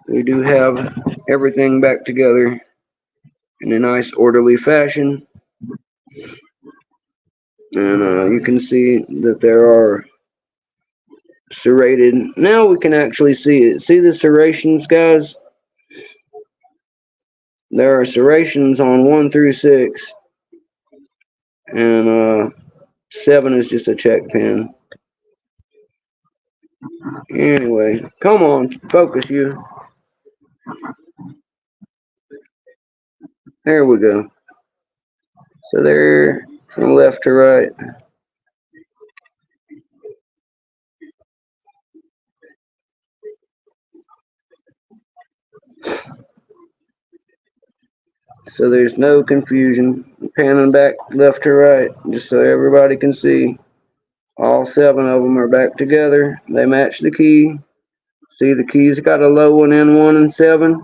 We do have everything back together in a nice orderly fashion. And you can see that there are serrated. Now we can actually see it. See the serrations, guys? There are serrations on 1 through 6. And 7 is just a check pin. Anyway, come on, focus you. There we go. So there, from left to right. So there's no confusion. Panning back left to right, just so everybody can see. All 7 of them are back together. They match the key. See, the key's got a low one in 1 and 7.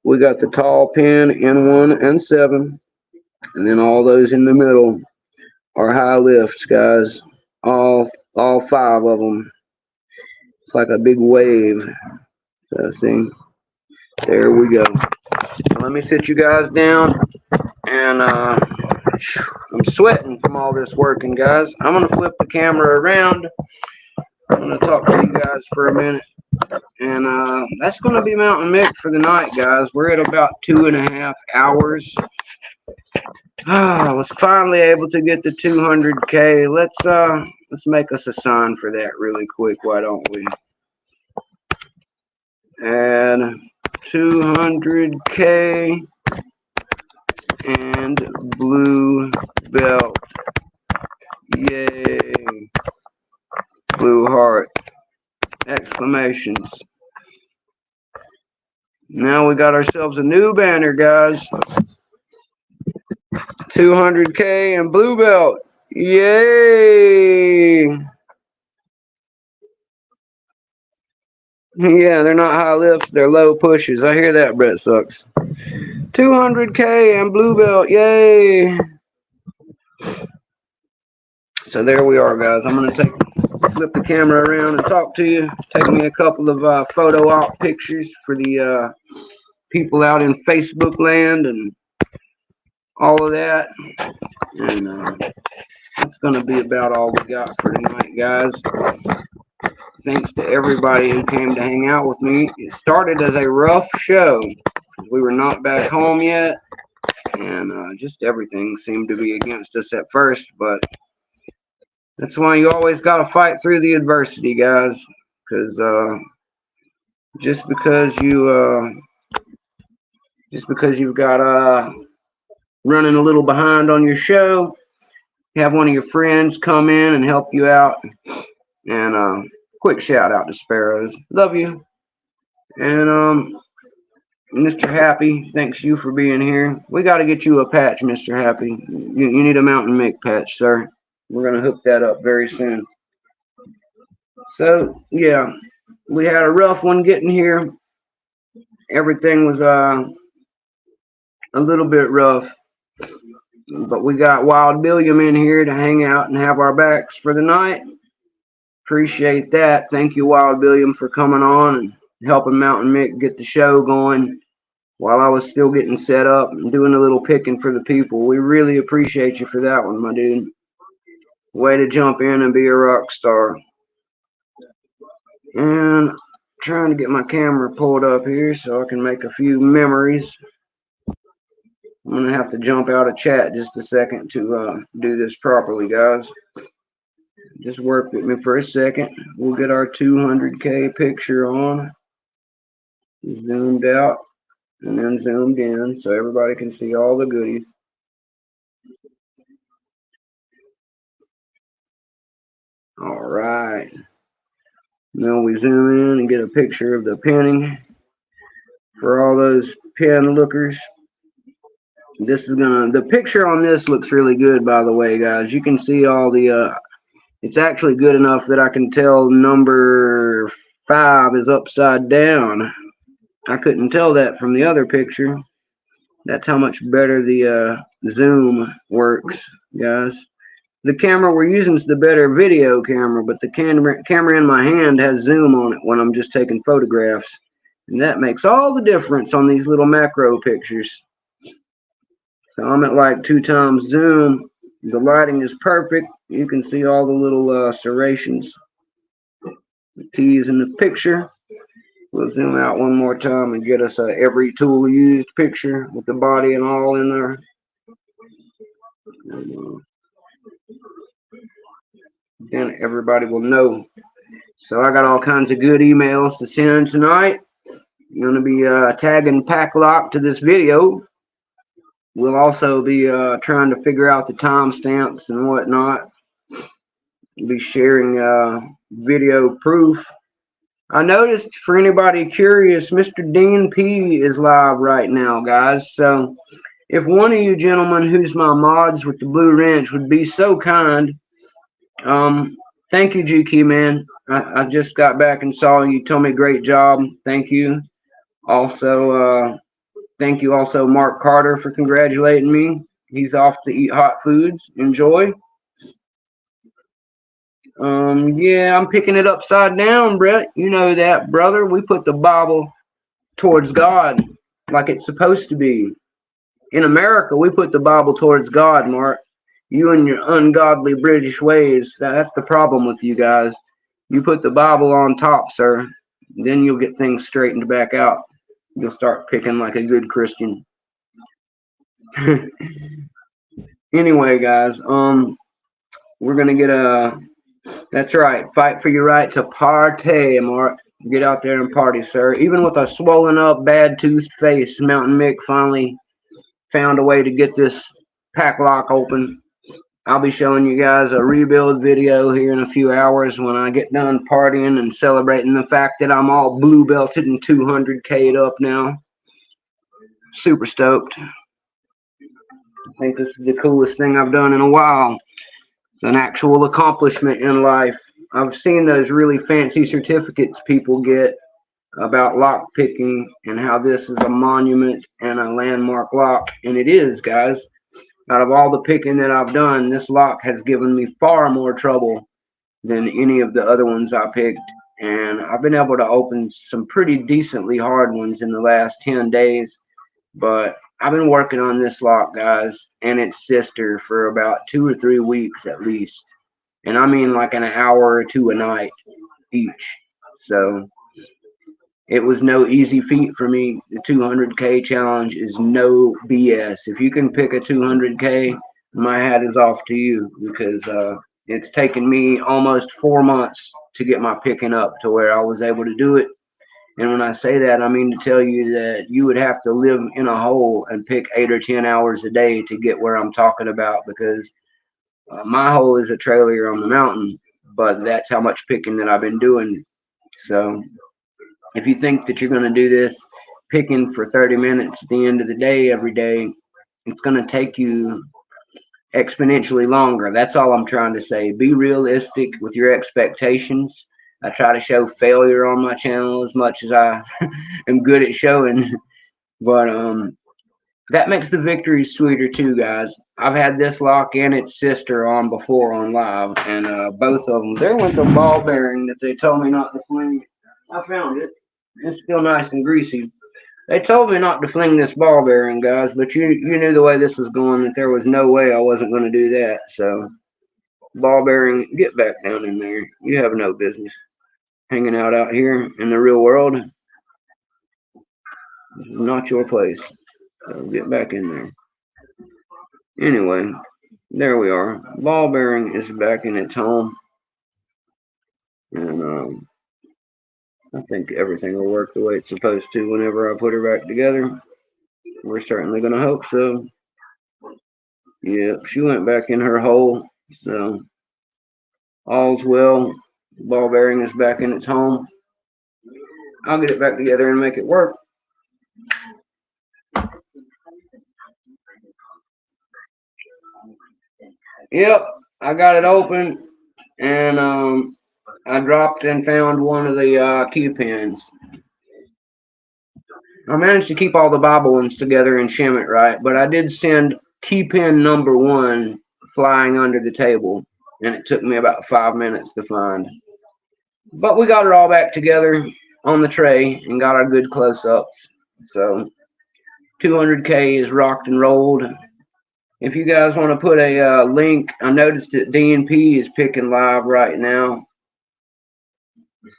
We got the tall pin in 1 and 7. And then all those in the middle are high lifts, guys. All 5 of them. It's like a big wave. So see, there we go. So let me sit you guys down. And I'm sweating from all this working, guys. I'm going to flip the camera around. I'm going to talk to you guys for a minute. And that's going to be Mountain Mick for the night, guys. We're at about 2.5 hours. I was finally able to get the 200K. Let's make us a sign for that really quick, why don't we? And 200K and blue belt. Yay. Blue heart. Exclamations. Now we got ourselves a new banner, guys. 200K and blue belt. Yay. Yeah, they're not high lifts, they're low pushes. I hear that, Brett Sucks. 200K and blue belt. Yay. So there we are, guys. I'm going to flip the camera around and talk to you. Take me a couple of photo op pictures for the people out in Facebook land and all of that. And that's going to be about all we got for tonight, guys. Thanks to everybody who came to hang out with me. It started as a rough show. We were not back home yet. And just everything seemed to be against us at first. But that's why you always got to fight through the adversity, guys. Because just because you've got running a little behind on your show, have one of your friends come in and help you out. And quick shout out to Sparrows. Love you. And Mr. Happy, thanks you for being here. We got to get you a patch, Mr. Happy. You need a Mountain Mick patch, sir. We're going to hook that up very soon. So, yeah, we had a rough one getting here. Everything was a little bit rough. But we got Wild Billiam in here to hang out and have our backs for the night. Appreciate that. Thank you, Wild Billiam, for coming on and helping Mountain Mick get the show going while I was still getting set up and doing a little picking for the people. We really appreciate you for that one, my dude. Way to jump in and be a rock star. And trying to get my camera pulled up here so I can make a few memories. I'm going to have to jump out of chat just a second to do this properly, guys. Just work with me for a second. We'll get our 200K picture on. Zoomed out and then zoomed in so everybody can see all the goodies. All right. Now we zoom in and get a picture of the pinning for all those pin lookers. This is the picture on this looks really good, by the way, guys. You can see all the, it's actually good enough that I can tell number 5 is upside down. I couldn't tell that from the other picture. That's how much better the zoom works, guys. The camera we're using is the better video camera, but the camera in my hand has zoom on it when I'm just taking photographs. And that makes all the difference on these little macro pictures. So I'm at like 2 times zoom. The lighting is perfect. You can see all the little serrations, the keys in the picture. We'll zoom out one more time and get us a every tool used picture with the body and all in there. Then everybody will know. So I got all kinds of good emails to send tonight. I'm going to be tagging PackLock to this video. We'll also be trying to figure out the timestamps and whatnot. We'll be sharing video proof. I noticed, for anybody curious, Mr. Dean P is live right now, guys. So if one of you gentlemen who's my mods with the blue wrench would be so kind, thank you, GK, man. I just got back and saw you. Told me great job. Thank you. Also, thank you also, Mark Carter, for congratulating me. He's off to eat hot foods. Enjoy. Yeah, I'm picking it upside down, Brett. You know that, brother. We put the Bible towards God like it's supposed to be. In America, we put the Bible towards God, Mark. You and your ungodly British ways, that's the problem with you guys. You put the Bible on top, sir. Then you'll get things straightened back out. You'll start picking like a good Christian. Anyway, guys, we're gonna get that's right, fight for your right to party, Mark. Get out there and party, sir. Even with a swollen up, bad toothed face, Mountain Mick finally found a way to get this PackLock open. I'll be showing you guys a rebuild video here in a few hours when I get done partying and celebrating the fact that I'm all blue belted and 200K'd up now. Super stoked. I think this is the coolest thing I've done in a while. An actual accomplishment in life. I've seen those really fancy certificates people get about lockpicking and how this is a monument and a landmark lock. And it is, guys. Out of all the picking that I've done, this lock has given me far more trouble than any of the other ones I picked. And I've been able to open some pretty decently hard ones in the last 10 days. But I've been working on this lock, guys, and its sister for about 2 or 3 weeks at least. And I mean like an hour or 2 a night each. So it was no easy feat for me. The 200K challenge is no BS. If you can pick a 200K, my hat is off to you, because it's taken me almost 4 months to get my picking up to where I was able to do it. And when I say that, I mean to tell you that you would have to live in a hole and pick 8 or 10 hours a day to get where I'm talking about, because my hole is a trailer on the mountain, but that's how much picking that I've been doing. So if you think that you're going to do this picking for 30 minutes at the end of the day every day, it's going to take you exponentially longer. That's all I'm trying to say. Be realistic with your expectations. I try to show failure on my channel as much as I am good at showing, but that makes the victories sweeter too, guys. I've had this lock and its sister on before on live, and both of them, there went the ball bearing that they told me not to fling. I found it. It's still nice and greasy. They told me not to fling this ball bearing, guys, but you knew the way this was going, that there was no way I wasn't going to do that. So, ball bearing, get back down in there. You have no business. hanging out here in the real world. This is not your place. So get back in there. Anyway, there we are. Ball bearing is back in its home. And I think everything will work the way it's supposed to whenever I put her back together. We're certainly going to hope so. Yep, she went back in her hole. So all's well. Ball bearing is back in its home. I'll get it back together and make it work. Yep, I got it open, and I dropped and found one of the key pins. I managed to keep all the Bible ones together and shim it right, but I did send key pin number 1 flying under the table, and it took me about 5 minutes to find. But we got it all back together on the tray and got our good close-ups. So 200K is rocked and rolled. If you guys want to put a link, I noticed that DNP is picking live right now.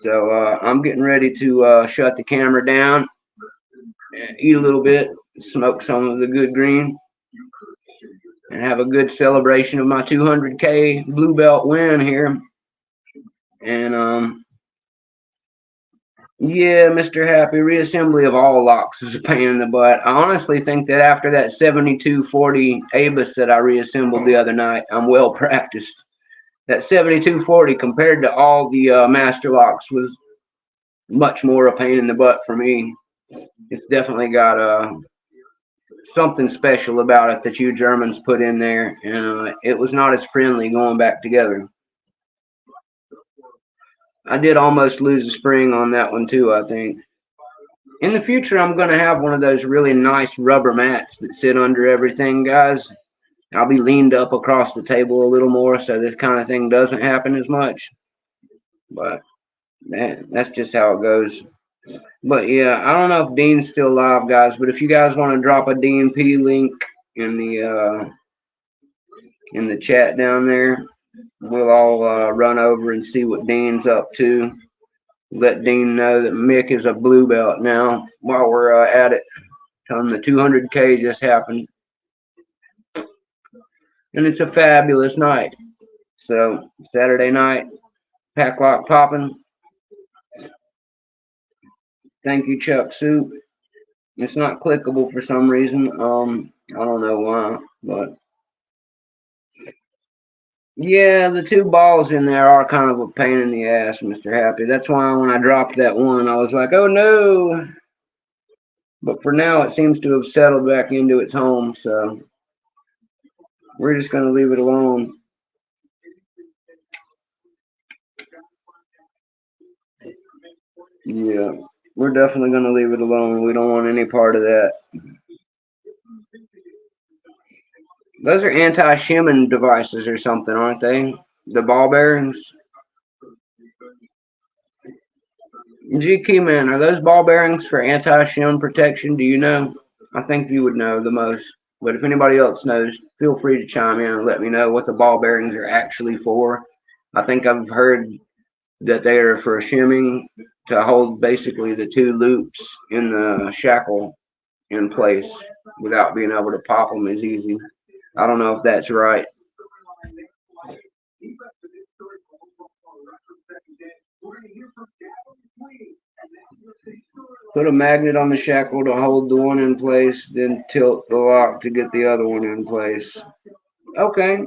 So I'm getting ready to shut the camera down, eat a little bit, smoke some of the good green, and have a good celebration of my 200K blue belt win here. And yeah, Mr. Happy, reassembly of all locks is a pain in the butt. I honestly think that after that 7240 Abus that I reassembled the other night, I'm well practiced. That 7240 compared to all the master locks was much more a pain in the butt for me. It's definitely got something special about it that you Germans put in there, and it was not as friendly going back together. I did almost lose a spring on that one too, I think. In the future, I'm going to have one of those really nice rubber mats that sit under everything, guys. I'll be leaned up across the table a little more so this kind of thing doesn't happen as much. But that's just how it goes. But yeah, I don't know if Dean's still alive, guys, but if you guys want to drop a DNP link in the chat down there, we'll all run over and see what Dean's up to. Let Dean know that Mick is a blue belt now while we're at it. Tell him the 200K just happened. And it's a fabulous night. So, Saturday night, pack lock popping. Thank you, Chuck Soup. It's not clickable for some reason. I don't know why, but yeah, the 2 balls in there are kind of a pain in the ass, Mr. Happy. That's why when I dropped that one, I was like, oh no. But for now, it seems to have settled back into its home, so we're just going to leave it alone. Yeah, we're definitely going to leave it alone. We don't want any part of that. Those are anti-shimming devices or something, aren't they? The ball bearings. G Keyman, are those ball bearings for anti-shim protection? Do you know? I think you would know the most. But if anybody else knows, feel free to chime in and let me know what the ball bearings are actually for. I think I've heard that they are for shimming to hold basically the 2 loops in the shackle in place without being able to pop them as easy. I don't know if that's right. Put a magnet on the shackle to hold the one in place, then tilt the lock to get the other one in place. Okay.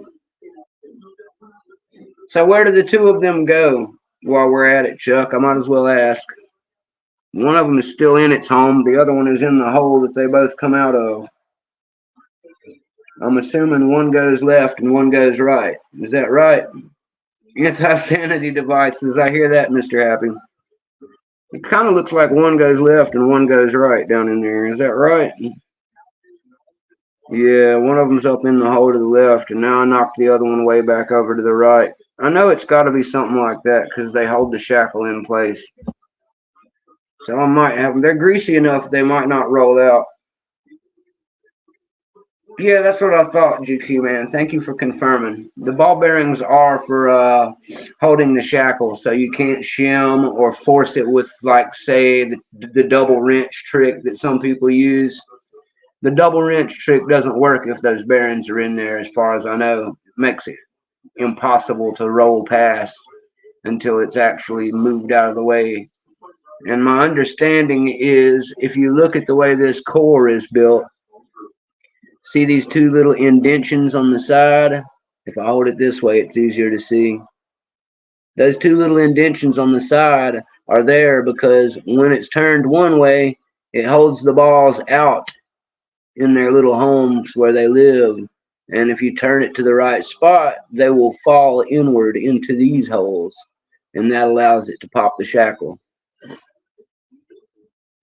So where do the 2 of them go while we're at it, Chuck? I might as well ask. One of them is still in its home. The other one is in the hole that they both come out of. I'm assuming one goes left and one goes right. Is that right? Anti-sanity devices. I hear that, Mr. Happy. It kind of looks like one goes left and one goes right down in there. Is that right? Yeah, one of them's up in the hole to the left, and now I knocked the other one way back over to the right. I know it's got to be something like that because they hold the shackle in place. So I might have them. They're greasy enough they might not roll out. Yeah, that's what I thought, GQ man. Thank you for confirming. The ball bearings are for holding the shackle, so you can't shim or force it with, like, say, the double wrench trick that some people use. The double wrench trick doesn't work if those bearings are in there, as far as I know. It makes it impossible to roll past until it's actually moved out of the way. And my understanding is, if you look at the way this core is built, see these two little indentions on the side? If I hold it this way, it's easier to see. Those two little indentions on the side are there because when it's turned one way, it holds the balls out in their little homes where they live. And if you turn it to the right spot, they will fall inward into these holes. And that allows it to pop the shackle.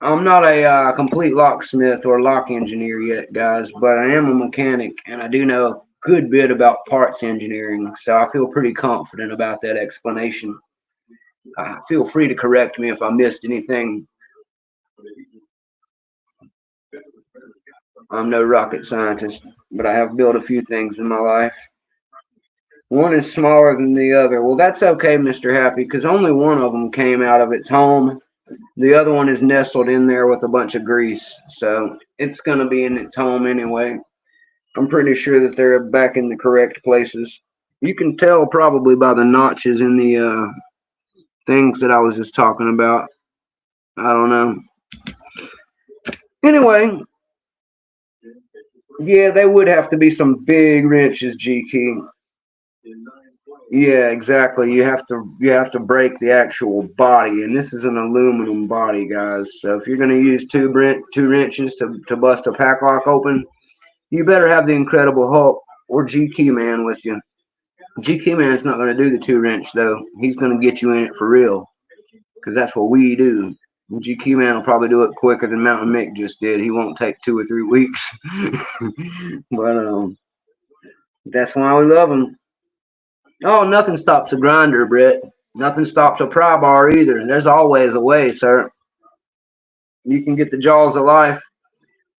I'm not a complete locksmith or lock engineer yet, guys, but I am a mechanic and I do know a good bit about parts engineering, so I feel pretty confident about that explanation. Feel free to correct me if I missed anything. I'm no rocket scientist, but I have built a few things in my life. One is smaller than the other. Well, that's okay, Mr. Happy, because only one of them came out of its home. The other one is nestled in there with a bunch of grease, so it's going to be in its home anyway. I'm pretty sure that they're back in the correct places. You can tell probably by the notches in the things that I was just talking about. I don't know. Anyway, yeah, they would have to be some big wrenches, GK. Yeah, exactly. You have to break the actual body, and this is an aluminum body, guys. So if you're going to use two wrenches to bust a pack lock open, you better have the Incredible Hulk or GQ Man with you. GQ Man's not going to do the two wrench though. He's going to get you in it for real, because that's what we do. GQ Man will probably do it quicker than Mountain Mick just did. He won't take 2 or 3 weeks. But that's why we love him. Oh, nothing stops a grinder, Brett. Nothing stops a pry bar either. There's always a way, sir. You can get the jaws of life,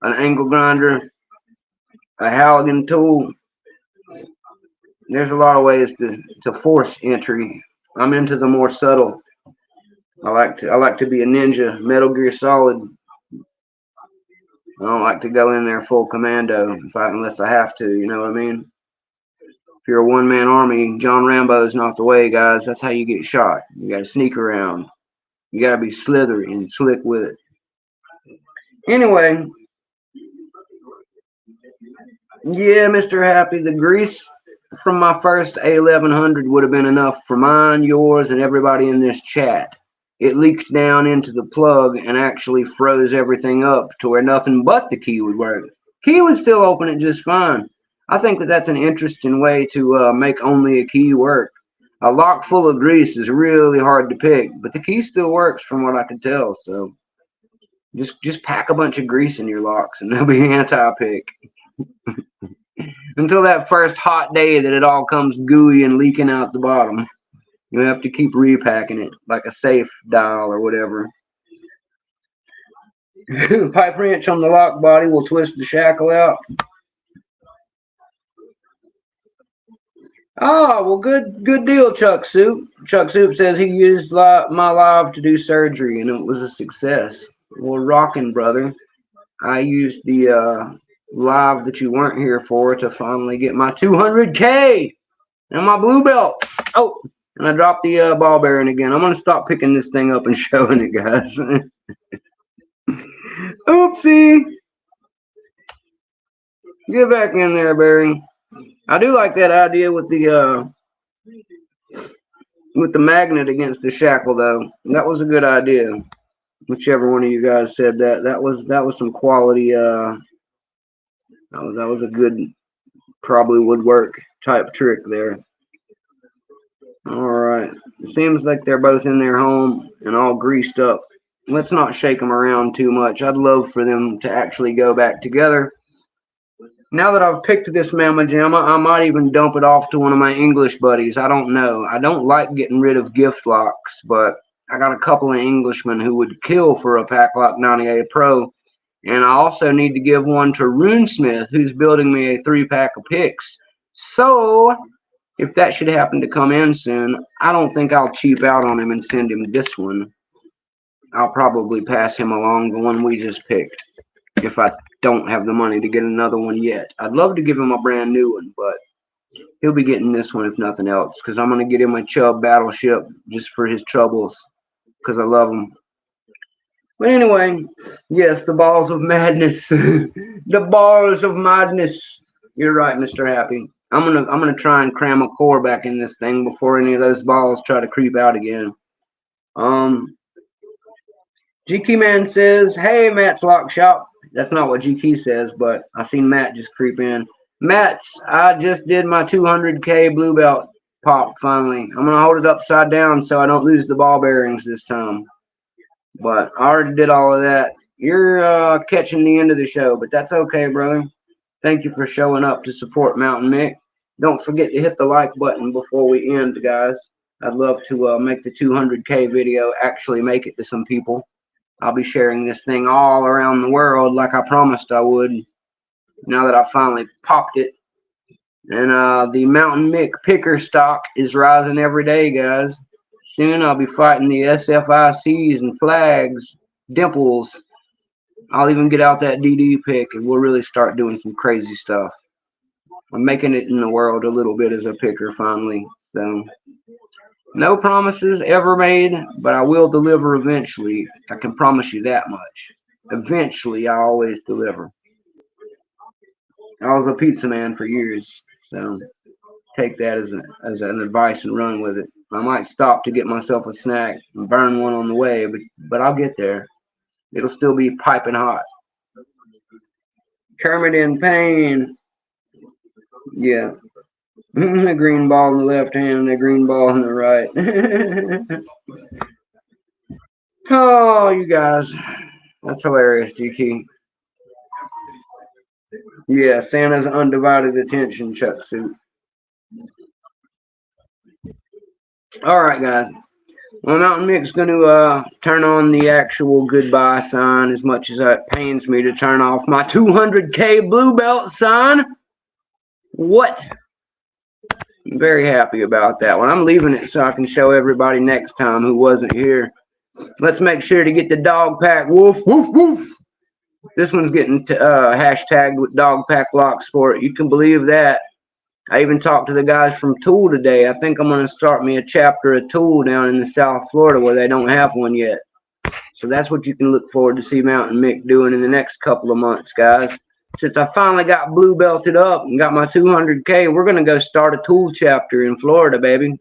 an angle grinder, a Halligan tool. There's a lot of ways to force entry. I'm into the more subtle. I like to be a ninja, Metal Gear Solid. I don't like to go in there full commando unless I have to. You know what I mean? If you're a one-man army, John Rambo's not the way, guys. That's how you get shot. You got to sneak around. You got to be slithery and slick with it. Anyway, yeah, Mr. Happy, the grease from my first A1100 would have been enough for mine, yours, and everybody in this chat. It leaked down into the plug and actually froze everything up to where nothing but the key would work. Key would still open it just fine. I think that that's an interesting way to make only a key work. A lock full of grease is really hard to pick, but the key still works from what I can tell. So just pack a bunch of grease in your locks and they'll be anti-pick. Until that first hot day that it all comes gooey and leaking out the bottom. You have to keep repacking it like a safe dial or whatever. Pipe wrench on the lock body will twist the shackle out. Oh, well, good deal, Chuck Soup. Chuck Soup says he used my live to do surgery and it was a success. Well, rockin', brother. I used the live that you weren't here for to finally get my 200K and my blue belt. Oh, and I dropped the ball bearing again. I'm going to stop picking this thing up and showing it, guys. Oopsie. Get back in there, Barry. I do like that idea with the magnet against the shackle, though. That was a good idea. Whichever one of you guys said that. That was some quality. That was a good, probably would work type trick there. All right. It seems like they're both in their home and all greased up. Let's not shake them around too much. I'd love for them to actually go back together. Now that I've picked this Mama Jamma, I might even dump it off to one of my English buddies. I don't know. I don't like getting rid of gift locks, but I got a couple of Englishmen who would kill for a Packlock 90A Pro. And I also need to give one to Runesmith, who's building me a 3-pack of picks. So, if that should happen to come in soon, I don't think I'll cheap out on him and send him this one. I'll probably pass him along the one we just picked, if I don't have the money to get another one yet. I'd love to give him a brand new one, but he'll be getting this one if nothing else, because I'm going to get him a Chubb battleship just for his troubles, because I love him. But anyway, yes, the balls of madness. The balls of madness. You're right, Mr. Happy. I'm gonna try and cram a core back in this thing before any of those balls try to creep out again. GK Man says, "Hey, Matt's Lock Shop." That's not what GK says, but I seen Matt just creep in. Matt's, I just did my 200K blue belt pop finally. I'm gonna hold it upside down so I don't lose the ball bearings this time. But I already did all of that. You're catching the end of the show, but that's okay, brother. Thank you for showing up to support Mountain Mick. Don't forget to hit the like button before we end, guys. I'd love to make the 200K video actually make it to some people. I'll be sharing this thing all around the world like I promised I would, now that I finally popped it. And the Mountain Mick picker stock is rising every day, guys. Soon I'll be fighting the SFICs and flags, dimples. I'll even get out that DD pick and we'll really start doing some crazy stuff. I'm making it in the world a little bit as a picker finally. So no promises ever made, but I will deliver eventually. I can promise you that much. Eventually, I always deliver. I was a pizza man for years, so take that as an advice and run with it. I might stop to get myself a snack and burn one on the way, but I'll get there. It'll still be piping hot. Kermit in pain. Yeah. The green ball in the left hand, the green ball in the right. Oh, you guys. That's hilarious, GK. Yeah, Santa's undivided attention, Chuck suit. All right, guys. Well, Mountain Mick's going to turn on the actual goodbye sign, as much as it pains me to turn off my 200K blue belt sign. What? I'm very happy about that one. I'm leaving it so I can show everybody next time who wasn't here. Let's make sure to get the dog pack woof, woof, woof. This one's getting hashtagged with dog pack lock sport. You can believe that. I even talked to the guys from Tool today. I think I'm going to start me a chapter of Tool down in the South Florida where they don't have one yet. So that's what you can look forward to see Mountain Mick doing in the next couple of months, guys. Since I finally got blue belted up and got my 200K, we're going to go start a Tool chapter in Florida, baby.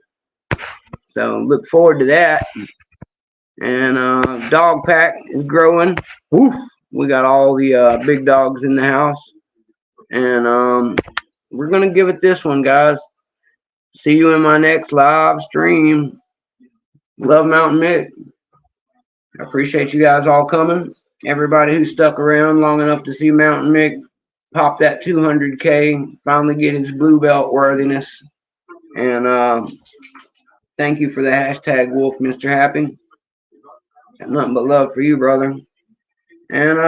So look forward to that. And dog pack is growing. Woof. We got all the big dogs in the house. And we're going to give it this one, guys. See you in my next live stream. Love Mountain Mick. I appreciate you guys all coming. Everybody who stuck around long enough to see Mountain Mick pop that 200K, finally get his blue belt worthiness. And thank you for the hashtag Wolf, Mr. Happy. Got nothing but love for you, brother. And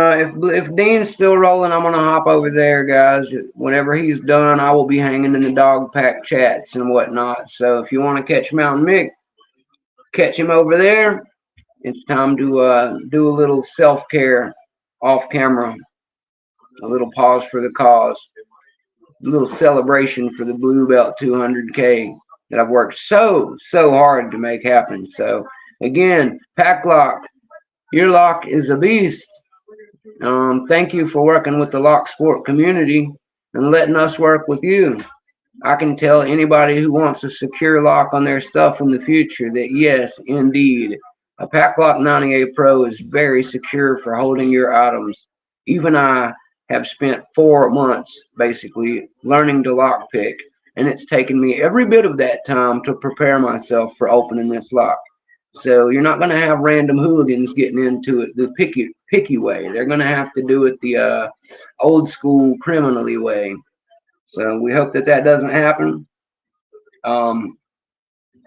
if Dean's still rolling, I'm gonna hop over there, guys. Whenever he's done, I will be hanging in the dog pack chats and whatnot. So if you want to catch Mountain Mick, catch him over there. It's time to do a little self-care off camera, a little pause for the cause, a little celebration for the blue belt 200K that I've worked so hard to make happen. So again, Pack Lock, your lock is a beast. Thank you for working with the lock sport community and letting us work with you. I can tell anybody who wants a secure lock on their stuff in the future that yes, indeed, a Packlock 98 Pro is very secure for holding your items. Even I have spent 4 months basically learning to lockpick, and it's taken me every bit of that time to prepare myself for opening this lock. So you're not going to have random hooligans getting into it the picky way. They're going to have to do it the old school criminally way. So we hope that doesn't happen. All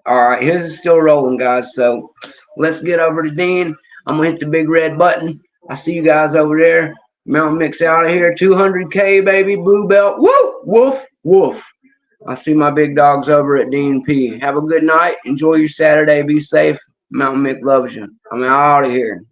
right, his is still rolling, guys. So let's get over to Dean. I'm going to hit the big red button. I see you guys over there. Mountain Mix out of here. 200K, baby. Blue belt. Woo! Woof! Woof. I see my big dogs over at D&P. Have a good night. Enjoy your Saturday. Be safe. Mountain Mick loves you. I'm out of here.